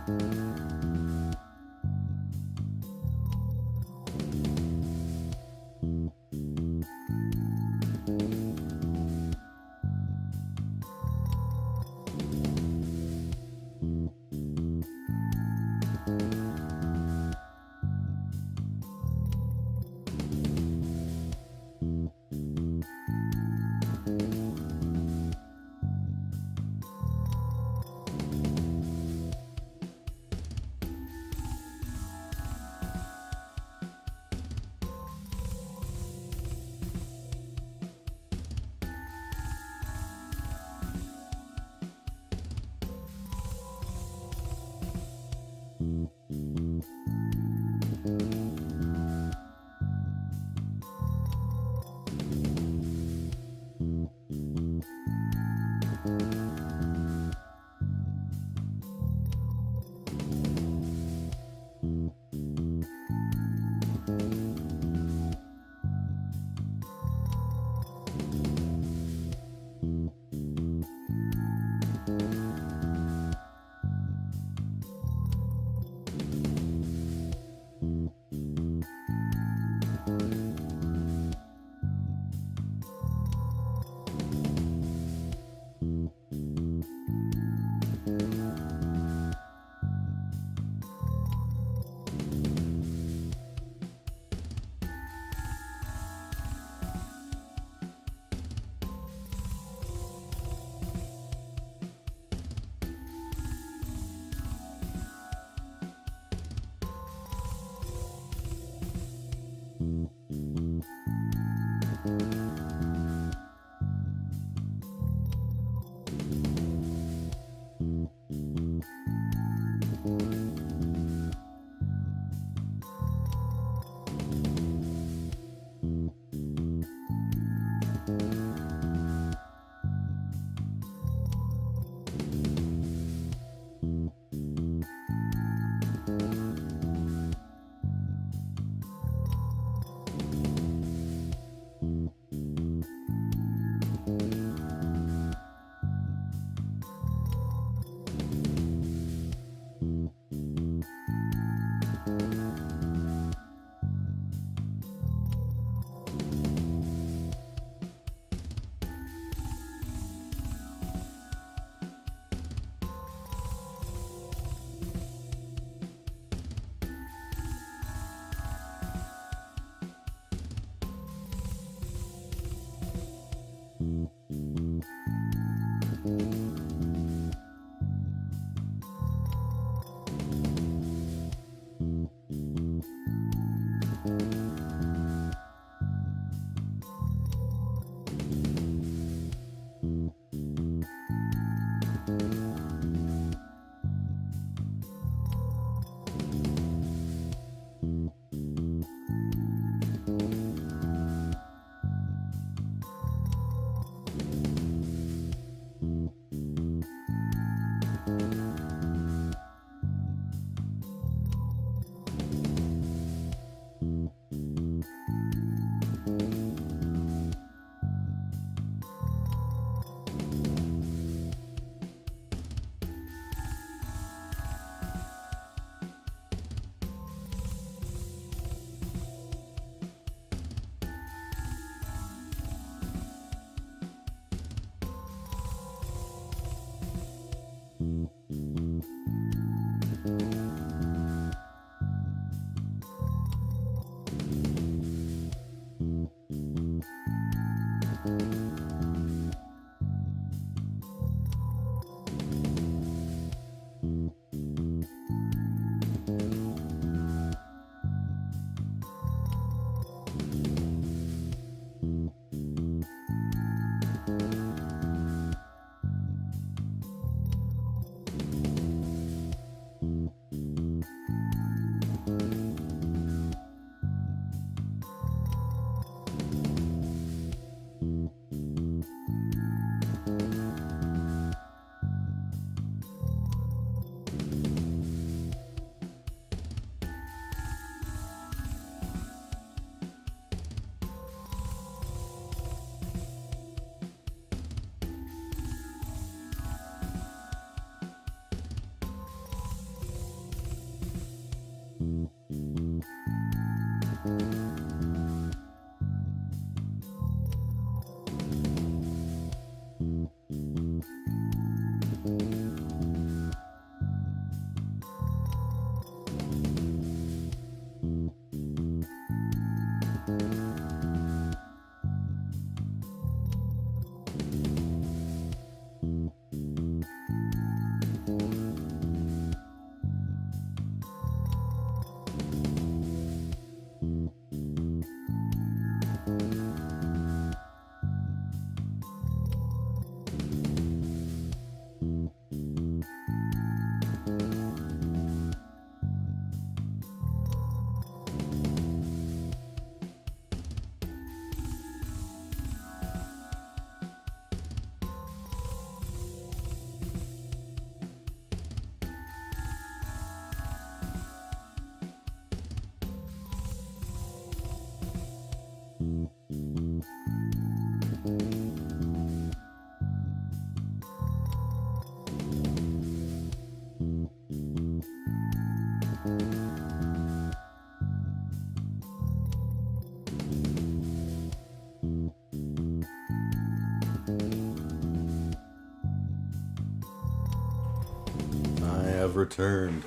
Have returned.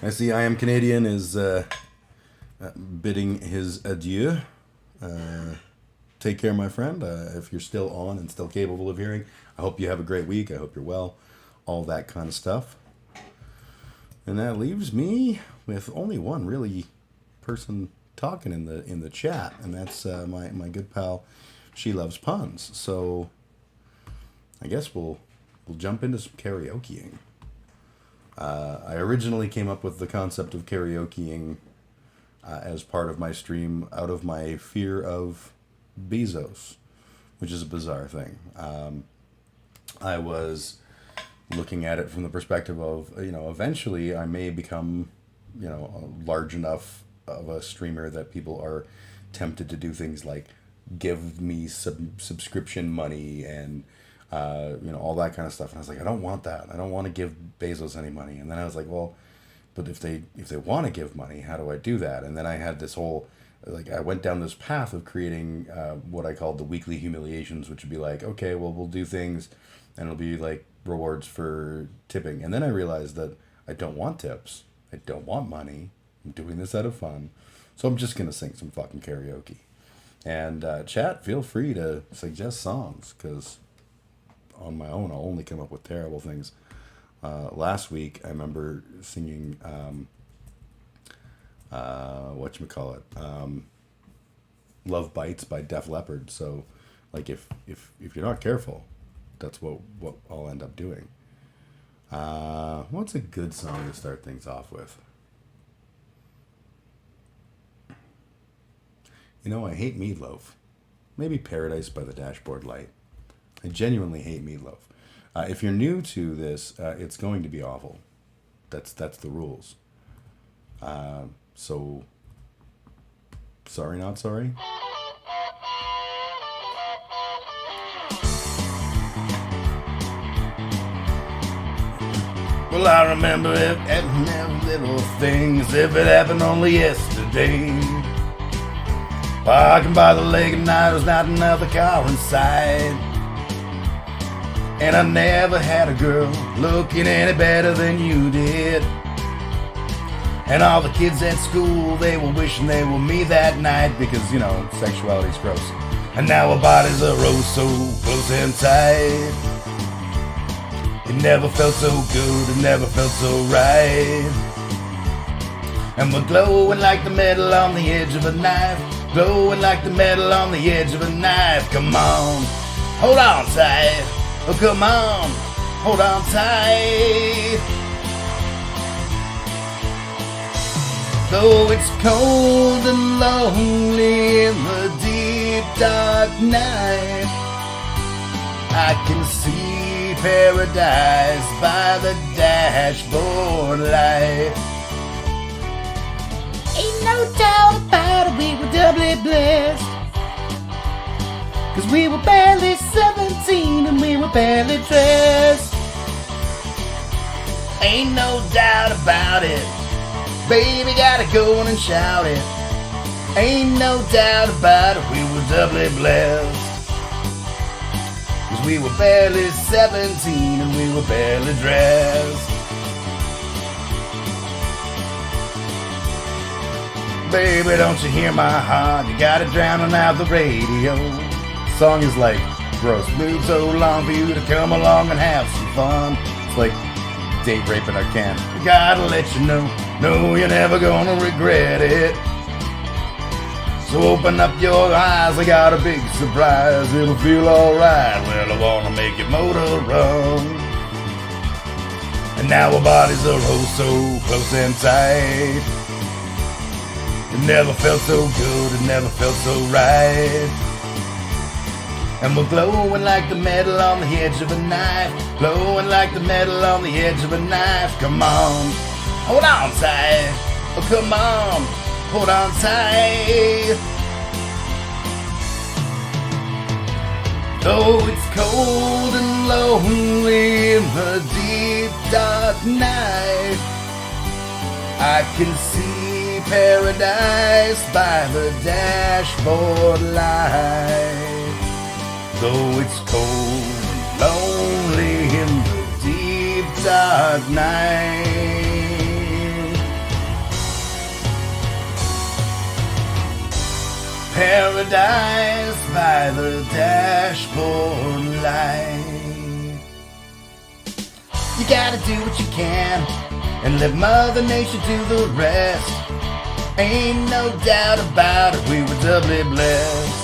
I see I Am Canadian is bidding his adieu. Take care, my friend. If you're still on and still capable of hearing, I hope you have a great week. I hope you're well. All that kind of stuff. And that leaves me with only one really person talking in the chat, and that's my good pal. She Loves Puns. So I guess we'll jump into some karaokeing. I originally came up with the concept of karaokeing as part of my stream out of my fear of Bezos, which is a bizarre thing. I was looking at it from the perspective of, eventually I may become, large enough of a streamer that people are tempted to do things like give me subscription money and all that kind of stuff. And I was like, I don't want that. I don't want to give Bezos any money. And then I was like, well, but if they want to give money, how do I do that? And then I had this whole, I went down this path of creating what I called the weekly humiliations, which would be like, okay, well, we'll do things and it'll be like rewards for tipping. And then I realized that I don't want tips. I don't want money. I'm doing this out of fun. So I'm just going to sing some fucking karaoke. And chat, feel free to suggest songs, because on my own, I'll only come up with terrible things. Last week, I remember singing, whatchamacallit, Love Bites by Def Leppard. So, if you're not careful, that's what I'll end up doing. What's a good song to start things off with? I hate Meatloaf. Maybe Paradise by the Dashboard Light. I genuinely hate Meatloaf. If you're new to this, it's going to be awful. That's the rules. So, sorry, not sorry. Well, I remember every little things, if it happened only yesterday. Parking by the lake at night, was not another car in sight. And I never had a girl looking any better than you did. And all the kids at school, they were wishing they were me that night, because, sexuality's gross. And now our bodies are oh so close and tight. It never felt so good, it never felt so right. And we're glowing like the metal on the edge of a knife. Glowing like the metal on the edge of a knife. Come on, hold on tight. Oh, come on, hold on tight. Though it's cold and lonely in the deep dark night, I can see paradise by the dashboard light. Ain't no doubt about it, we were doubly blessed. 'Cause we were barely 17 and we were barely dressed. Ain't no doubt about it, baby, gotta go on and shout it. Ain't no doubt about it, we were doubly blessed. 'Cause we were barely 17 and we were barely dressed. Baby, don't you hear my heart? You got it drowning out the radio. Song is like, gross. Moved so long for you to come along and have some fun. It's like date rape in a can. Gotta let you know, no, you're never gonna regret it. So open up your eyes, I got a big surprise. It'll feel alright, well, I wanna make your motor run. And now our bodies are oh so close and tight. It never felt so good, it never felt so right. And we're glowing like the metal on the edge of a knife. Glowing like the metal on the edge of a knife. Come on, hold on tight. Oh, come on, hold on tight. Though it's cold and lonely in the deep dark night, I can see paradise by the dashboard light. Though it's cold and lonely in the deep dark night, paradise by the dashboard light. You gotta do what you can and let Mother Nature do the rest. Ain't no doubt about it, we were doubly blessed.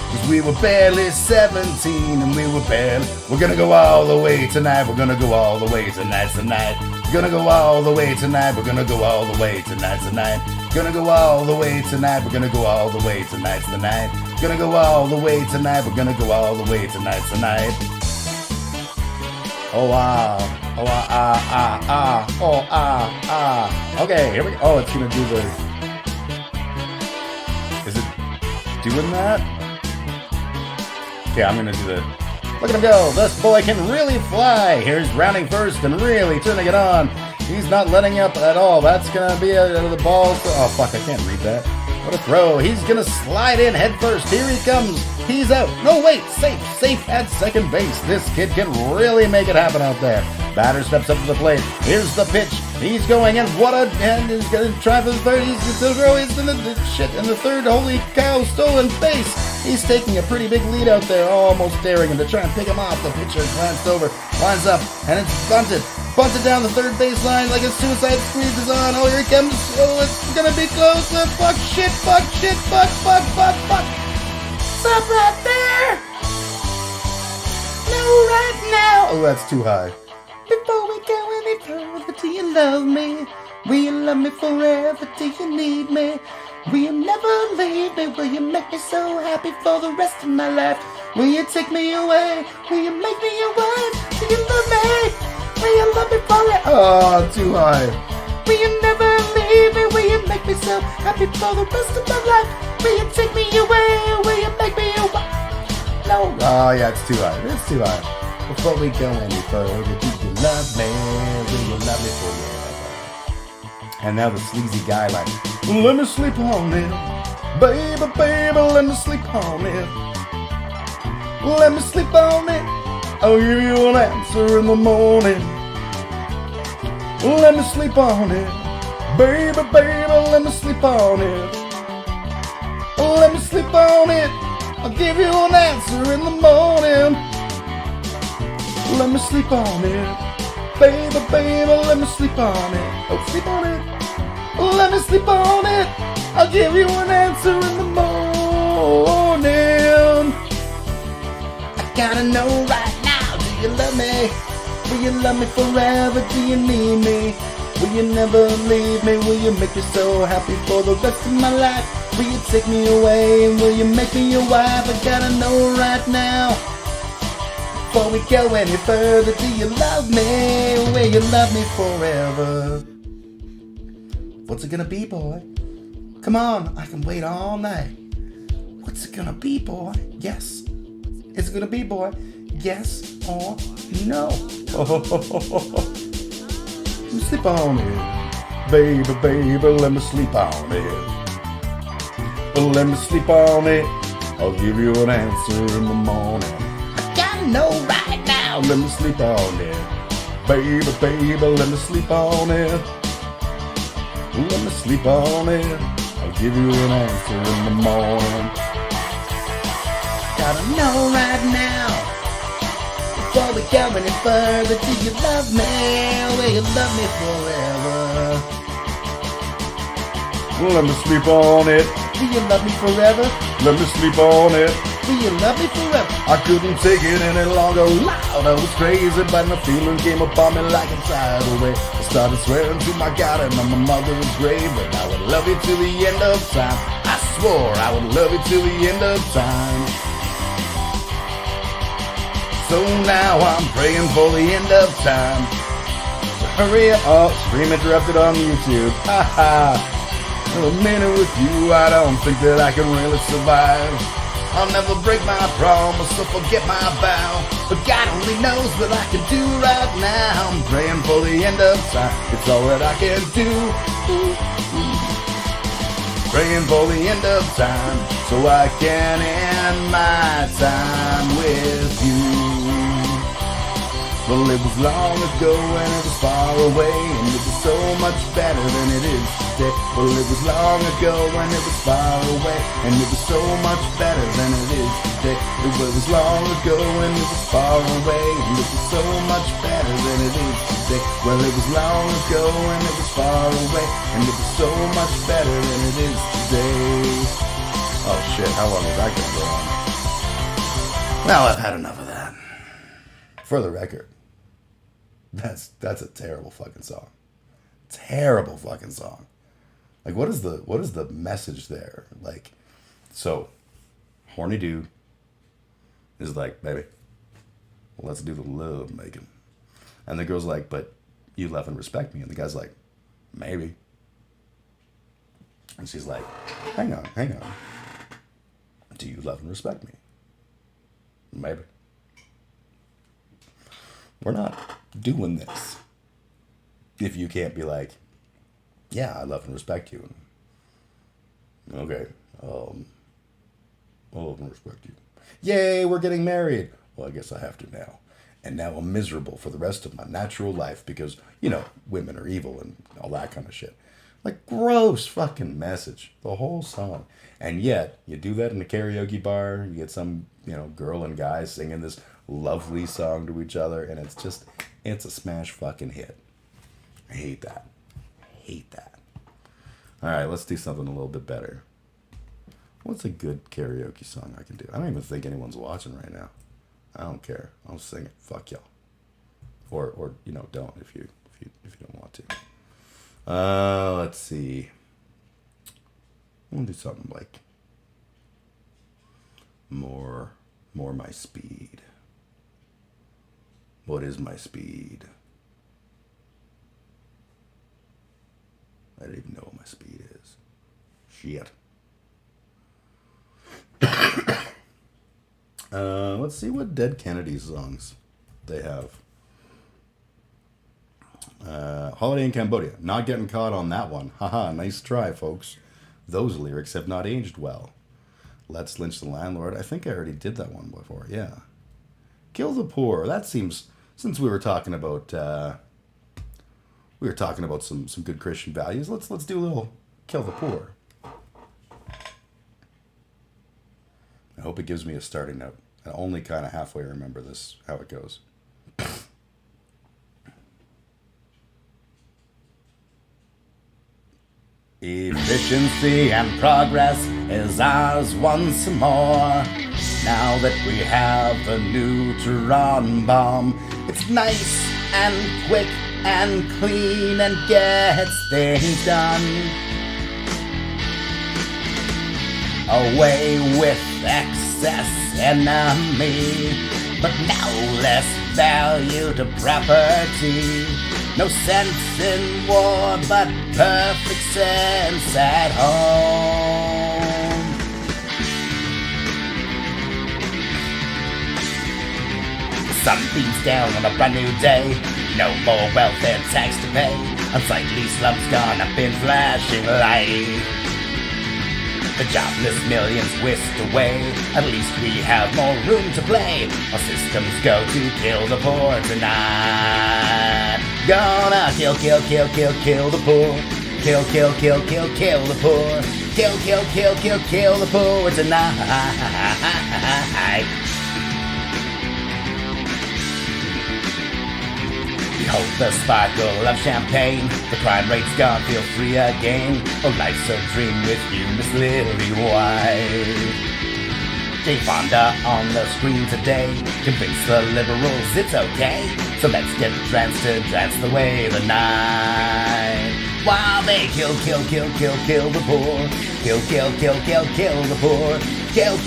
'Cause we were barely 17 and we were barely. We're gonna go all the way tonight, we're gonna go all the way tonight. We're gonna go all the way tonight, we're gonna go all the way tonight. Gonna go all the way tonight, we're gonna go all the way tonight. Gonna go all the way tonight, we're gonna go all the way tonight. Oh ah, oh oh Okay, here we go. Oh, it's gonna do the. Is it doing that? Okay, I'm gonna do the. Look at him go! This boy can really fly! Here's rounding first and really turning it on. He's not letting up at all. That's gonna be the ball. Oh fuck! I can't read that. What a throw! He's gonna slide in head first. Here he comes. He's out. No wait, safe at second base. This kid can really make it happen out there. Batter steps up to the plate. Here's the pitch. He's going in. And he's gonna try for the third. He's gonna throw. He's in the shit in the third. Holy cow! Stolen base. He's taking a pretty big lead out there, almost daring him to try and pick him off. The pitcher glanced over, lines up, and it's bunted. Bunted down the third baseline like a suicide squeeze is on. Oh, here he comes. Oh, it's gonna be close. Fuck, shit, fuck. Stop right there. No, right now. Oh, that's too high. Before we go any further, do you love me? Will you love me forever? Do you need me? Will you never leave me? Will you make me so happy for the rest of my life? Will you take me away? Will you make me your wife? Will you love me? Will you love me forever? Oh, too high. Will you never leave me? Will you make me so happy for the rest of my life? Will you take me away? Will you make me your wife? No. Oh, yeah, it's too high. It's too high. Before we go any further, do you love me? Will you love me forever? And now the sleazy guy like, let me sleep on it. Baby, let me sleep on it. Let me sleep on it. I'll give you an answer in the morning. Let me sleep on it. Baby, let me sleep on it. Let me sleep on it. I'll give you an answer in the morning. Let me sleep on it. Baby, let me sleep on it. Oh, sleep on it. Let me sleep on it. I'll give you an answer in the morning. I gotta know right now, do you love me? Will you love me forever? Do you need me? Will you never leave me? Will you make me so happy for the rest of my life? Will you take me away? Will you make me your wife? I gotta know right now. Before we go any further, do you love me? Will you love me forever? What's it gonna be, boy? Come on, I can wait all night. What's it gonna be, boy? Yes. Is it gonna be, boy? Yes or no? Sleep on it. Baby, baby, let me sleep on it. Let me sleep on it. I'll give you an answer in the morning. I gotta know right now. Let me sleep on it. Baby, baby, let me sleep on it. Let me sleep on it. I'll give you an answer in the morning. Gotta know right now. Before we go any further, do you love me? Will you love me forever? Let me sleep on it. Will you love me forever? Let me sleep on it. Will you love me forever? I couldn't take it any longer. Loud, I was crazy, but my feeling came upon me like a tidal wave. I started swearing to my God and on my mother's grave that I would love you till the end of time. I swore I would love you till the end of time. So now I'm praying for the end of time. So hurry up, stream interrupted on YouTube. Ha ha. A minute with you, I don't think that I can really survive. I'll never break my promise or forget my vow. But God only knows what I can do right now. I'm praying for the end of time. It's all that I can do. Praying for the end of time so I can end my time with you. Well, it was long ago and it was far away, and it was so much better than it is today. Well, it was long ago and it was far away, and it was so much better than it is today. It was long ago and it was far away, and it was so much better than it is today. Well, it was long ago and it was far away, and it was so much better than it is today. Oh shit, how long is that gonna go on? Well, I've had enough of that. For the record, that's a terrible fucking song. Terrible fucking song. Like, what is the message there? Like, so horny dude is like, baby, well, let's do the love making. And the girl's like, but you love and respect me. And the guy's like, maybe. And she's like, hang on. Do you love and respect me? Maybe. We're not doing this if you can't be like, yeah, I love and respect you. Okay, I love and respect you. Yay, we're getting married. Well, I guess I have to now. And now I'm miserable for the rest of my natural life because, you know, women are evil and all that kind of shit. Like, gross fucking message, the whole song. And yet, you do that in a karaoke bar, you get some, you know, girl and guy singing this lovely song to each other, and it's a smash fucking hit. I hate that. All right, let's do something a little bit better. What's a good karaoke song I can do? I don't even think anyone's watching right now. I don't care. I'll sing it. Fuck y'all. Or you know, don't if you don't want to. Let's see. I'm gonna do something like more my speed. What is my speed? I don't even know what my speed is. Shit. Let's see what Dead Kennedy songs they have. Holiday in Cambodia. Not getting caught on that one. Haha, nice try, folks. Those lyrics have not aged well. Let's Lynch the Landlord. I think I already did that one before. Yeah. Kill the Poor. That seems... Since we were talking about some good Christian values, let's do a little Kill the Poor. I hope it gives me a starting note. I only kind of halfway remember this, how it goes. Efficiency and progress is ours once more. Now that we have a neutron bomb, it's nice and quick and clean and gets things done. Away with excess as enemy, but no less value to property. No sense in war, but perfect sense at home. Sun beams down on a brand new day. No more welfare tax to pay. Unsightly slums gone up in flashing light. The jobless millions whisked away. At least we have more room to play. Our systems go to kill the poor tonight. Gonna kill the poor. Kill the poor. Kill the poor tonight. Behold the sparkle of champagne. The crime rate's gone, feel free again. Oh, life's a dream with you, Miss Lily White. Jane Fonda on the screen today. Convince the liberals it's okay. So let's get tranced to dance the way the night. While they kill the poor. Kill the poor. Kill the poor tonight. Kill the poor. Kill the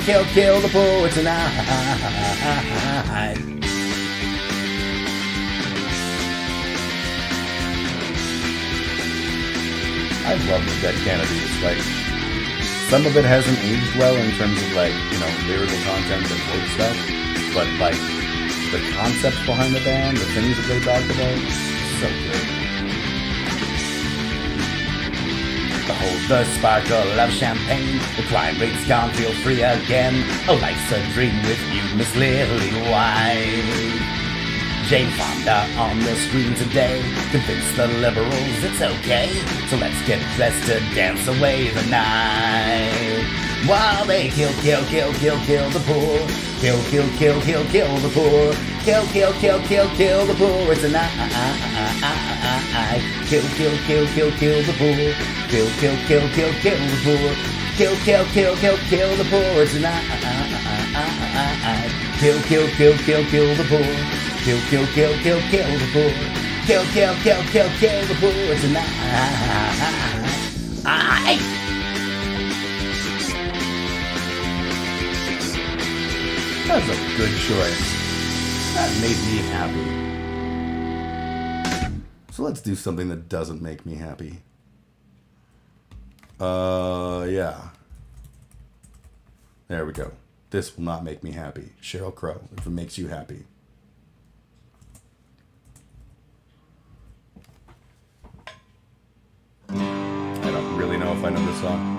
poor. Kill the poor tonight. I love the Dead Kennedys. Like, some of it hasn't aged well in terms of, like, you know, lyrical content and folk stuff, but, like, the concepts behind the band, the things that they talked about, so good. Behold the sparkle of champagne. The crime rate's gone, feel free again. Oh, life's a dream with you, Miss Lily White. Jane Fonda on the screen today. Convince the liberals it's okay. So let's get dressed to dance away the night. While they kill the poor. Kill the poor. Kill the poor tonight. Kill the poor. Kill the poor. Kill the poor tonight. Kill the poor. Kill the poor tonight. That was a good choice. That made me happy. So let's do something that doesn't make me happy. Yeah. There we go. This will not make me happy. Sheryl Crow, if it makes you happy. I don't really know if I know this song.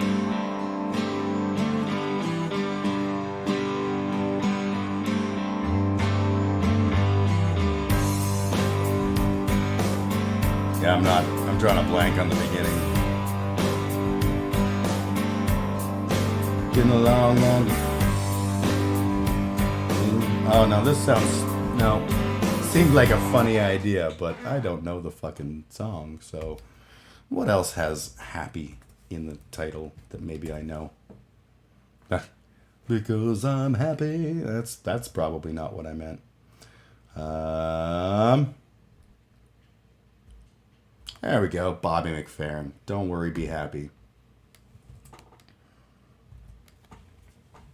Yeah, I'm drawing a blank on the beginning. Getting along and... Oh, no, this sounds... No. Seemed like a funny idea, but I don't know the fucking song, so... What else has happy in the title that maybe I know? Because I'm happy. That's probably not what I meant. There we go. Bobby McFerrin. Don't worry, be happy.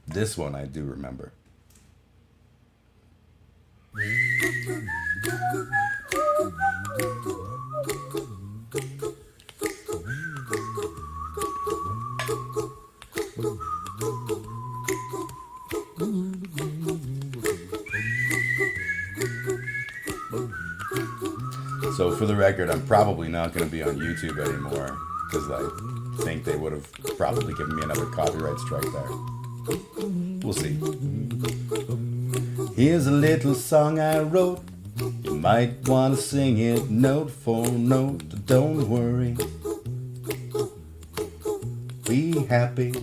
This one I do remember. So for the record, I'm probably not going to be on YouTube anymore because I think they would have probably given me another copyright strike there. We'll see. Here's a little song I wrote. You might want to sing it note for note. Don't worry. Be happy.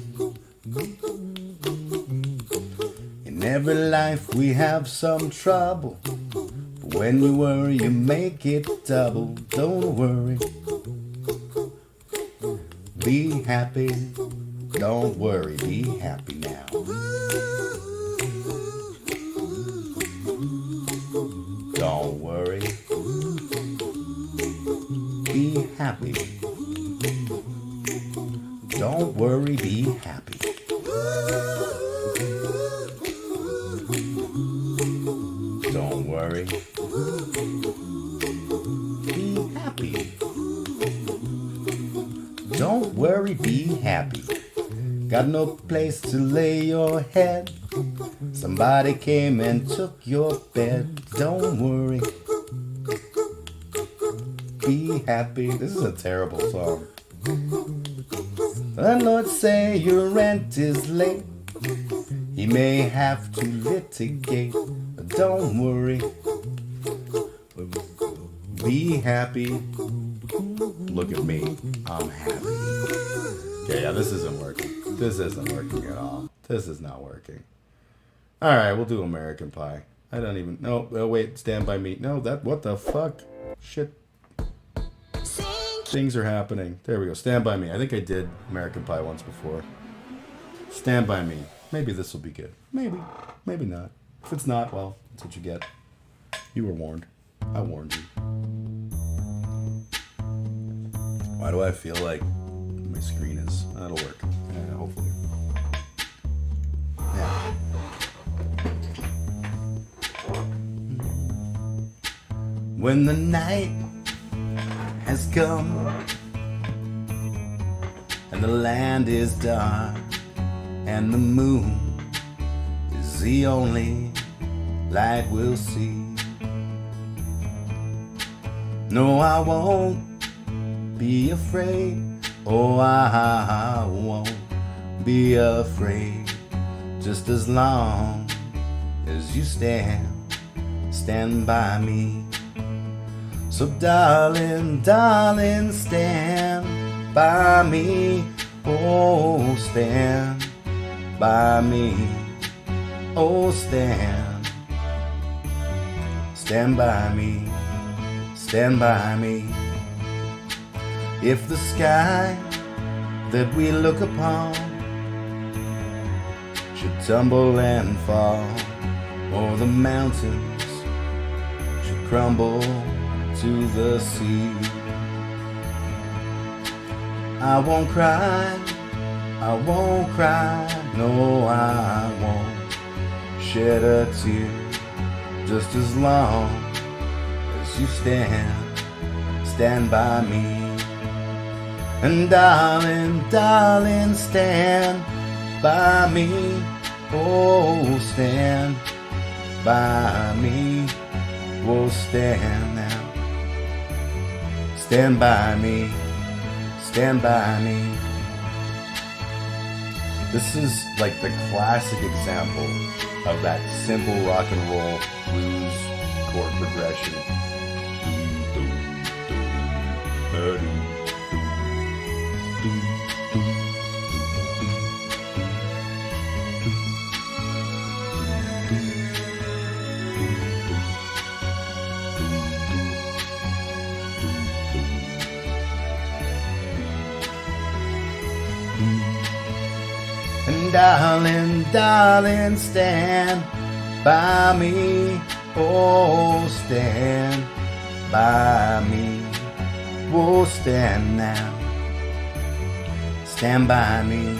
In every life we have some trouble. When you worry, you make it double. Don't worry. Be happy. Don't worry. Be happy now. Don't worry. be happy. Don't worry, be happy. Don't worry, be happy. Don't worry, be happy. Got no place to lay your head. Somebody came and took your bed. Don't worry, be happy. This is a terrible song. Landlord say your rent is late. He may have to litigate. But don't worry, be happy. Look at me, I'm happy. Yeah, this isn't working. This isn't working at all. This is not working. Alright, we'll do American Pie. I don't even... No, oh, wait, Stand By Me. No, that... What the fuck? Shit. Things are happening. There we go. Stand By Me. I think I did American Pie once before. Stand By Me. Maybe this will be good. Maybe. Maybe not. If it's not, well, that's what you get. You were warned. I warned you. Why do I feel like my screen is... That'll work. Yeah, hopefully. Yeah. When the night has come and the land is dark and the moon is the only light we'll see. No, I won't be afraid. Oh, I won't be afraid. Just as long as you stand by me. So darling, darling, stand by me. Oh, stand by me. Oh, stand by me. Stand by me. If the sky that we look upon should tumble and fall, or the mountains should crumble to the sea, I won't cry, I won't cry, no, I won't shed a tear, just as long as you stand by me. And darling, darling, stand by me. Oh, stand by me. Oh, stand now. Stand by me. Stand by me. This is like the classic example of that simple rock and roll blues chord progression. And darling, darling, stand by me. Oh, stand by me. Oh, stand now. Stand by me.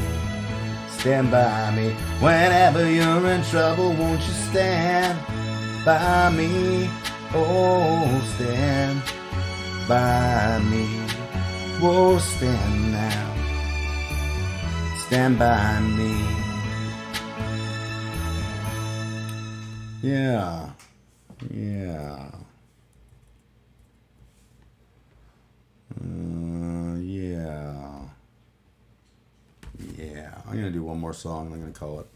Stand by me. Whenever you're in trouble, won't you stand by me? Oh, stand by me. Oh, stand now. Stand by me. Yeah. Yeah. Yeah. Yeah. I'm gonna do one more song and I'm gonna call it.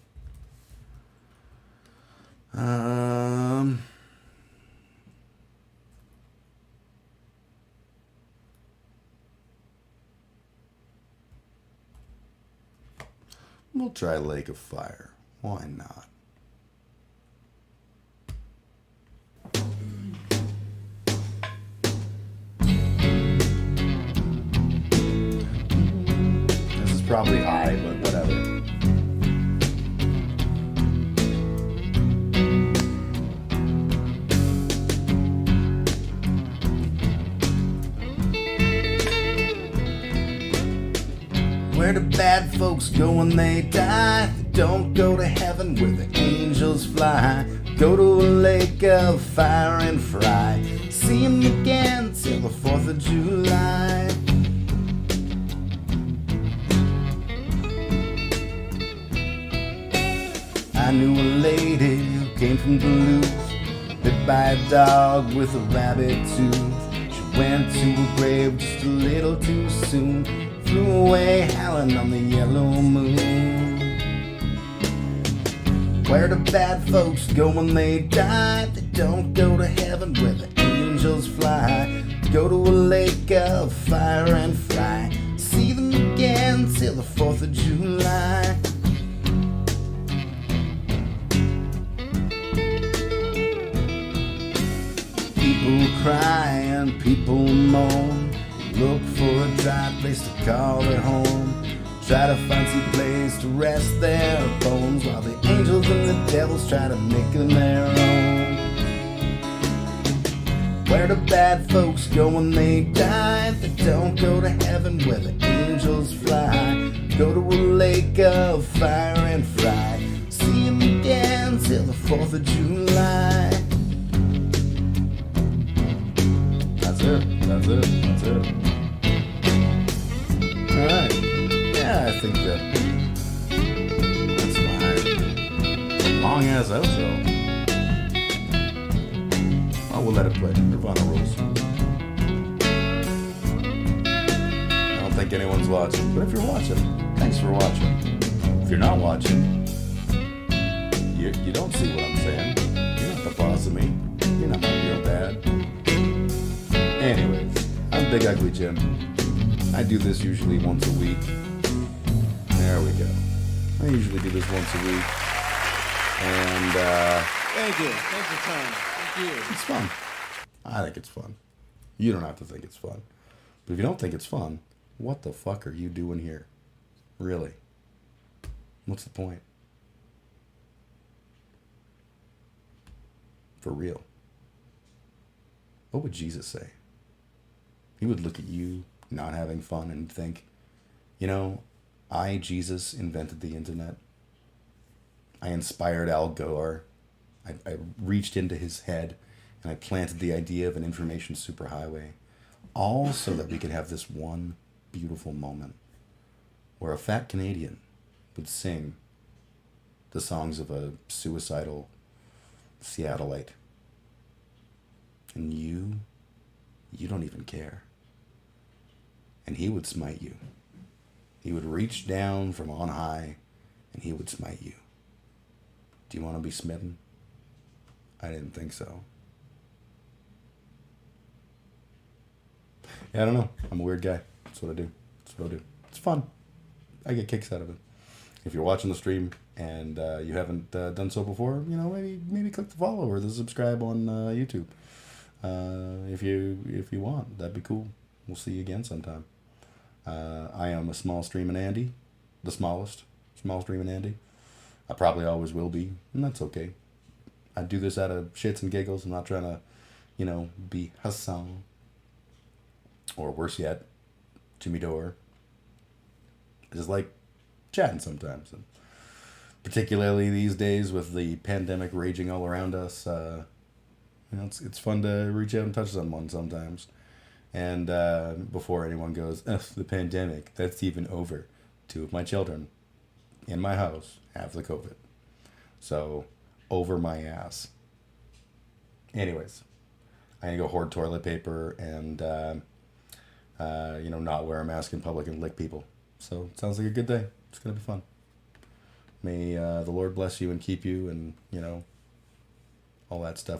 We'll try Lake of Fire. Why not? This is probably high, but whatever. Where do bad folks go when they die? They don't go to heaven where the angels fly. Go to a lake of fire and fry. See 'em again till the 4th of July. I knew a lady who came from Duluth, bit by a dog with a rabbit tooth. She went to a grave just a little too soon, flew away howling on the yellow moon. Where do bad folks go when they die? They don't go to heaven where the angels fly. Go to a lake of fire and fry. See them again till the 4th of July. People cry and people moan, look for a dry place to call their home. Try to find some place to rest their bones, while the angels and the devils try to make them their own. Where do bad folks go when they die? They don't go to heaven where the angels fly. Go to a lake of fire and fry. See 'em again till the 4th of July. That's it. That's it. Alright. Yeah, I think that's my long ass outro. Oh, we'll let it play. Nirvana rules. I don't think anyone's watching, but if you're watching, thanks for watching. If you're not watching, you don't see what I'm saying. You're not the boss of me. You're not my real dad. Anyways, I'm Big Ugly Jim. I do this usually once a week. There we go. I usually do this once a week. And, Thank you. Thanks for time. Thank you. it's fun. I think it's fun. You don't have to think it's fun. But if you don't think it's fun, what the fuck are you doing here? Really? What's the point? For real. What would Jesus say? He would look at you not having fun and think, you know, I, Jesus, invented the internet. I inspired Al Gore. I reached into his head and I planted the idea of an information superhighway, all so that we could have this one beautiful moment where a fat Canadian would sing the songs of a suicidal Seattleite. And you don't even care. And he would smite you. He would reach down from on high and he would smite you. Do you want to be smitten? I didn't think so. Yeah, I don't know. I'm a weird guy. That's what I do. That's what I do. It's fun. I get kicks out of it. If you're watching the stream and you haven't done so before, you know, maybe click the follow or the subscribe on YouTube. If you want, that'd be cool. We'll see you again sometime. I am a small streaming Andy, the smallest small streaming Andy. I probably always will be, and that's okay. I do this out of shits and giggles. I'm not trying to, you know, be Hassan. Or worse yet, Jimmy Dore. I just like chatting sometimes. And particularly these days with the pandemic raging all around us, you know, it's fun to reach out and touch someone sometimes. And before anyone goes, the pandemic, that's even over. 2 of my children in my house have the COVID. So, over my ass. Anyways, I need to go hoard toilet paper and, you know, not wear a mask in public and lick people. So, it sounds like a good day. It's going to be fun. May the Lord bless you and keep you and, you know, all that stuff.